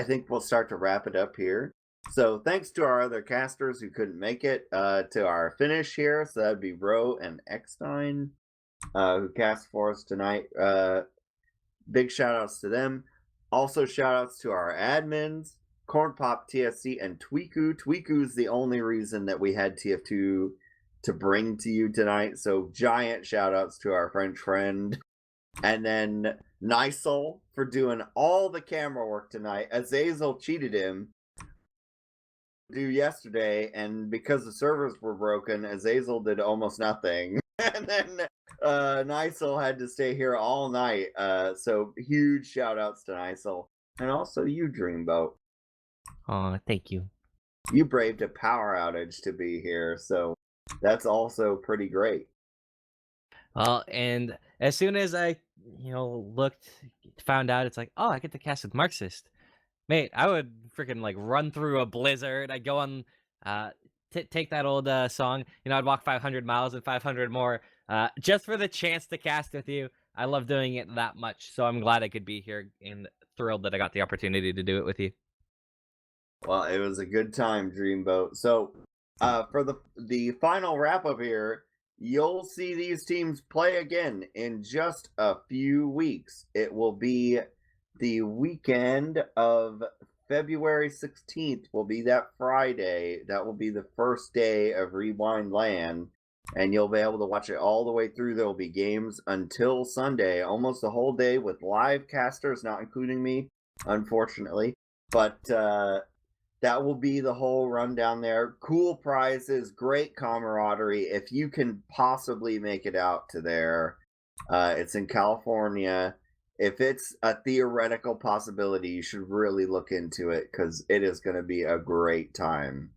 S2: think we'll start to wrap it up here. So thanks to our other casters who couldn't make it to our finish here. So that'd be Ro and eXtine who cast for us tonight. Big shout outs to them. Also shout outs to our admins, Cornpop, TSC, and Tweaku. Tweaku's the only reason that we had TF2 to bring to you tonight. So giant shout outs to our French friend. And then Nicell for doing all the camera work tonight. Azazel cheated him yesterday, and because the servers were broken, Azazel did almost nothing. And then Nicell had to stay here all night. So huge shout outs to Nicell. And also you, Dreamboat.
S4: Oh, thank you.
S2: You braved a power outage to be here, so that's also pretty great.
S4: Well, and as soon as I, found out, it's like, oh, I get to cast with Marxist. Mate, I would freaking run through a blizzard. I'd go on take that old song. I'd walk 500 miles and 500 more just for the chance to cast with you. I love doing it that much, so I'm glad I could be here and thrilled that I got the opportunity to do it with you.
S2: Well, it was a good time, Dreamboat. So, for the final wrap up here, you'll see these teams play again in just a few weeks. It will be the weekend of February 16th. Will be that Friday. That will be the first day of Rewind LAN, and you'll be able to watch it all the way through. There will be games until Sunday, almost the whole day with live casters, not including me, unfortunately. But that will be the whole rundown there. Cool prizes, great camaraderie. If you can possibly make it out to there, it's in California. If it's a theoretical possibility, you should really look into it because it is going to be a great time.